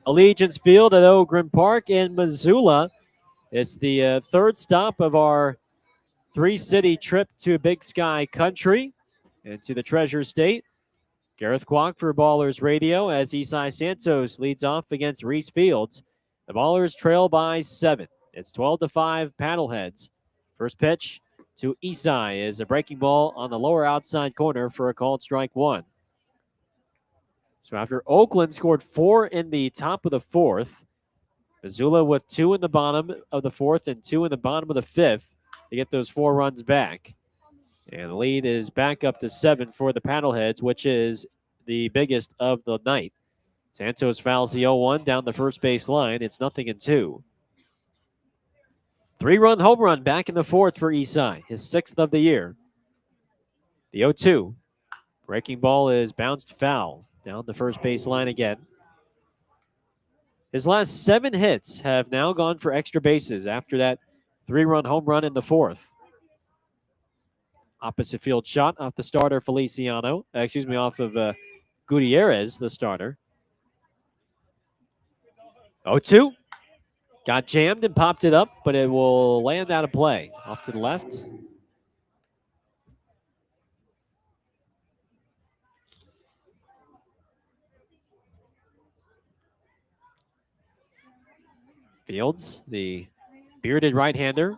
Allegiance Field at Oakland Park in Missoula. It's the 3rd stop of our 3-city trip to Big Sky Country and to the Treasure State. Gareth Kwok for Ballers Radio as Isai Santos leads off against Reese Fields. The Ballers trail by 7. It's 12-5 Paddleheads. First pitch to Isai is a breaking ball on the lower outside corner for a called strike 1. So after Oakland scored 4 in the top of the 4th, Missoula with 2 in the bottom of the 4th and 2 in the bottom of the 5th to get those 4 runs back. And the lead is back up to 7 for the Paddleheads, which is the biggest of the night. Santos fouls the 0-1 down the first base line. It's 0-2. 3-run home run back in the 4th for Isai, his 6th of the year. The 0-2. Breaking ball is bounced foul down the first base line again. His last 7 hits have now gone for extra bases after that 3-run home run in the 4th. Opposite field shot off the starter Feliciano. Off of Gutierrez, the starter. 0-2. Got jammed and popped it up, but it will land out of play. Off to the left. Fields, the bearded right-hander,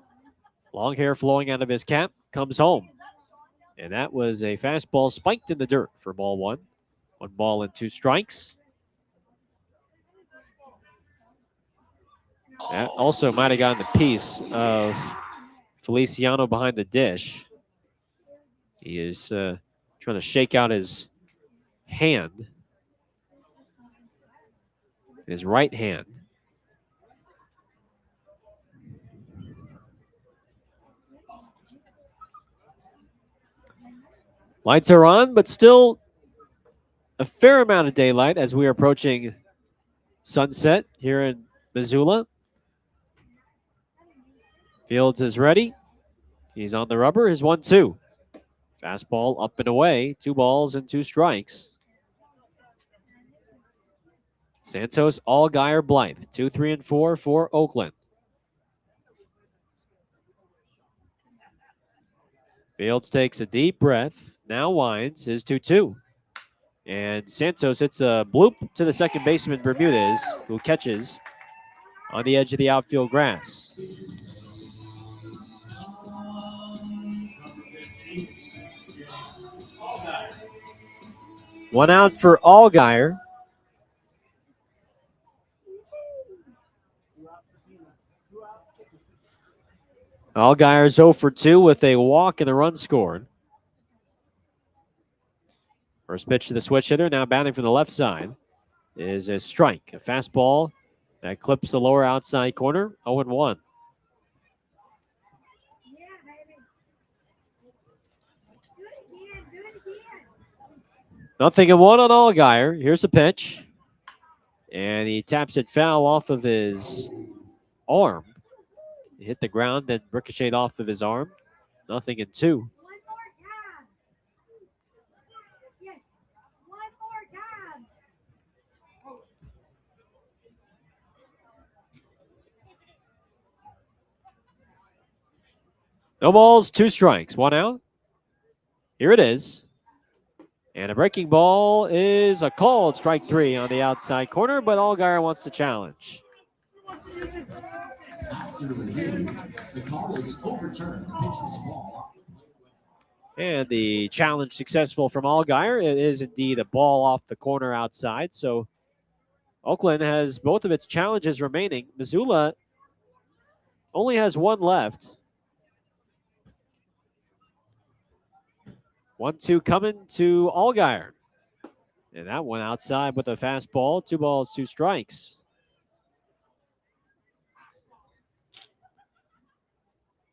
long hair flowing out of his cap, comes home. And that was a fastball spiked in the dirt for ball 1. 1 ball and 2 strikes. That also might have gotten a piece of Feliciano behind the dish. He is trying to shake out his hand, his right hand. Lights are on, but still a fair amount of daylight as we are approaching sunset here in Missoula. Fields is ready. He's on the rubber. His 1-2. Fastball up and away. 2 balls and 2 strikes. Santos, Allgaier, Blythe. 2, 3, and 4 for Oakland. Fields takes a deep breath. Now winds his 2-2. And Santos hits a bloop to the second baseman, Bermudez, who catches on the edge of the outfield grass. One out for Allgaier. Allgaier's 0 for 2 with a walk and a run scored. First pitch to the switch hitter, now batting from the left side, is a strike. A fastball that clips the lower outside corner, 0-1. Nothing in 1 on Allgaier. Here's a pitch. And he taps it foul off of his arm. He hit the ground, then ricocheted off of his arm. Nothing in 2. No balls, 2 strikes, 1 out. Here it is. And a breaking ball is a called strike 3 on the outside corner, but Allgaier wants to challenge. After the review, the call is overturned. The pitch was ball. And the challenge successful from Allgaier. It is indeed a ball off the corner outside. So Oakland has both of its challenges remaining. Missoula only has 1 left. 1-2 coming to Allgaier. And that one outside with a fastball. 2 balls, 2 strikes.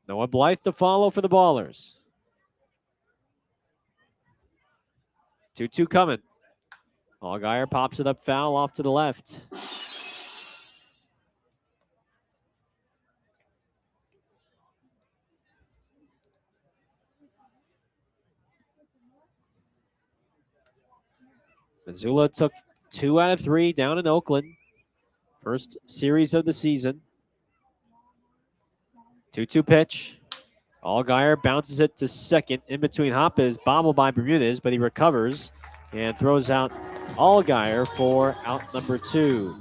Noah Blythe to follow for the Ballers. 2-2 coming. Allgaier pops it up foul off to the left. Missoula took 2 out of 3 down in Oakland. First series of the season. 2-2 pitch. Allgaier bounces it to second. In between hop is bobbled by Bermudez, but he recovers and throws out Allgaier for out number 2.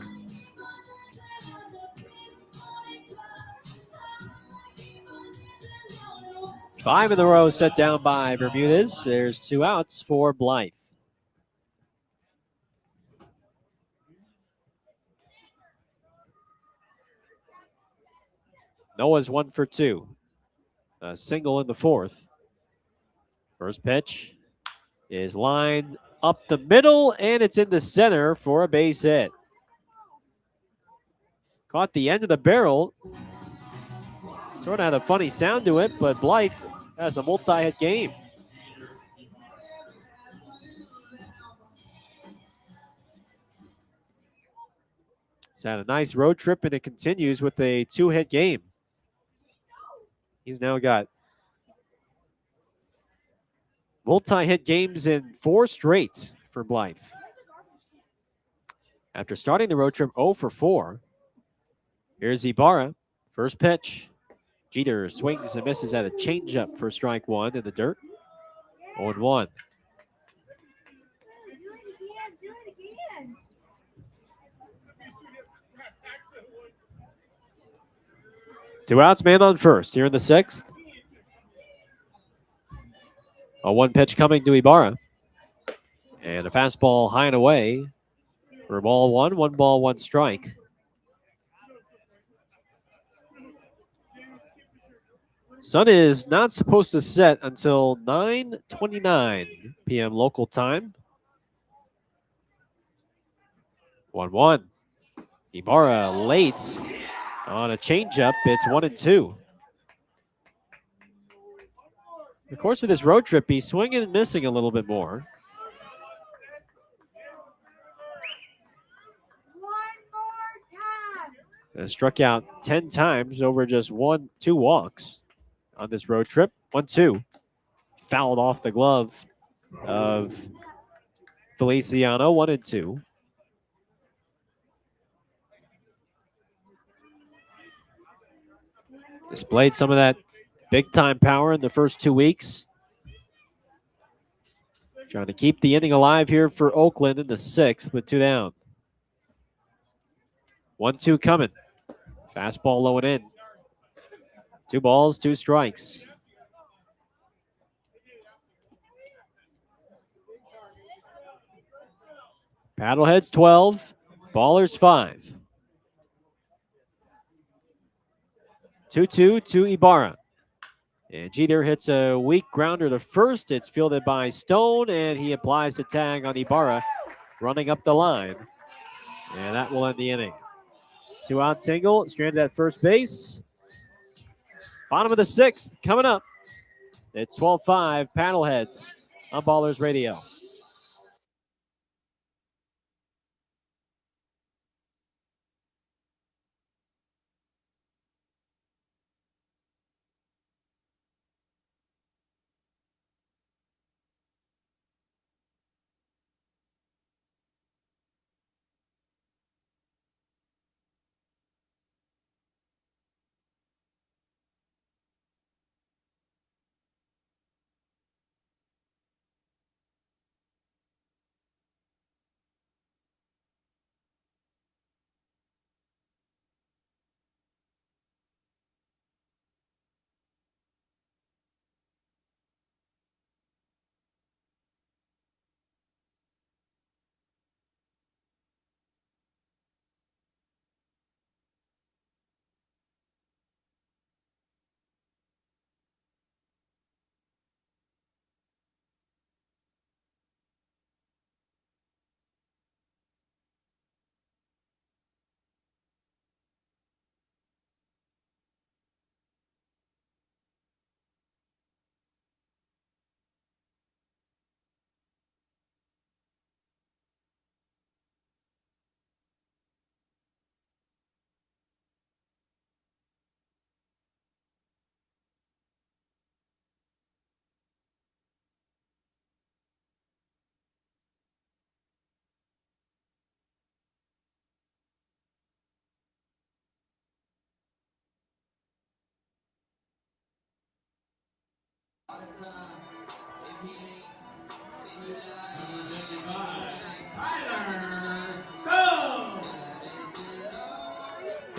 Five in a row set down by Bermudez. There's 2 outs for Blythe. Noah's 1 for 2. A single in the 4th. First pitch is lined up the middle, and it's in the center for a base hit. Caught the end of the barrel. Sort of had a funny sound to it, but Blythe has a multi-hit game. He's had a nice road trip, and it continues with a 2-hit game. He's now got multi-hit games in 4 straight for Blythe. After starting the road trip 0 for 4, here's Ibarra. First pitch. Jeter swings and misses at a changeup for strike 1 in the dirt. 0-1. Two outs, man on first here in the 6th. A 1 pitch coming to Ibarra. And a fastball high and away for ball 1. 1 ball, 1 strike. Sun is not supposed to set until 9:29 p.m. local time. 1-1. Ibarra late on a changeup. It's 1-2. In the course of this road trip, he's swinging and missing a little bit more. Struck out 10 times over just 2 walks on this road trip. 1-2. Fouled off the glove of Feliciano. 1-2. Displayed some of that big-time power in the first 2 weeks. Trying to keep the inning alive here for Oakland in the 6th with 2 down. 1-2 coming. Fastball low and in. 2 balls, 2 strikes. Paddleheads 12, Ballers 5. 2-2 to Ibarra. And Jeter hits a weak grounder to first. It's fielded by Stone, and he applies the tag on Ibarra, running up the line. And that will end the inning. 2-out single, stranded at first base. Bottom of the 6th coming up. It's 12-5 Paddleheads on Ballers Radio.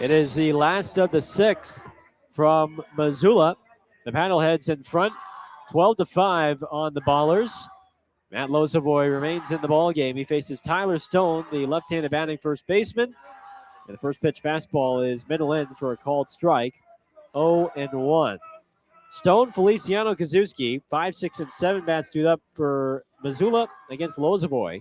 It is the last of the 6th from Missoula. The Paddleheads in front, 12-5 on the Ballers. Matt Lozovoy remains in the ball game. He faces Tyler Stone, the left-handed batting first baseman. And the first pitch fastball is middle in for a called strike. 0-1. Stone, Feliciano, Kazuski, 5, 6, and 7 bats queued up for Missoula against Lozovoy,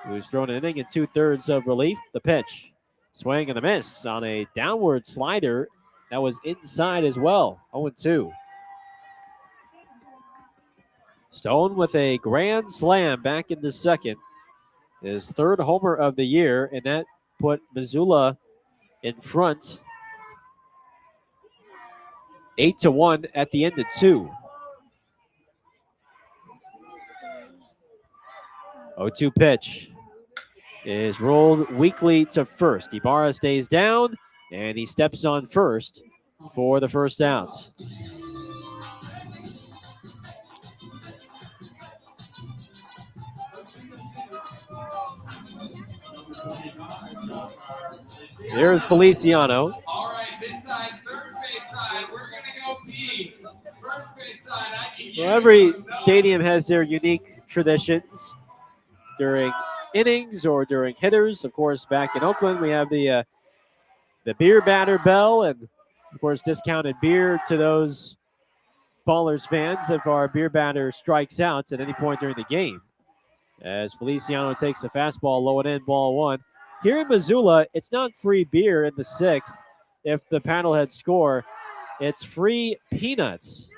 who's thrown an inning and 2/3 of relief. The pitch. Swing and a miss on a downward slider that was inside as well. 0-2. Stone with a grand slam back in the 2nd. His 3rd homer of the year, and that put Missoula in front 8-1 at the end of 2. 0-2 pitch is rolled weakly to first. Ibarra stays down, and he steps on first for the first out. There's Feliciano. All right, this side, third base side, we're going to go pee. First base side, I can Well, every stadium has their unique traditions during innings or during hitters. Of course, back in Oakland, we have the beer batter bell, and of course, discounted beer to those Ballers fans if our beer batter strikes out at any point during the game. As Feliciano takes a fastball low and in, ball 1. Here in Missoula, it's not free beer in the 6th. If the Paddleheads score, it's free peanuts.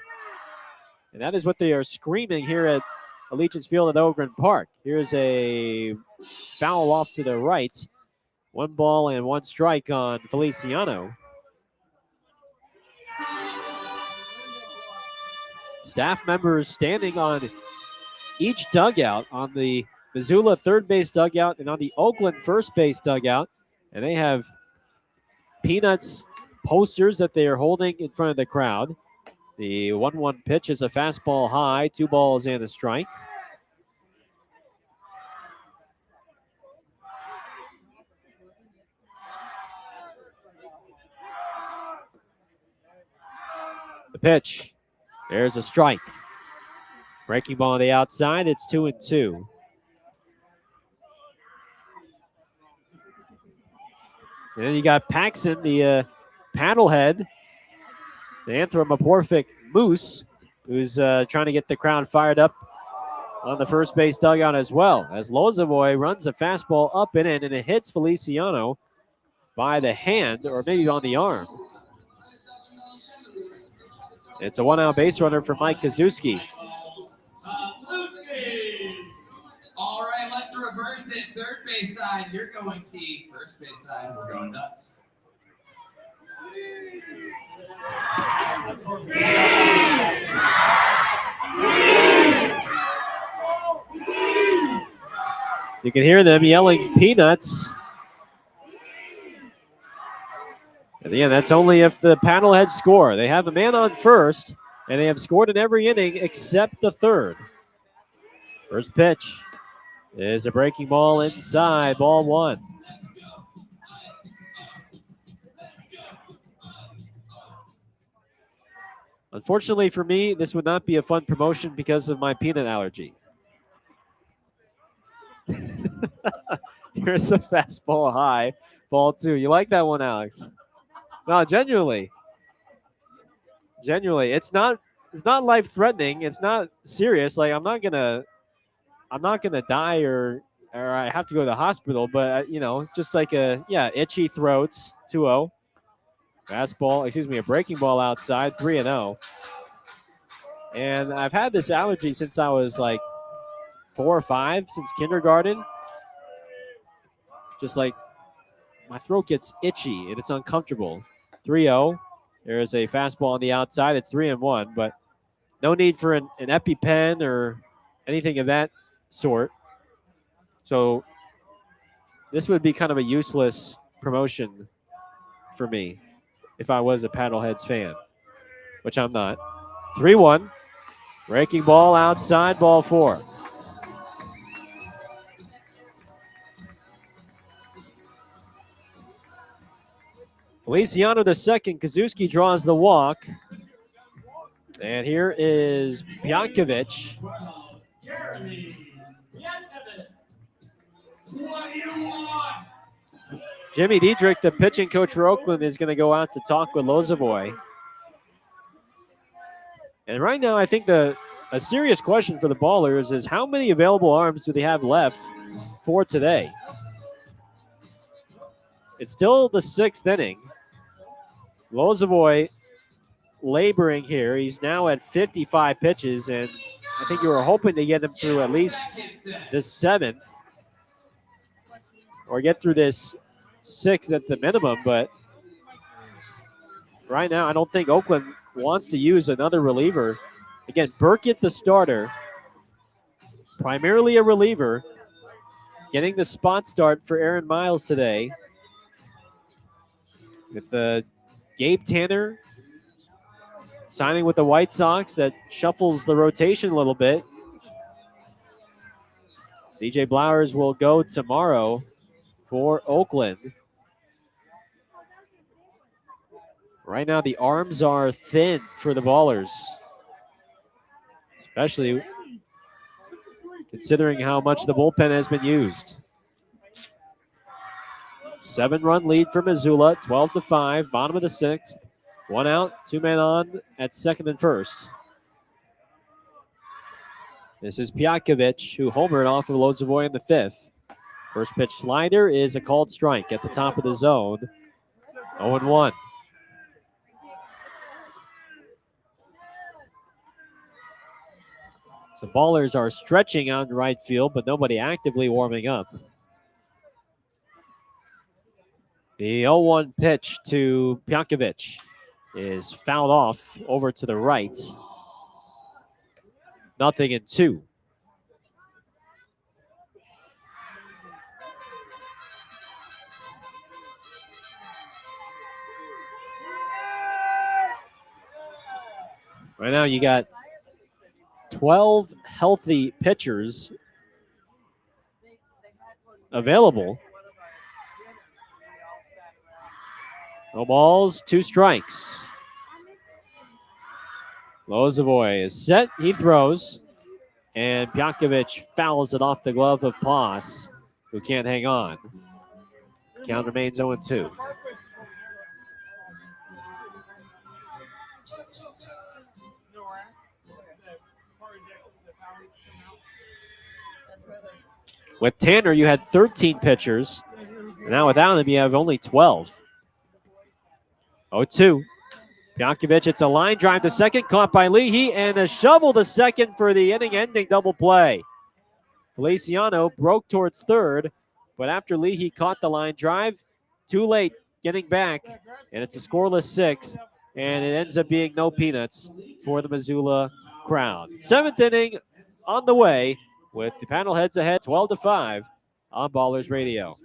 And that is what they are screaming here at Allegiance Field at Oakland Park. Here's a foul off to the right. 1 ball and 1 strike on Feliciano. Staff members standing on each dugout, on the Missoula third base dugout and on the Oakland first base dugout. And they have Peanuts posters that they are holding in front of the crowd. The 1-1 pitch is a fastball high, 2 balls and a strike. The pitch. There's a strike. Breaking ball on the outside. It's 2-2. And then you got Paxson, the paddlehead, the anthropomorphic moose, who's trying to get the crowd fired up on the first base dugout as well. As Lozovoy runs a fastball up and in, and it hits Feliciano by the hand or maybe on the arm. It's a 1-out base runner for Mike Kazuski. All right, let's reverse it. Third base side, you're going Key. First base side, we're going Nuts. You can hear them yelling Peanuts. And again, that's only if the Paddleheads score. They have a man on first, and they have scored in every inning except the third. First pitch is a breaking ball inside, ball 1. Unfortunately for me, this would not be a fun promotion because of my peanut allergy. Here's a fastball high, ball 2. You like that one, Alex? No, genuinely. Genuinely. It's not life-threatening. It's not serious. Like, I'm not gonna die or I have to go to the hospital, but you know, just like itchy throats, 2-0. Fastball, a breaking ball outside, 3-0. And I've had this allergy since I was like 4 or 5, since kindergarten. Just like my throat gets itchy and it's uncomfortable. 3-0. There's a fastball on the outside. It's 3-1, but no need for an EpiPen or anything of that sort. So this would be kind of a useless promotion for me if I was a Paddleheads fan, which I'm not. 3-1. Breaking ball outside, ball 4. Feliciano the second. Kazuski draws the walk. And here is Pjankovic. What do you want? Jimmy Diedrich, the pitching coach for Oakland, is going to go out to talk with Lozovoy. And right now, I think a serious question for the Ballers is how many available arms do they have left for today? It's still the 6th inning. Lozovoy laboring here. He's now at 55 pitches, and I think you were hoping to get him through at least the 7th or get through this 6th at the minimum, but right now I don't think Oakland wants to use another reliever. Again, Burkett the starter, primarily a reliever, getting the spot start for Aaron Miles today with Gabe Tanner signing with the White Sox. That shuffles the rotation a little bit. CJ Blowers will go tomorrow for Oakland. Right now, the arms are thin for the Ballers, especially considering how much the bullpen has been used. 7-run lead for Missoula, 12-5, bottom of the 6th. 1 out, 2 men on at second and first. This is Pjankovic, who homered off of Lozovoy in the 5th. First pitch slider is a called strike at the top of the zone. 0-1. So Ballers are stretching out in right field, but nobody actively warming up. The 0-1 pitch to Pjankovic is fouled off over to the right. 0-2. Right now you got 12 healthy pitchers available. No balls, 2 strikes. Lozovoy is set. He throws. And Pjankovic fouls it off the glove of Paz, who can't hang on. Count remains 0-2. With Tanner, you had 13 pitchers. Now without him, you have only 12. 0-2. Pjankovic, it's a line drive to second, caught by Leahy, and a shovel to second for the inning-ending double play. Feliciano broke towards third, but after Leahy caught the line drive, too late getting back, and it's a scoreless 6th, and it ends up being no peanuts for the Missoula crowd. 7th inning on the way with the Paddleheads ahead 12-5 on Ballers Radio.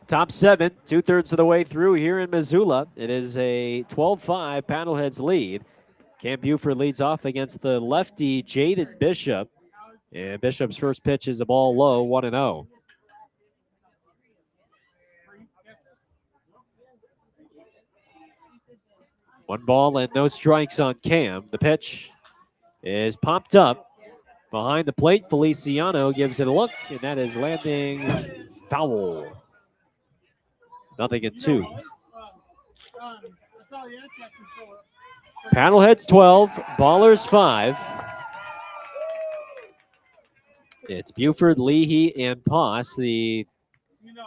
Top 7, 2/3 of the way through here in Missoula. It is a 12-5 Paddleheads lead. Cam Buford leads off against the lefty Jaden Bishop. And Bishop's first pitch is a ball low, 1-0. One ball and no strikes on Cam. The pitch is popped up behind the plate. Feliciano gives it a look, and that is landing foul. 0-2. Paddleheads 12, Ballers 5. It's Buford, Leahy, and Poss, the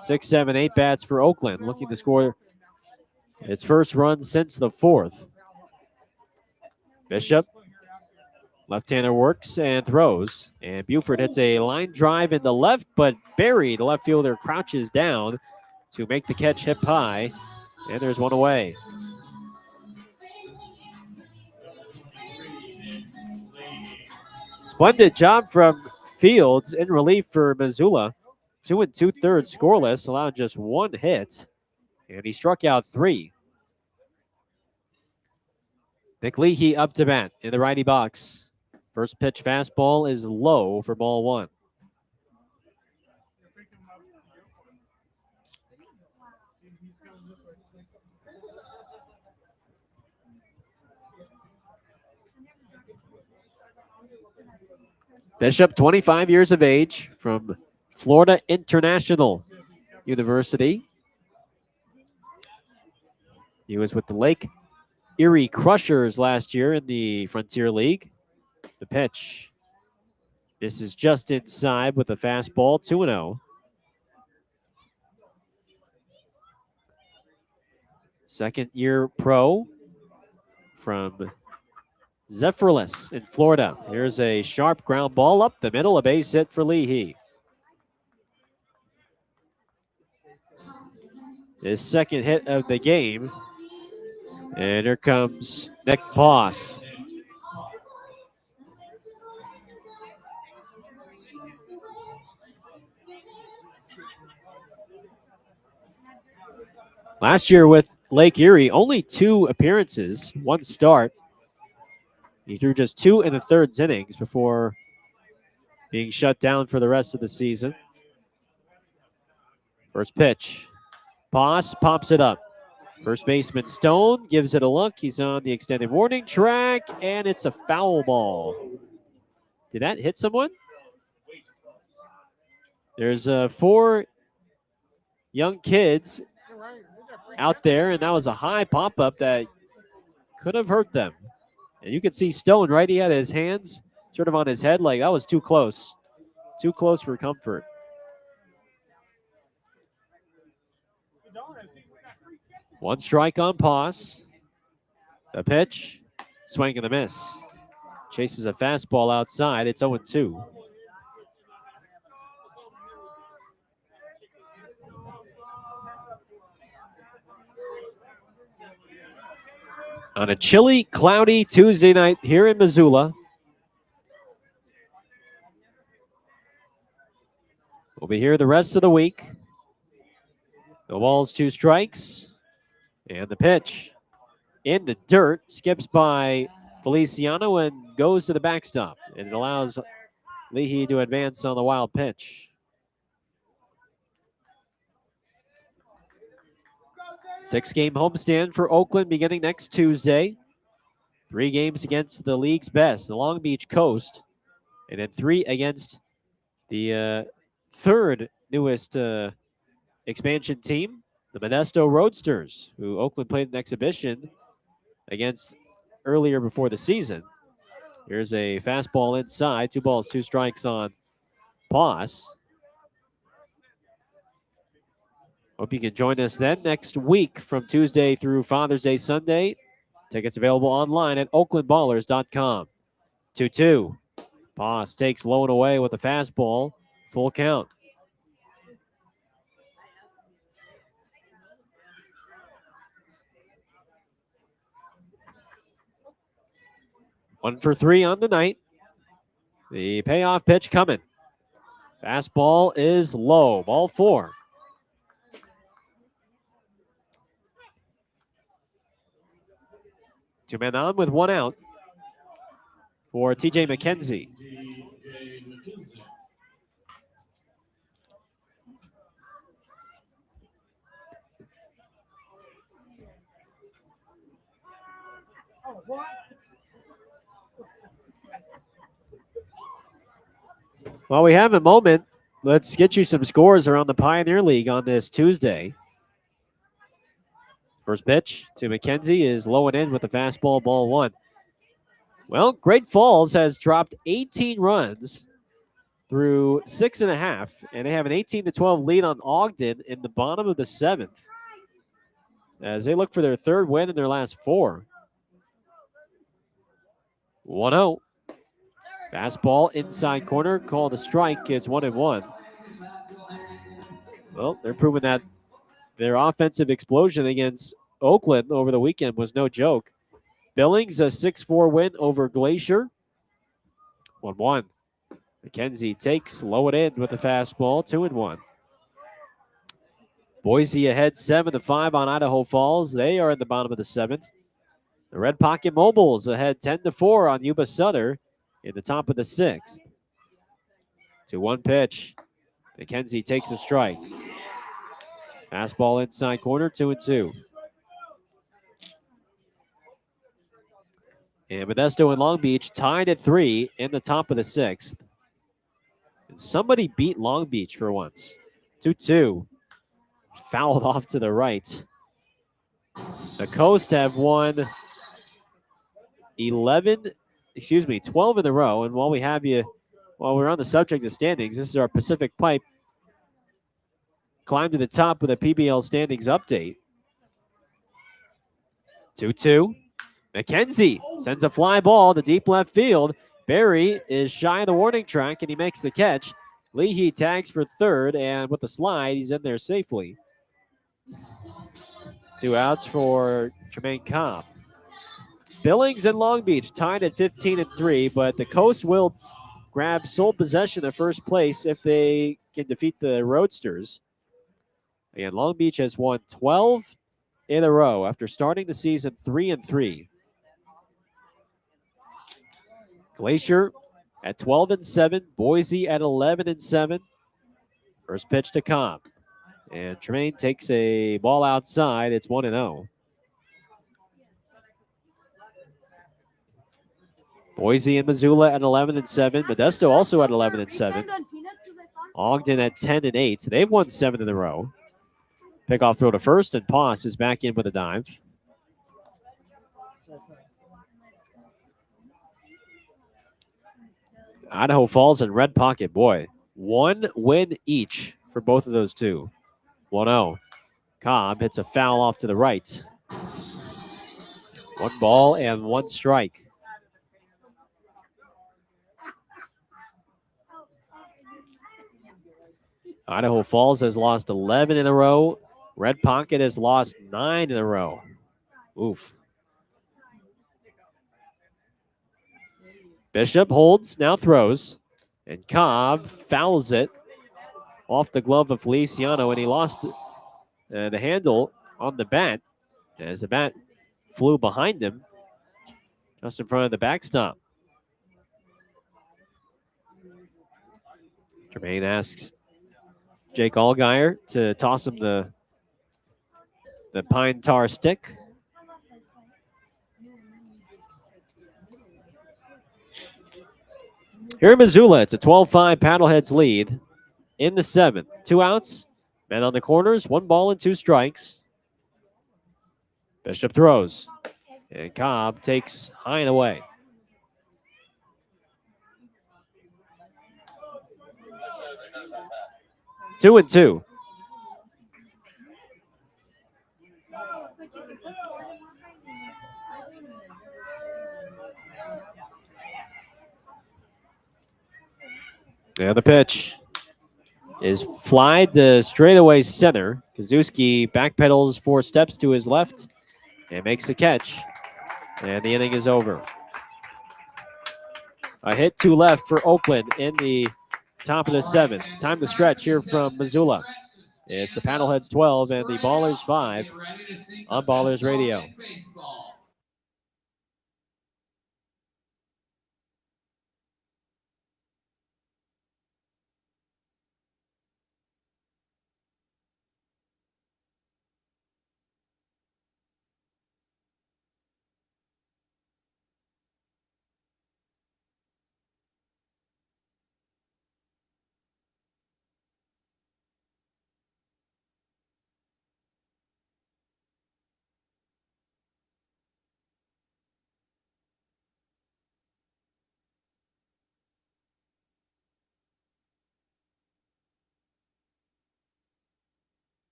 6, 7, 8 bats for Oakland, looking to score its first run since the 4th. Bishop, left-hander works and throws, and Buford hits a line drive in the left, but buried. The left fielder crouches down to make the catch hip high, and there's one away. Splendid job from Fields in relief for Missoula. 2 2/3 scoreless, allowed just 1 hit, and he struck out 3. Nick Leahy up to bat in the righty box. First pitch fastball is low for ball one. Bishop, 25 years of age, from Florida International University. He was with the Lake Erie Crushers last year in the Frontier League. The pitch. This is just inside with a fastball, 2-0. Second year pro from Zephyrless in Florida. Here's a sharp ground ball up the middle, a base hit for Leahy. His second hit of the game. And here comes Nick Boss. Last year with Lake Erie, only 2 appearances, 1 start. He threw just 2 in the third innings before being shut down for the rest of the season. First pitch. Boss pops it up. First baseman Stone gives it a look. He's on the extended warning track, and it's a foul ball. Did that hit someone? There's 4 young kids out there, and that was a high pop-up that could have hurt them. And you could see Stone, right? He had his hands sort of on his head, like that was too close. Too close for comfort. One strike on Poss. The pitch, swing and a miss. Chases a fastball outside. It's 0-2. On a chilly, cloudy Tuesday night here in Missoula. We'll be here the rest of the week. No balls, 2 strikes. And the pitch in the dirt, skips by Feliciano and goes to the backstop. And it allows Leahy to advance on the wild pitch. 6-game homestand for Oakland beginning next Tuesday. 3 games against the league's best, the Long Beach Coast. And then 3 against the third newest expansion team, the Modesto Roadsters, who Oakland played an exhibition against earlier before the season. Here's a fastball inside, 2 balls, 2 strikes on Poss. Hope you can join us then next week from Tuesday through Father's Day Sunday. Tickets available online at oaklandballers.com. 2-2. Poss takes low and away with a fastball. Full count. One for 3 on the night. The payoff pitch coming. Fastball is low. Ball 4. Two men on with 1 out for TJ McKenzie. While we have a moment, let's get you some scores around the Pioneer League on this Tuesday. First pitch to McKenzie is low and in with a fastball, ball 1. Well, Great Falls has dropped 18 runs through 6.5, and they have an 18-12 lead on Ogden in the bottom of the 7th as they look for their 3rd win in their last 4. 1-0. Fastball inside corner, called a strike. It's 1-1. Well, they're proving that their offensive explosion against Oakland over the weekend was no joke. Billings, a 6-4 win over Glacier. 1-1. McKenzie takes low and in with a fastball, 2-1. Boise ahead 7-5 on Idaho Falls. They are in the bottom of the 7th. The Red Pocket Mobiles ahead 10-4 on Yuba Sutter. in the top of the 6th. 2-1 pitch. McKenzie takes a strike. Fastball inside corner, 2-2. And Modesto and Long Beach tied at 3 in the top of the 6th. And somebody beat Long Beach for once. 2-2. Fouled off to the right. The Coast have won 12 in a row. And while we're on the subject of standings, this is our Pacific Pipe climb to the top with a PBL standings update. 2-2. McKenzie sends a fly ball to deep left field. Barry is shy of the warning track, and he makes the catch. Leahy tags for third, and with the slide, he's in there safely. 2 outs for Tremaine Cobb. Billings and Long Beach tied at 15-3, but the Coast will grab sole possession of first place if they can defeat the Roadsters. Again, Long Beach has won 12 in a row after starting the season 3-3. Glacier at 12-7, Boise at 11-7. First pitch to Cobb. And Tremaine takes a ball outside. It's 1-0. Boise and Missoula at 11-7. Modesto also at 11-7. Ogden at 10-8. So they've won 7 in a row. Pickoff throw to first, and Poss is back in with a dive. Idaho Falls and Red Pocket, boy, 1 win each for both of those two. 1-0. Cobb hits a foul off to the right. 1 ball and 1 strike. Idaho Falls has lost 11 in a row. Red Pocket has lost 9 in a row. Oof. Bishop holds, now throws, and Cobb fouls it off the glove of Feliciano, and he lost the handle on the bat as the bat flew behind him just in front of the backstop. Tremaine asks Jake Allgaier to toss him the pine tar stick. Here in Missoula, it's a 12-5 Paddleheads lead in the 7th. 2 outs, men on the corners, 1 ball and 2 strikes. Bishop throws, and Cobb takes high and away. Two and two. And the pitch is fly to straightaway center. Kazuski backpedals 4 steps to his left and makes the catch. And the inning is over. A hit to left for Oakland in the top of the 7th. Time to stretch here from Missoula. It's the Paddleheads 12 and the Ballers 5 on Ballers Radio.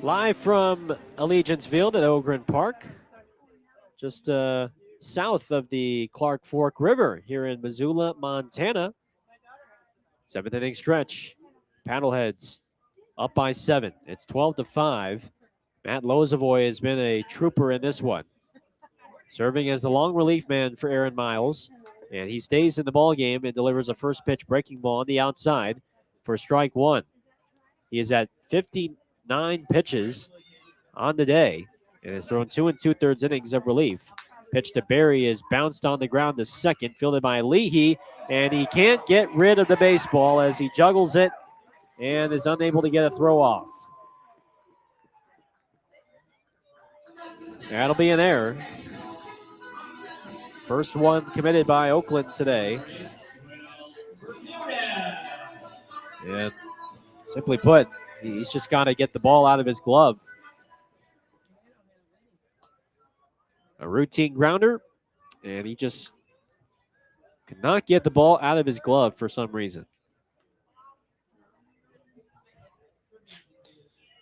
Live from Allegiance Field at Oakland Park, just south of the Clark Fork River here in Missoula, Montana. 7th inning stretch. Paddleheads up by 7. It's 12-5. Matt Lozovoy has been a trooper in this one, serving as the long relief man for Aaron Miles. And he stays in the ball game and delivers a first pitch breaking ball on the outside for strike 1. He is at 59 pitches on the day and has thrown 2 2/3 innings of relief. Pitch to Barry is bounced on the ground to second, fielded by Leahy, and he can't get rid of the baseball as he juggles it and is unable to get a throw off. That'll be an error. First one committed by Oakland today. And simply put, he's just got to get the ball out of his glove. A routine grounder, and he just could not get the ball out of his glove for some reason.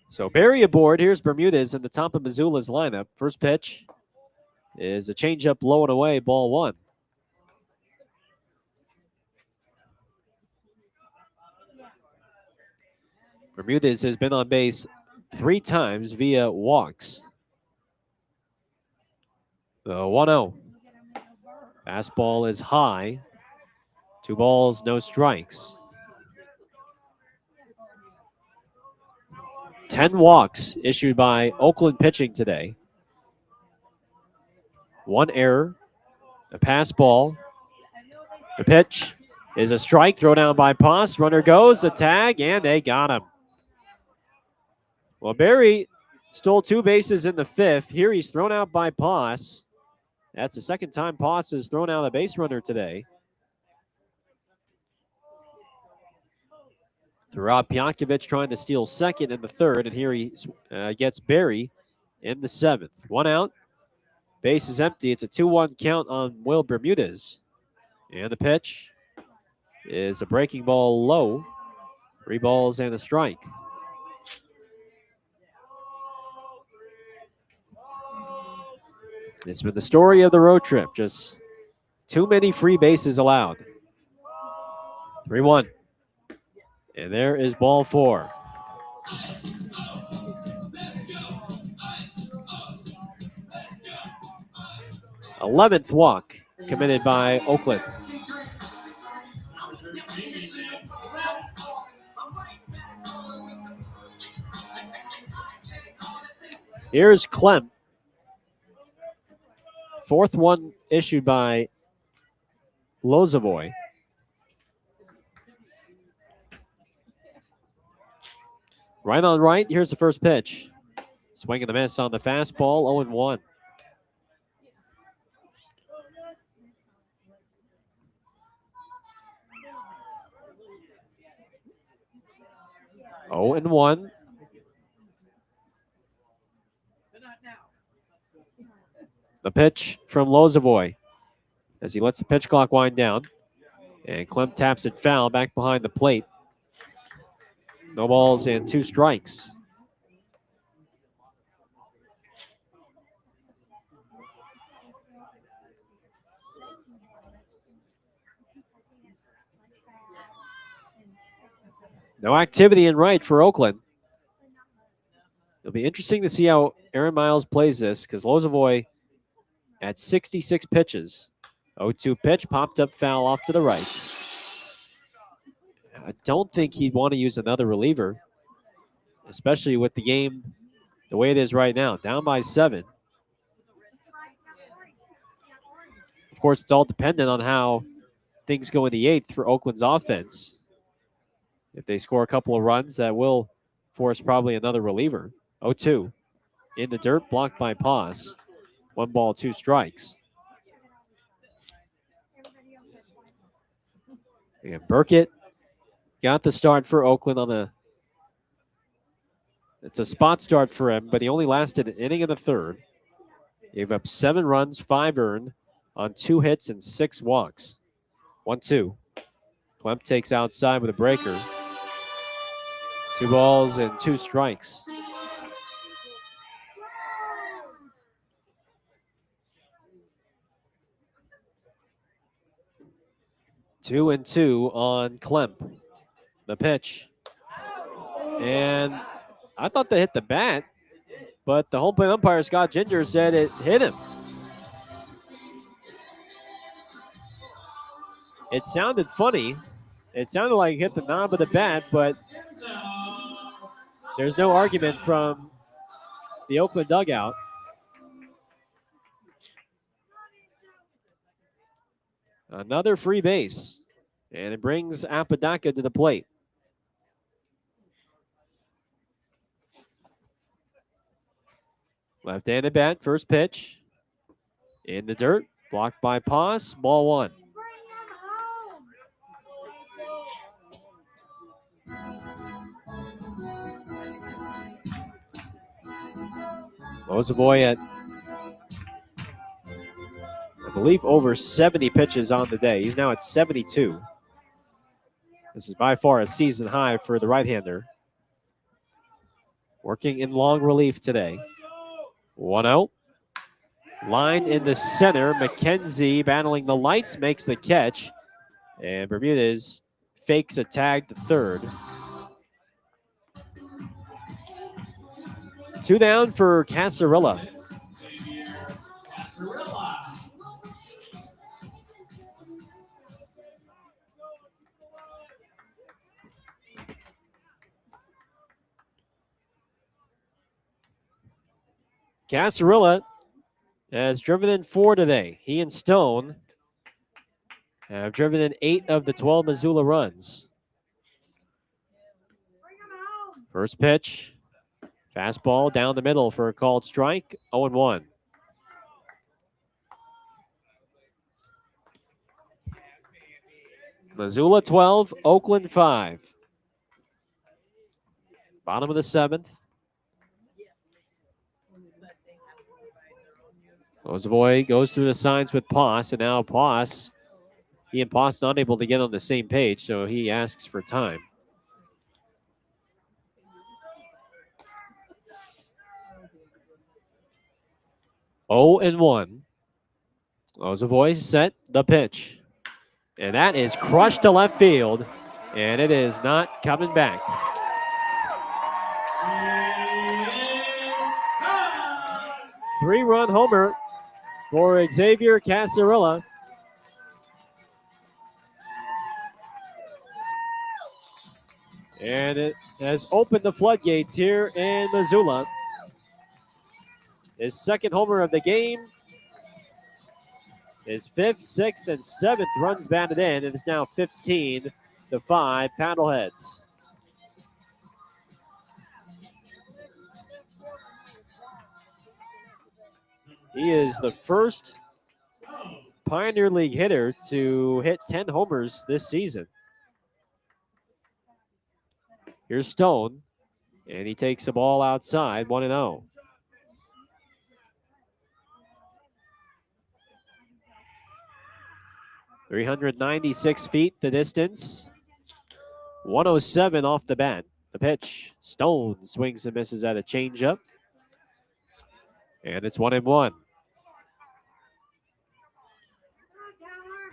So Barry aboard. Here's Bermudez in the top of Missoula's lineup. First pitch is a changeup low and away, ball 1. Bermudez has been on base 3 times via walks. The 1-0. Fastball is high. 2 balls, no strikes. 10 walks issued by Oakland pitching today. 1 error, a pass ball. The pitch is a strike, throw down by Poss. Runner goes, the tag, and they got him. Well, Barry stole 2 bases in the 5th. Here he's thrown out by Poss. That's the second time Poss has thrown out a base runner today. Throughout Pionkovich trying to steal second in the 3rd, and here he gets Barry in the 7th. 1 out, base is empty. It's a 2-1 count on Will Bermudez. And the pitch is a breaking ball low. 3 balls and a strike. It's been the story of the road trip. Just too many free bases allowed. 3-1. And there is ball 4. th walk committed by Oakland. Here's Clem. 4th one issued by Lozovoy. Right on right, here's the first pitch. Swing and a miss on the fastball, 0-1. Oh, and 1. The pitch from Lozovoy as he lets the pitch clock wind down. And Clem taps it foul back behind the plate. No balls and 2 strikes. No activity in right for Oakland. It'll be interesting to see how Aaron Miles plays this because Lozovoy at 66 pitches. 0-2 pitch, popped up foul off to the right. I don't think he'd want to use another reliever, especially with the game the way it is right now, down by 7. Of course, it's all dependent on how things go in the 8th for Oakland's offense. If they score a couple of runs, that will force probably another reliever. 0-2 in the dirt, blocked by Poss. 1 ball, 2 strikes. And Burkett got the start for Oakland on it's a spot start for him, but he only lasted an inning and a 3rd. Gave up 7 runs, 5 earned on 2 hits and 6 walks. 1-2. Clem takes outside with a breaker. 2 balls and 2 strikes. 2-2 on Klemp. The pitch. And I thought they hit the bat, but the home plate umpire, Scott Ginger, said it hit him. It sounded funny. It sounded like it hit the knob of the bat, but there's no argument from the Oakland dugout. Another free base, and it brings Apodaca to the plate. Left-handed bat, first pitch. In the dirt, blocked by Paz, ball one. Ozovoy at, I believe, over 70 pitches on the day. He's now at 72. This is by far a season high for the right-hander. Working in long relief today. 1-0. Lined in the center. McKenzie battling the lights, makes the catch. And Bermudez fakes a tag to third. 2 down for Casarilla. Casarilla has driven in 4 today. He and Stone have driven in 8 of the 12 Missoula runs. First pitch. Fastball down the middle for a called strike. 0-1. Missoula 12, Oakland 5. Bottom of the 7th. Ozovoy goes through the signs with Paz, and now Paz, he and Paz not able to get on the same page, so he asks for time. Oh and 1. Ozovoy set the pitch. And that is crushed to left field, and it is not coming back. Three-run homer for Xavier Casarilla. And it has opened the floodgates here in Missoula. His second homer of the game. His 5th, 6th, and 7th runs batted in. It is now 15-5 Paddleheads. He is the first Pioneer League hitter to hit 10 homers this season. Here's Stone, and he takes the ball outside, 1-0. .396 feet the distance. 107 off the bat. The pitch. Stone swings and misses at a changeup. And it's 1-1.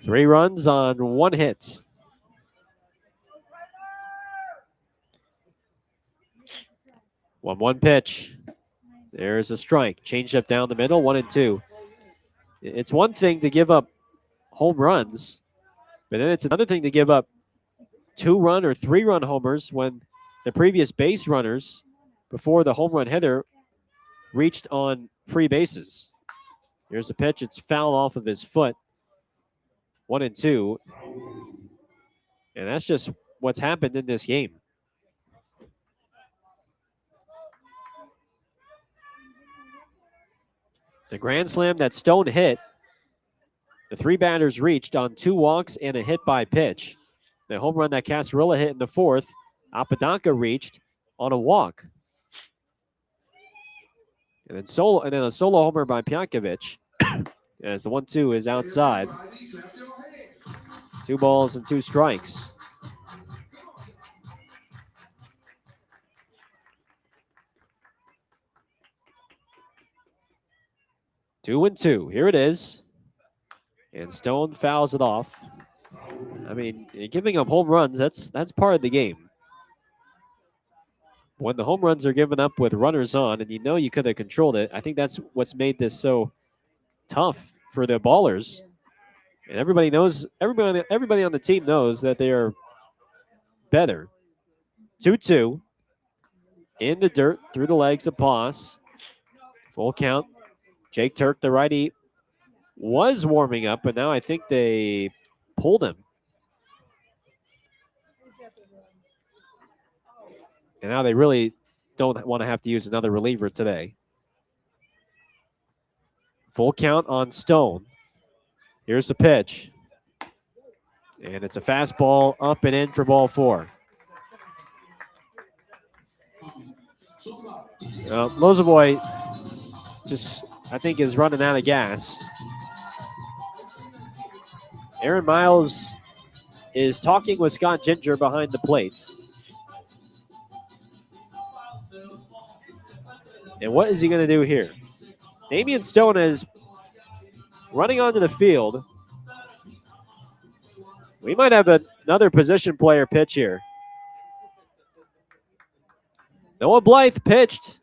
3 runs on 1 hit. One pitch. There's a strike. Changeup down the middle, 1-2. It's one thing to give up home runs, but then it's another thing to give up 2-run or 3-run homers when the previous base runners before the home run hitter reached on free bases. Here's a pitch. It's fouled off of his foot. 1-2. And that's just what's happened in this game. The grand slam that Stone hit, the 3 batters reached on 2 walks and a hit by pitch. The home run that Casarilla hit in the 4th, Apodaca reached on a walk. And then a solo homer by Pjankovic. As the 1-2 is outside. 2 balls and 2 strikes. Two and 2. Here it is. And Stone fouls it off. I mean, giving up home runs, that's part of the game. When the home runs are given up with runners on and you know you could have controlled it, I think that's what's made this so tough for the ballers. And everybody knows, everybody on the team knows that they are better. 2-2. In the dirt, through the legs of Poss. Full count. Jake Turk, the righty, was warming up, but now I think they pulled him. And now they really don't want to have to use another reliever today. Full count on Stone. Here's the pitch. And it's a fastball up and in for ball 4. Lozovoy just, I think, is running out of gas. Aaron Miles is talking with Scott Ginger behind the plate. And what is he going to do here? Damian Stone is running onto the field. We might have another position player pitch here. Noah Blythe pitched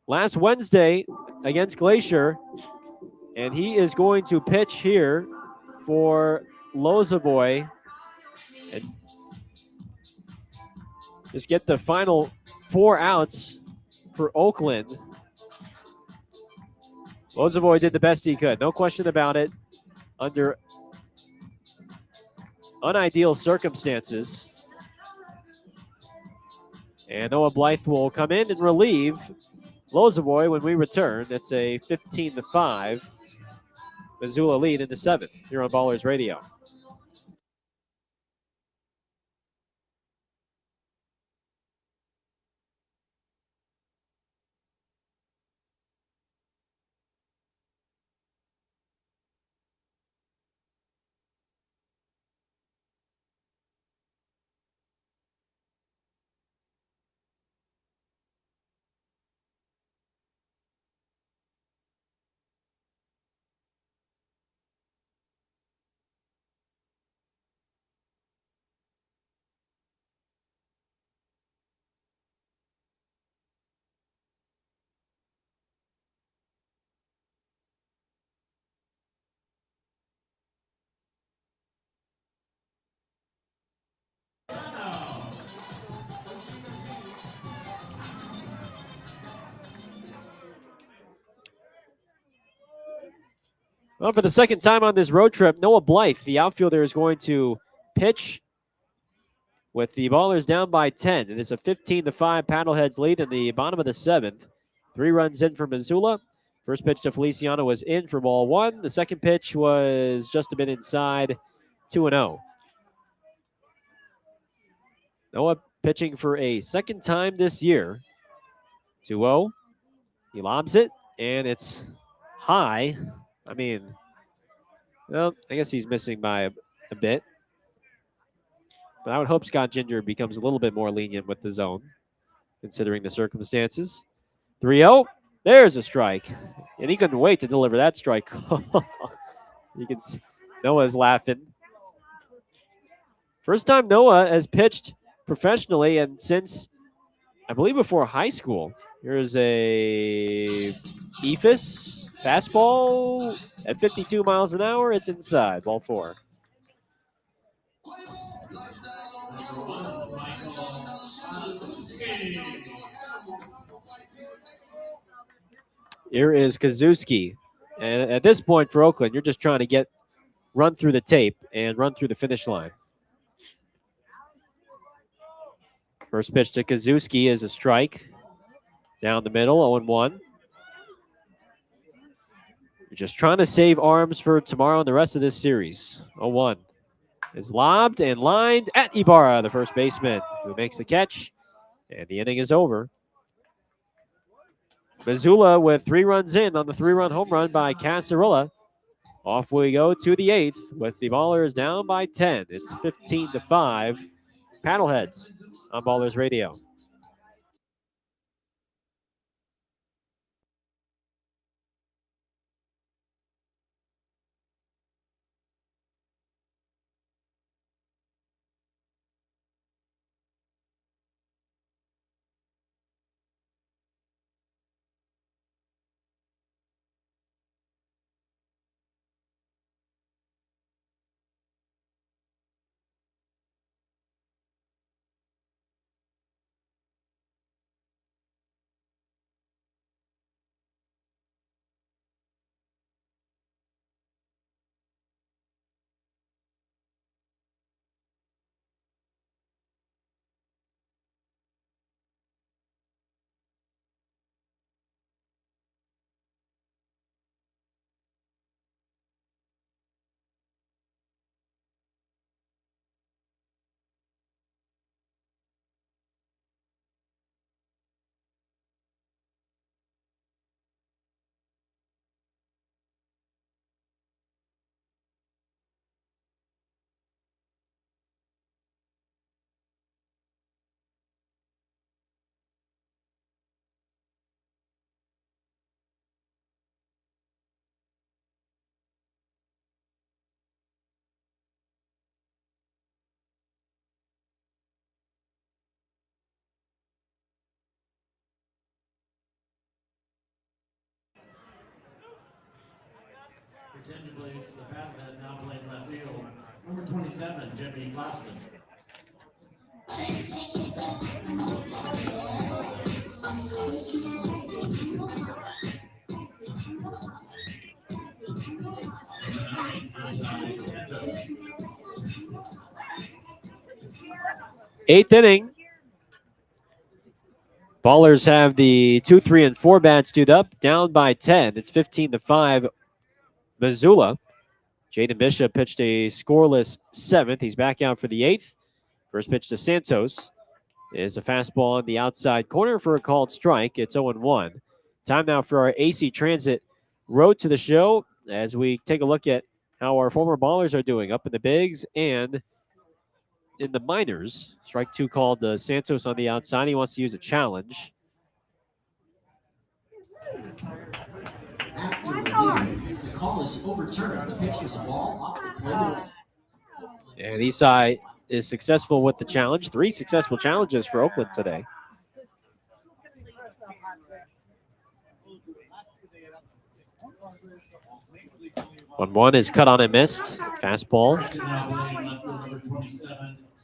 last Wednesday against Glacier, and he is going to pitch here for Lozovoy and just get the final 4 outs for Oakland. Lozovoy did the best he could, no question about it, under unideal circumstances. And Noah Blythe will come in and relieve Lozovoy when we return. It's a 15-5 Missoula lead in the 7th here on Ballers Radio. Well, for the second time on this road trip, Noah Blythe, the outfielder, is going to pitch with the Ballers down by 10. It is a 15-5 Paddleheads lead in the bottom of the 7th. 3 runs in for Missoula. First pitch to Feliciano was in for ball 1. The second pitch was just a bit inside, 2-0. Noah pitching for a second time this year. 2-0. He lobs it, and it's high. I mean, well, I guess he's missing by a bit. But I would hope Scott Ginger becomes a little bit more lenient with the zone, considering the circumstances. 3-0. There's a strike. And he couldn't wait to deliver that strike. You can see Noah's laughing. First time Noah has pitched professionally, and since, I believe, before high school. Here's a Ephus fastball at 52 miles an hour. It's inside, ball 4. Here is Kazuski. And at this point for Oakland, you're just trying to run through the tape and run through the finish line. First pitch to Kazuski is a strike. Down the middle, 0-1. You're just trying to save arms for tomorrow and the rest of this series. 0-1 is lobbed and lined at Ibarra, the first baseman, who makes the catch, and the inning is over. Missoula with 3 runs in on the 3-run home run by Casarilla. Off we go to the 8th with the Ballers down by 10. It's 15-5. Paddleheads on Ballers Radio. 27, Jimmy Clausen. Eighth inning. Ballers have the 2, 3, and 4 bats queued up, down by 10. It's 15-5 Missoula. Jaden Bishop pitched a scoreless 7th. He's back out for the 8th. First pitch to Santos is a fastball on the outside corner for a called strike. It's 0-1. Time now for our AC Transit Road to the Show as we take a look at how our former ballers are doing up in the bigs and in the minors. Strike 2 called Santos on the outside. He wants to use a challenge. After review, the call is overturned. The pitcher's ball off the plate. And Esai is successful with the challenge. 3 successful challenges for Oakland today. 1-1 is cut on and missed. Fastball.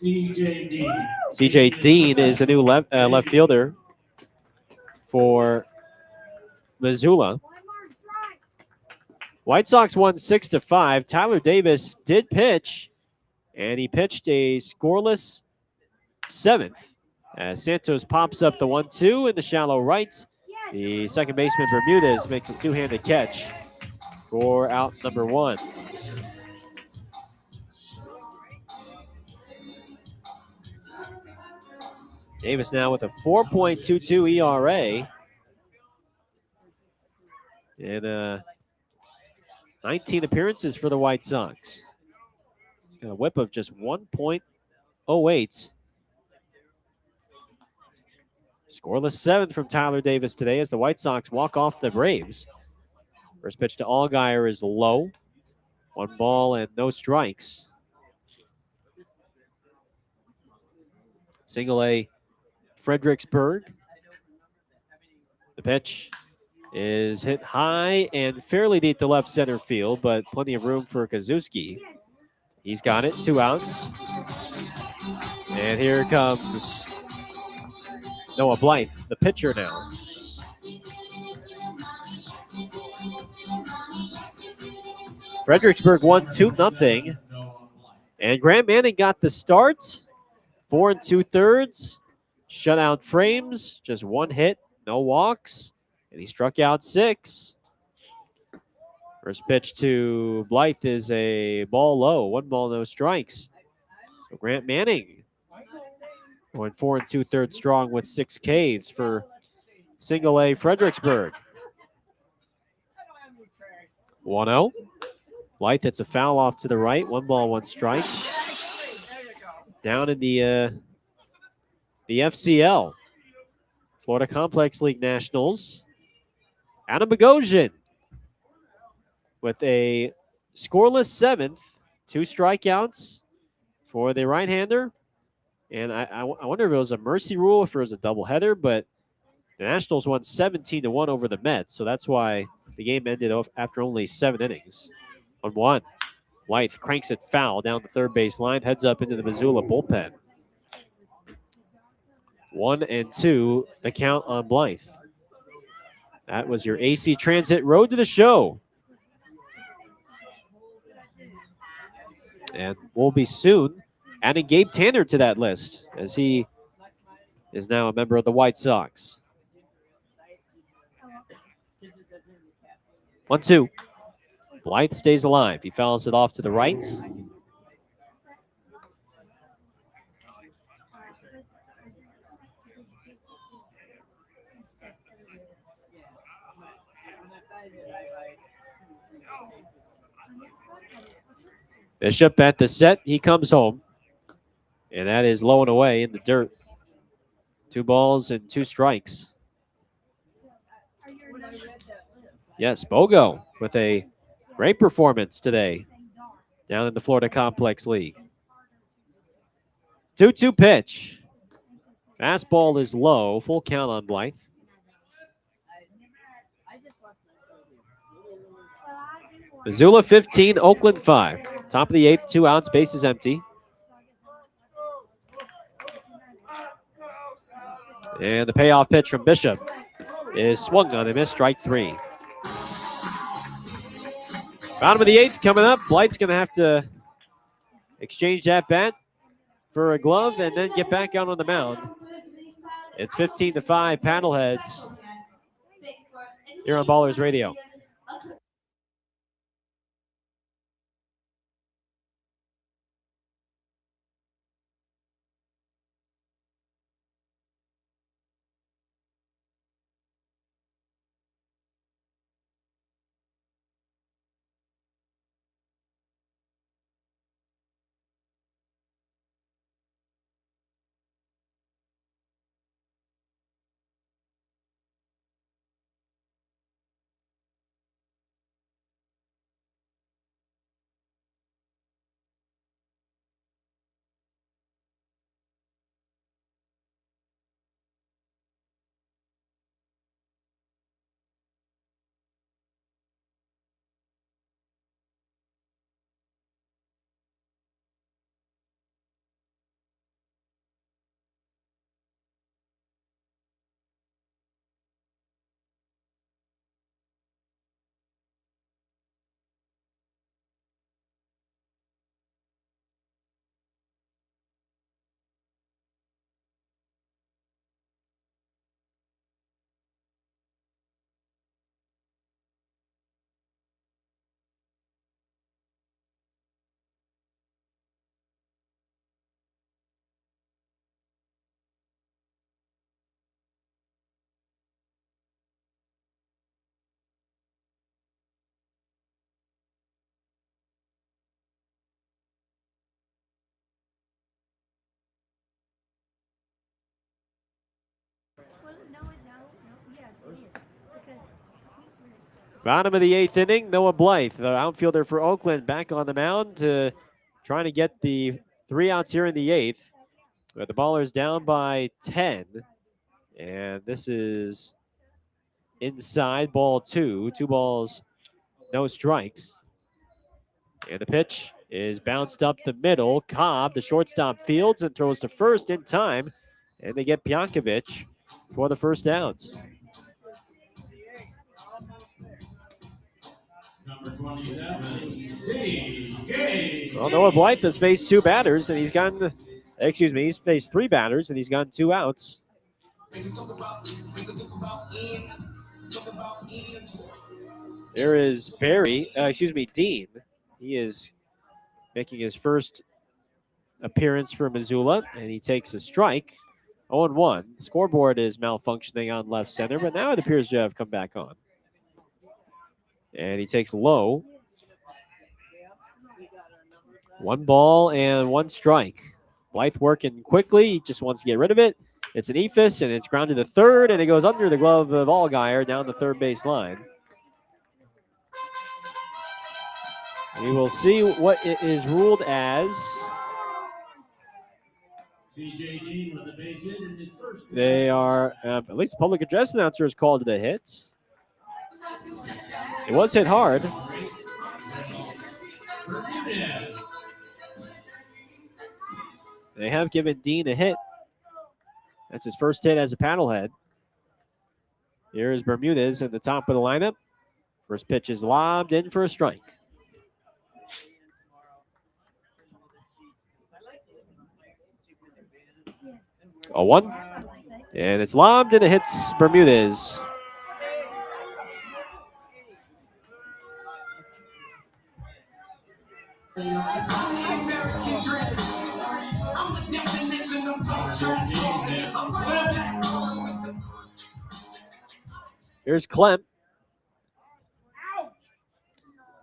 CJ Dean is a new left fielder for Missoula. White Sox won 6-5. Tyler Davis did pitch, and he pitched a scoreless 7th. As Santos pops up the 1-2 in the shallow right. The second baseman Bermudez makes a two-handed catch for out number 1. Davis now with a 4.22 ERA. And 19 appearances for the White Sox. He's got a whip of just 1.08. Scoreless 7th from Tyler Davis today as the White Sox walk off the Braves. First pitch to Allgaier is low. 1 ball and no strikes. Single A, Fredericksburg. The pitch is hit high and fairly deep to left center field, but plenty of room for Kazuski. He's got it, 2 outs. And here comes Noah Blythe, the pitcher now. Fredericksburg won 2-0. And Grant Manning got the start. 4 2/3. Shutout frames, just 1 hit, no walks. And he struck out 6. First pitch to Blythe is a ball low. 1 ball, no strikes. So Grant Manning going 4 2/3 strong with 6 Ks for Single A Fredericksburg. 1-0. Blythe hits a foul off to the right. 1 ball, 1 strike. Down in the FCL, Florida Complex League Nationals. Adam Bogosian with a scoreless 7th, 2 strikeouts for the right-hander. And I wonder if it was a mercy rule, if it was a doubleheader, but the Nationals won 17-1 over the Mets, so that's why the game ended off after only 7 innings. 1-1. Blythe cranks it foul down the third base line, heads up into the Missoula bullpen. 1-2, the count on Blythe. That was your AC Transit Road to the Show. And we'll be soon adding Gabe Tanner to that list as he is now a member of the White Sox. 1-2. Blythe stays alive. He fouls it off to the right. Bishop at the set. He comes home. And that is low and away in the dirt. 2 balls and 2 strikes. Yes, Bogo with a great performance today down in the Florida Complex League. 2-2 pitch. Fastball is low. Full count on Blythe. Missoula 15, Oakland 5. Top of the 8th, 2 outs, bases empty. And the payoff pitch from Bishop is swung on and missed, strike 3. Bottom of the 8th coming up. Blight's going to have to exchange that bat for a glove and then get back out on the mound. It's 15-5, Paddleheads here on Ballers Radio. Bottom of the 8th inning, Noah Blythe, the outfielder for Oakland, back on the mound to trying to get the 3 outs here in the 8th. But the Ballers down by 10. And this is inside, ball 2. 2 balls, no strikes. And the pitch is bounced up the middle. Cobb, the shortstop, fields and throws to first in time. And they get Pionkovic for the first out. Number 27, C.J. Well, Noah Blythe has faced 2 batters, and he's gotten, he's faced 3 batters, and he's gotten 2 outs. There is Dean. He is making his first appearance for Missoula, and he takes a strike. 0-1. The scoreboard is malfunctioning on left center, but now it appears to have come back on. And he takes low. 1 ball and 1 strike. Blythe working quickly. He just wants to get rid of it. It's an ephus, and it's grounded to third, and it goes under the glove of Allgaier down the third base line. We will see what it is ruled as. C.J. Dean with the base hit in his first. They are, at least the public address announcer has called it a hit. It was hit hard. They have given Dean a hit. That's his first hit as a paddlehead. Here is Bermudez at the top of the lineup. First pitch is lobbed in for a strike. 0-1. And it's lobbed and it hits Bermudez. Here's Clem.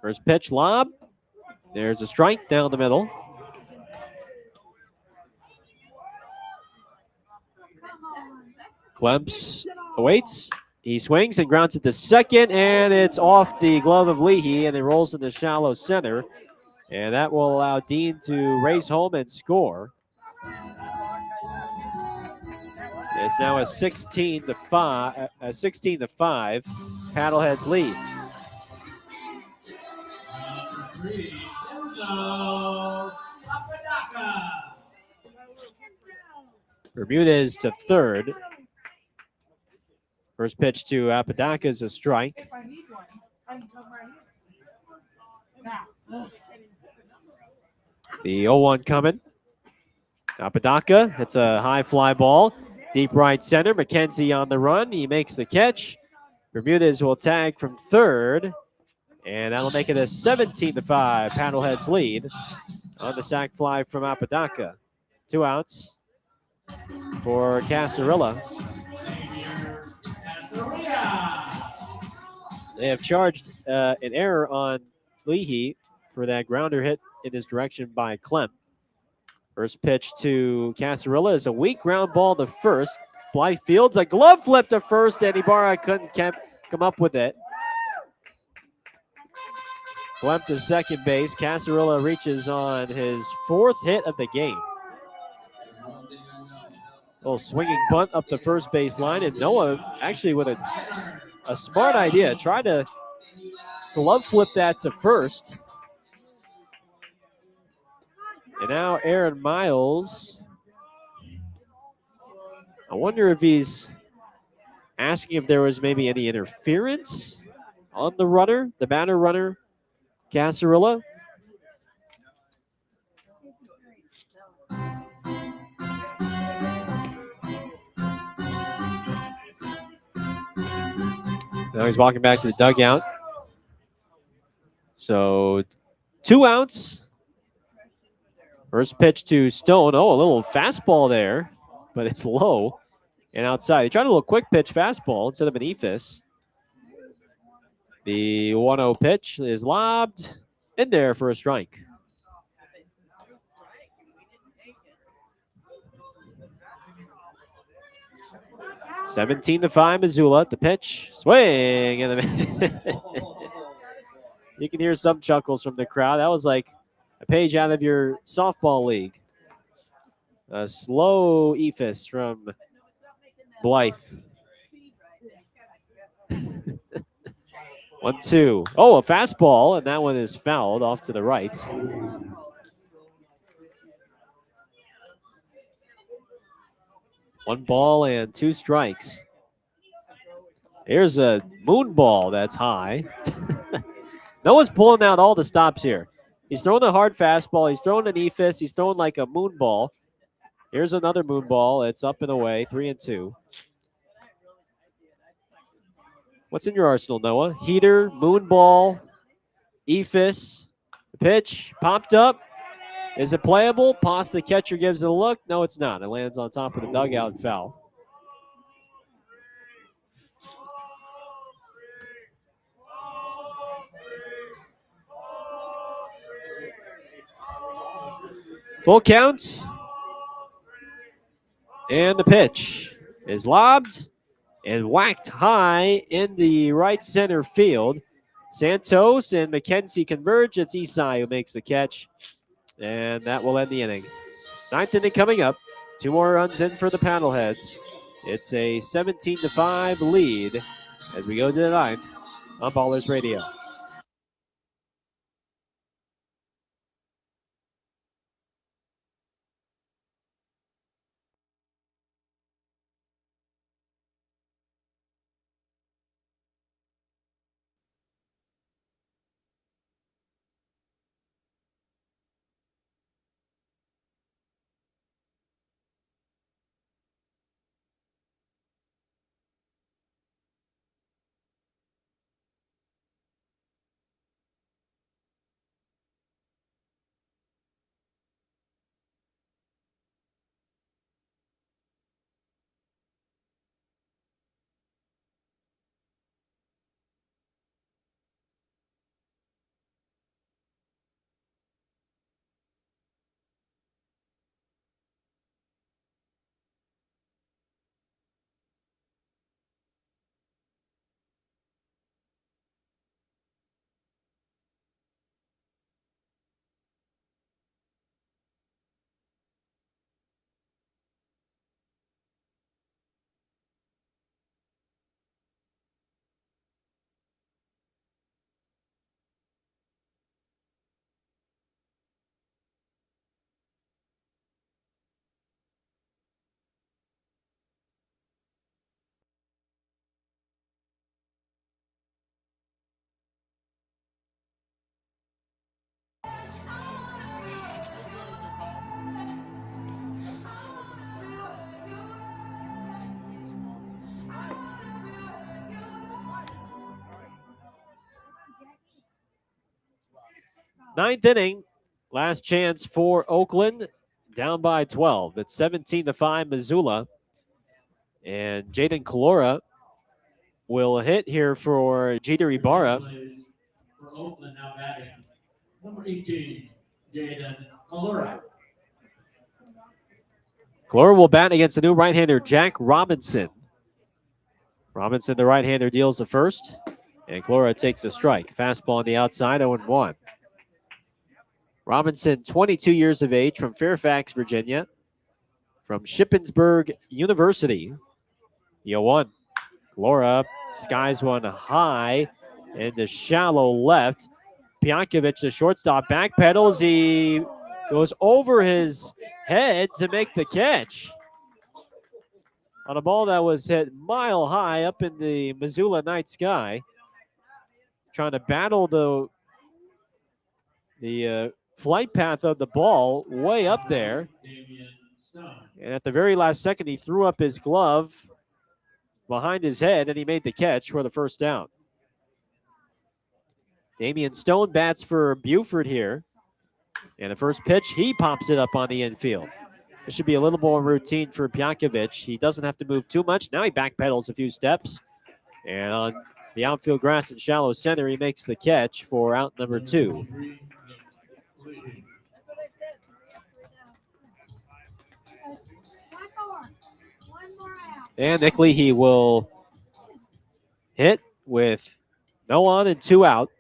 First pitch lob. There's a strike down the middle. Clemps awaits. He swings and grounds it to second, and it's off the glove of Leahy, and it rolls to the shallow center. And that will allow Dean to race home and score. It's now a 16-5 Paddleheads lead. 3. Enzo Apodaca. Bermudez to third. First pitch to Apodaca is a strike. If I need one, I can come right here. Now. The 0-1 coming. Apodaca hits a high fly ball. Deep right center. McKenzie on the run. He makes the catch. Bermudez will tag from third. And that'll make it a 17-5 Paddleheads lead on the sac fly from Apodaca. 2 outs for Casarilla. They have charged an error on Leahy for that grounder hit in his direction by Clem. First pitch to Casarilla is a weak ground ball to first. Blythe fields a glove flip to first, and Ibarra couldn't come up with it. Clem to second base. Casarilla reaches on his 4th hit of the game. Little swinging bunt up the first base line, and Noah actually with a smart idea. Tried to glove flip that to first. And now Aaron Miles. I wonder if he's asking if there was maybe any interference on the runner, the batter runner, Casarilla. Now he's walking back to the dugout. So 2 outs. First pitch to Stone. Oh, a little fastball there, but it's low and outside. He tried a little quick pitch fastball instead of an ephus. The 1-0 pitch is lobbed in there for a strike. (17-5) Missoula. The pitch, swing, and the you can hear some chuckles from the crowd. That was like a page out of your softball league. A slow ephus from Blythe. 1-2. Oh, a fastball, and that one is fouled off to the right. One ball and 2 strikes. Here's a moon ball that's high. Noah's pulling out all the stops here. He's throwing a hard fastball. He's throwing an ephus. He's throwing like a moon ball. Here's another moon ball. It's up and away, 3-2. What's in your arsenal, Noah? Heater, moon ball, ephus. The pitch popped up. Is it playable? Poss, the catcher, gives it a look. No, it's not. It lands on top of the dugout and foul. Full count. And the pitch is lobbed and whacked high in the right center field. Santos and McKenzie converge. It's Isai who makes the catch. And that will end the inning. 9th inning coming up. 2 more runs in for the Paddleheads. It's a 17-5 lead as we go to the 9th on Ballers Radio. Ninth inning, last chance for Oakland, down by 12. It's 17-5 Missoula. And Jaden Kalora will hit here for Jeter Ibarra. For Oakland now batting. Number 18, Jaden Kalora. Kalora will bat against the new right-hander, Jack Robinson. Robinson, the right-hander, deals the first. And Kalora takes a strike. Fastball on the outside, 0-1. Robinson, 22 years of age, from Fairfax, Virginia. From Shippensburg University. The 0-1. Kalora skies one high into shallow left. Pionkovic, the shortstop, backpedals. He goes over his head to make the catch on a ball that was hit mile high up in the Missoula night sky. Trying to battle the flight path of the ball way up there. And at the very last second, he threw up his glove behind his head, and he made the catch for the first down. Damian Stone bats for Buford here. And the first pitch, he pops it up on the infield. This should be a little more routine for Pionkovic. He doesn't have to move too much. Now he backpedals a few steps. And on the outfield grass in shallow center, he makes the catch for out number 2. And Nick Leahy will hit with no on and 2 out.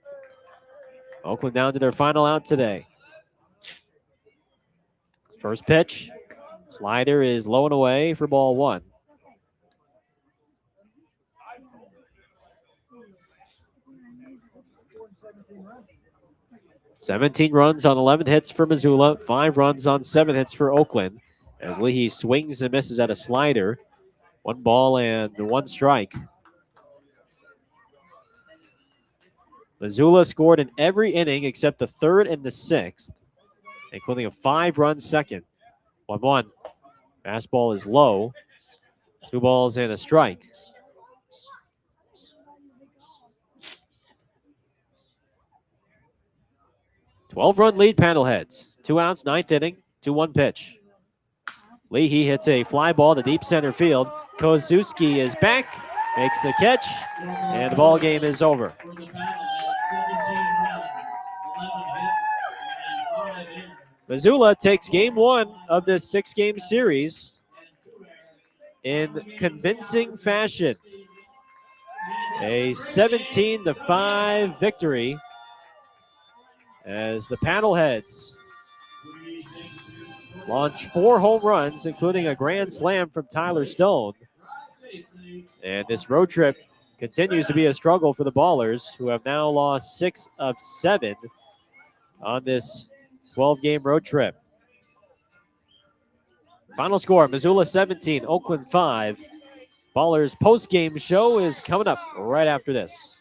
Oakland down to their final out today. First pitch. Slider is low and away for ball 1. $17 runs on 11 hits for Missoula, 5 runs on 7 hits for Oakland. As Leahy swings and misses at a slider. 1 ball and 1 strike. Missoula scored in every inning except the 3rd and the 6th, including a 5-run second. 1-1. Fastball is low. 2 balls and a strike. Twelve-run lead, Paddleheads. 2 outs, 9th inning, 2-1 pitch. Leahy hits a fly ball to deep center field. Kozuski is back, makes the catch, and the ball game is over. Missoula takes game 1 of this 6-game series in convincing fashion. A 17-5 victory as the Paddleheads launch 4 home runs, including a grand slam from Tyler Stone. And this road trip continues to be a struggle for the Ballers, who have now lost 6 of 7 on this 12-game road trip. Final score, Missoula 17, Oakland 5. Ballers post-game show is coming up right after this.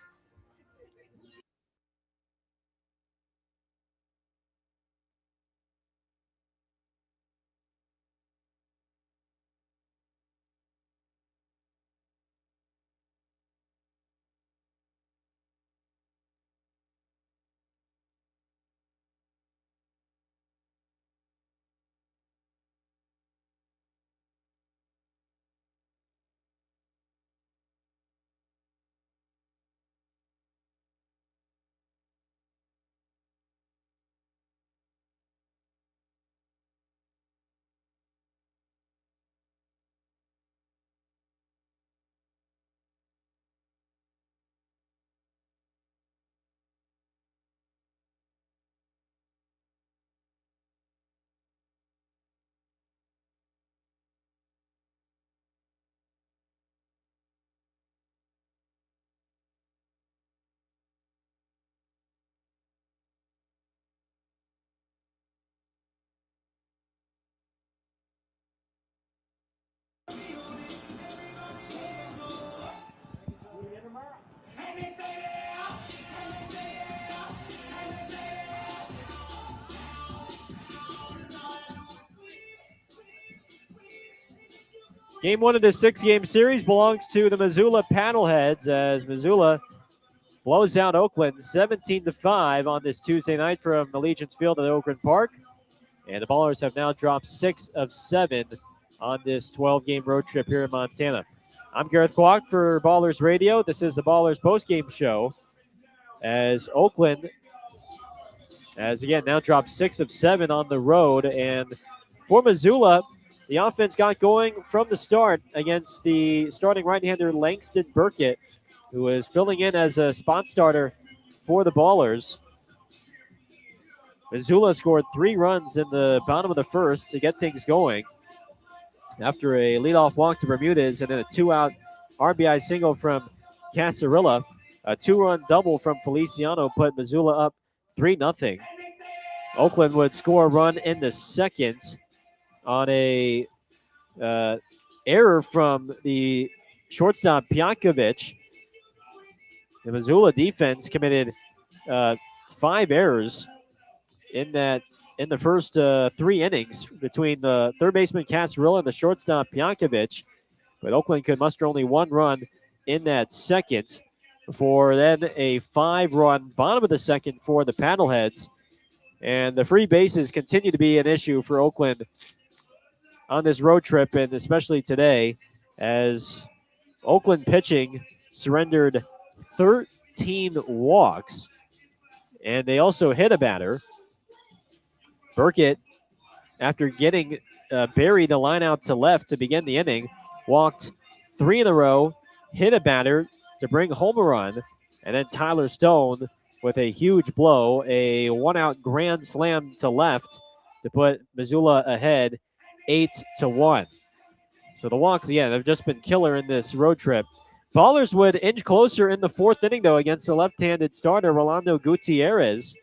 Game 1 of this 6-game series belongs to the Missoula Paddleheads, as Missoula blows out Oakland 17-5 on this Tuesday night from Allegiance Field at Oakland Park. And the Ballers have now dropped 6 of 7 on this 12-game road trip here in Montana. I'm Gareth Kwok for Ballers Radio. This is the Ballers postgame show as Oakland has, again, now dropped 6 of 7 on the road. And for Missoula, the offense got going from the start against the starting right-hander Langston Burkett, who is filling in as a spot starter for the Ballers. Missoula scored 3 runs in the bottom of the first to get things going after a leadoff walk to Bermudez and then a 2-out RBI single from Casarilla. A 2-run double from Feliciano put Missoula up 3-0. Oakland would score a run in the second on a error from the shortstop Pjankovic. The Missoula defense committed 5 errors in the first 3 innings between the third baseman Casarilla and the shortstop Pjankovic. But Oakland could muster only 1 run in that second before then a 5-run bottom of the second for the Paddleheads. And the free bases continue to be an issue for Oakland on this road trip, and especially today, as Oakland pitching surrendered 13 walks, and they also hit a batter. Burkett, after getting buried the line out to left to begin the inning, walked 3 in a row, hit a batter to bring home a run, and then Tyler Stone with a huge blow, a 1-out grand slam to left to put Missoula ahead 8-1. So the walks, again, have just been killer in this road trip. Ballers would inch closer in the 4th inning, though, against the left-handed starter, Rolando Gutierrez.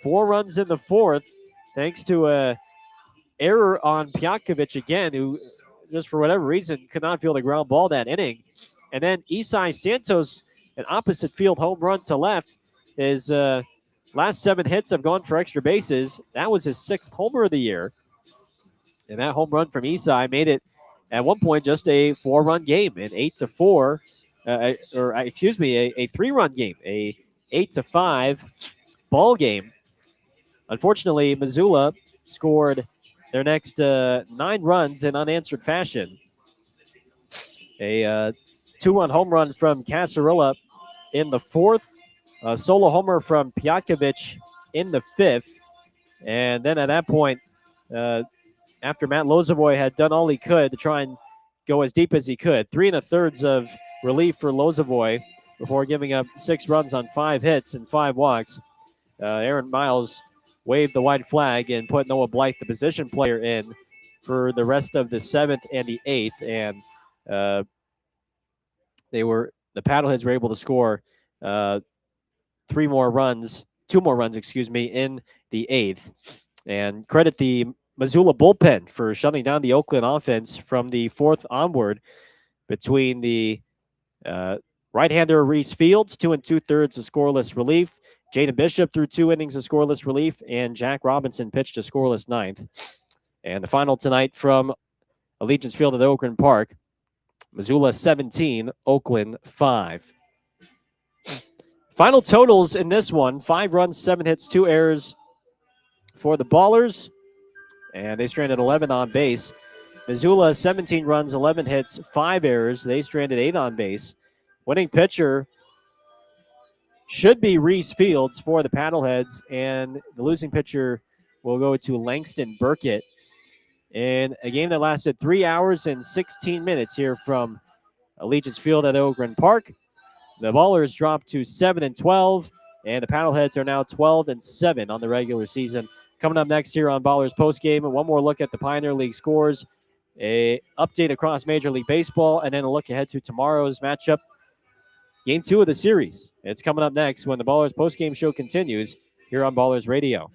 4 runs in the 4th, thanks to a error on Pjankovic again, who just for whatever reason could not field a ground ball that inning. And then Isai Santos, an opposite field home run to left. His last 7 hits have gone for extra bases. That was his 6th homer of the year. And that home run from Isai made it at one point just a 4-run game, an 8-4, a 3-run game, a 8-5 ball game. Unfortunately, Missoula scored their next 9 runs in unanswered fashion. A 2-run home run from Casarilla in the 4th, a solo homer from Pjankovic in the 5th, and then at that point, after Matt Lozovoy had done all he could to try and go as deep as he could, 3 1/3 of relief for Lozovoy before giving up 6 runs on 5 hits and 5 walks. Aaron Miles waved the white flag and put Noah Blythe, the position player, in for the rest of the 7th and the 8th, and the Paddleheads were able to score 2 more runs, in the 8th. And credit the Missoula bullpen for shutting down the Oakland offense from the 4th onward between the right-hander Reese Fields, 2 2/3 of scoreless relief. Jaden Bishop threw 2 innings of scoreless relief, and Jack Robinson pitched a scoreless 9th. And the final tonight from Allegiance Field at Oakland Park, Missoula 17, Oakland 5. Final totals in this one, 5 runs, 7 hits, 2 errors for the Ballers, and they stranded 11 on base. Missoula, 17 runs, 11 hits, 5 errors. They stranded 8 on base. Winning pitcher should be Reese Fields for the Paddleheads, and the losing pitcher will go to Langston Burkett in a game that lasted 3 hours and 16 minutes here from Allegiance Field at Oakland Park. The Ballers dropped to 7-12, and the Paddleheads are now 12-7 on the regular season. Coming up next here on Ballers Postgame, one more look at the Pioneer League scores, a update across Major League Baseball, and then a look ahead to tomorrow's matchup, Game 2 of the series. It's coming up next when the Ballers Postgame show continues here on Ballers Radio.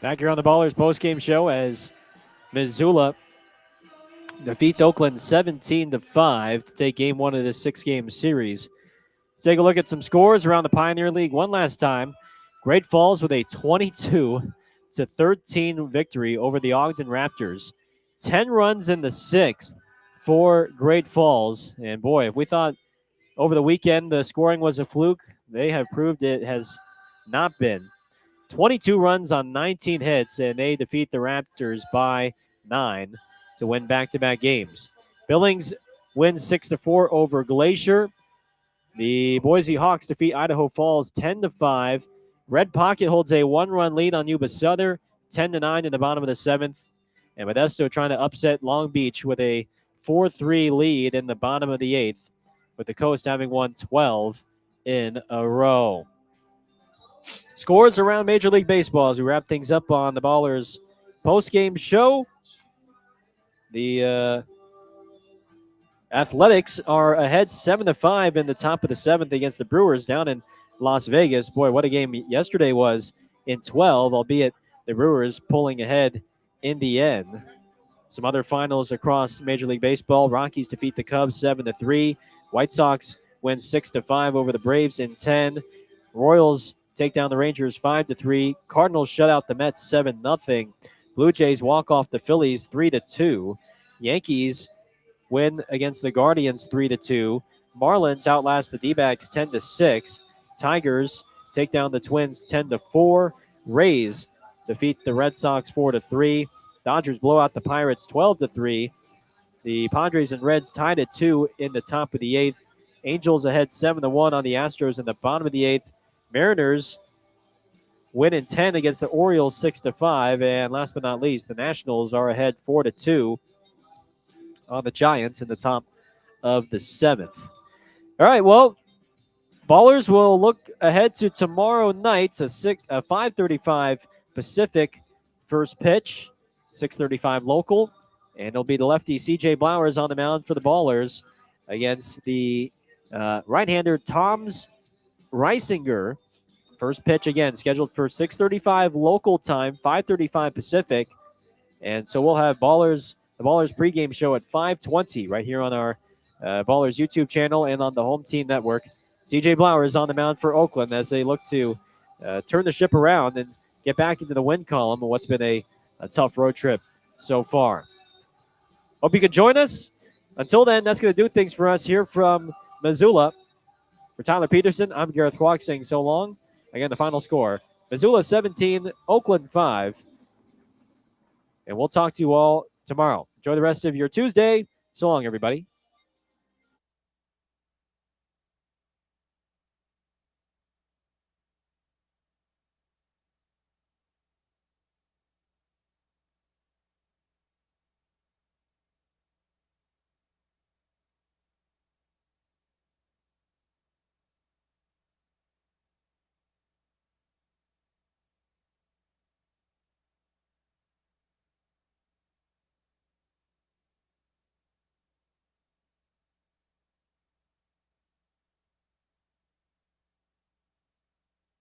Back here on the Ballers postgame show as Missoula defeats Oakland 17-5 to take game one of this 6-game series. Let's take a look at some scores around the Pioneer League one last time. Great Falls with a 22-13 victory over the Ogden Raptors. 10 runs in the 6th for Great Falls. And boy, if we thought over the weekend the scoring was a fluke, they have proved it has not been. 22 runs on 19 hits, and they defeat the Raptors by 9 to win back-to-back games. Billings wins 6-4 over Glacier. The Boise Hawks defeat Idaho Falls 10-5. Red Pocket holds a 1-run lead on Yuba Southern, 10-9 in the bottom of the 7th. And Modesto trying to upset Long Beach with a 4-3 lead in the bottom of the 8th, with the Coast having won 12 in a row. Scores around Major League Baseball as we wrap things up on the Ballers post-game show. The Athletics are ahead 7-5 in the top of the 7th against the Brewers down in Las Vegas. Boy, what a game yesterday was in 12, albeit the Brewers pulling ahead in the end. Some other finals across Major League Baseball. Rockies defeat the Cubs 7-3. White Sox win 6-5 over the Braves in 10. Royals take down the Rangers 5-3. Cardinals shut out the Mets 7-0. Blue Jays walk off the Phillies 3-2. Yankees win against the Guardians 3-2. Marlins outlast the D-backs 10-6. Tigers take down the Twins 10-4. Rays defeat the Red Sox 4-3. Dodgers blow out the Pirates 12-3. The Padres and Reds tied at 2 in the top of the 8th. Angels ahead 7-1 on the Astros in the bottom of the 8th. Mariners win in 10 against the Orioles 6-5. And last but not least, the Nationals are ahead 4-2 on the Giants in the top of the 7th. All right, well, Ballers will look ahead to tomorrow night, a 5:35 Pacific first pitch, 6:35 local, and it'll be the lefty C.J. Blowers on the mound for the Ballers against the right-hander Tom's Reisinger. First pitch, again, scheduled for 6:35 local time, 5:35 Pacific. And so we'll have the Ballers pregame show at 5:20 right here on our Ballers YouTube channel and on the Home Team Network. C.J. Blowers on the mound for Oakland as they look to turn the ship around and get back into the win column of what's been a tough road trip so far. Hope you can join us. Until then, that's going to do things for us here from Missoula. For Tyler Peterson, I'm Gareth Kwok saying so long. Again, the final score, Missoula 17, Oakland 5. And we'll talk to you all tomorrow. Enjoy the rest of your Tuesday. So long, everybody.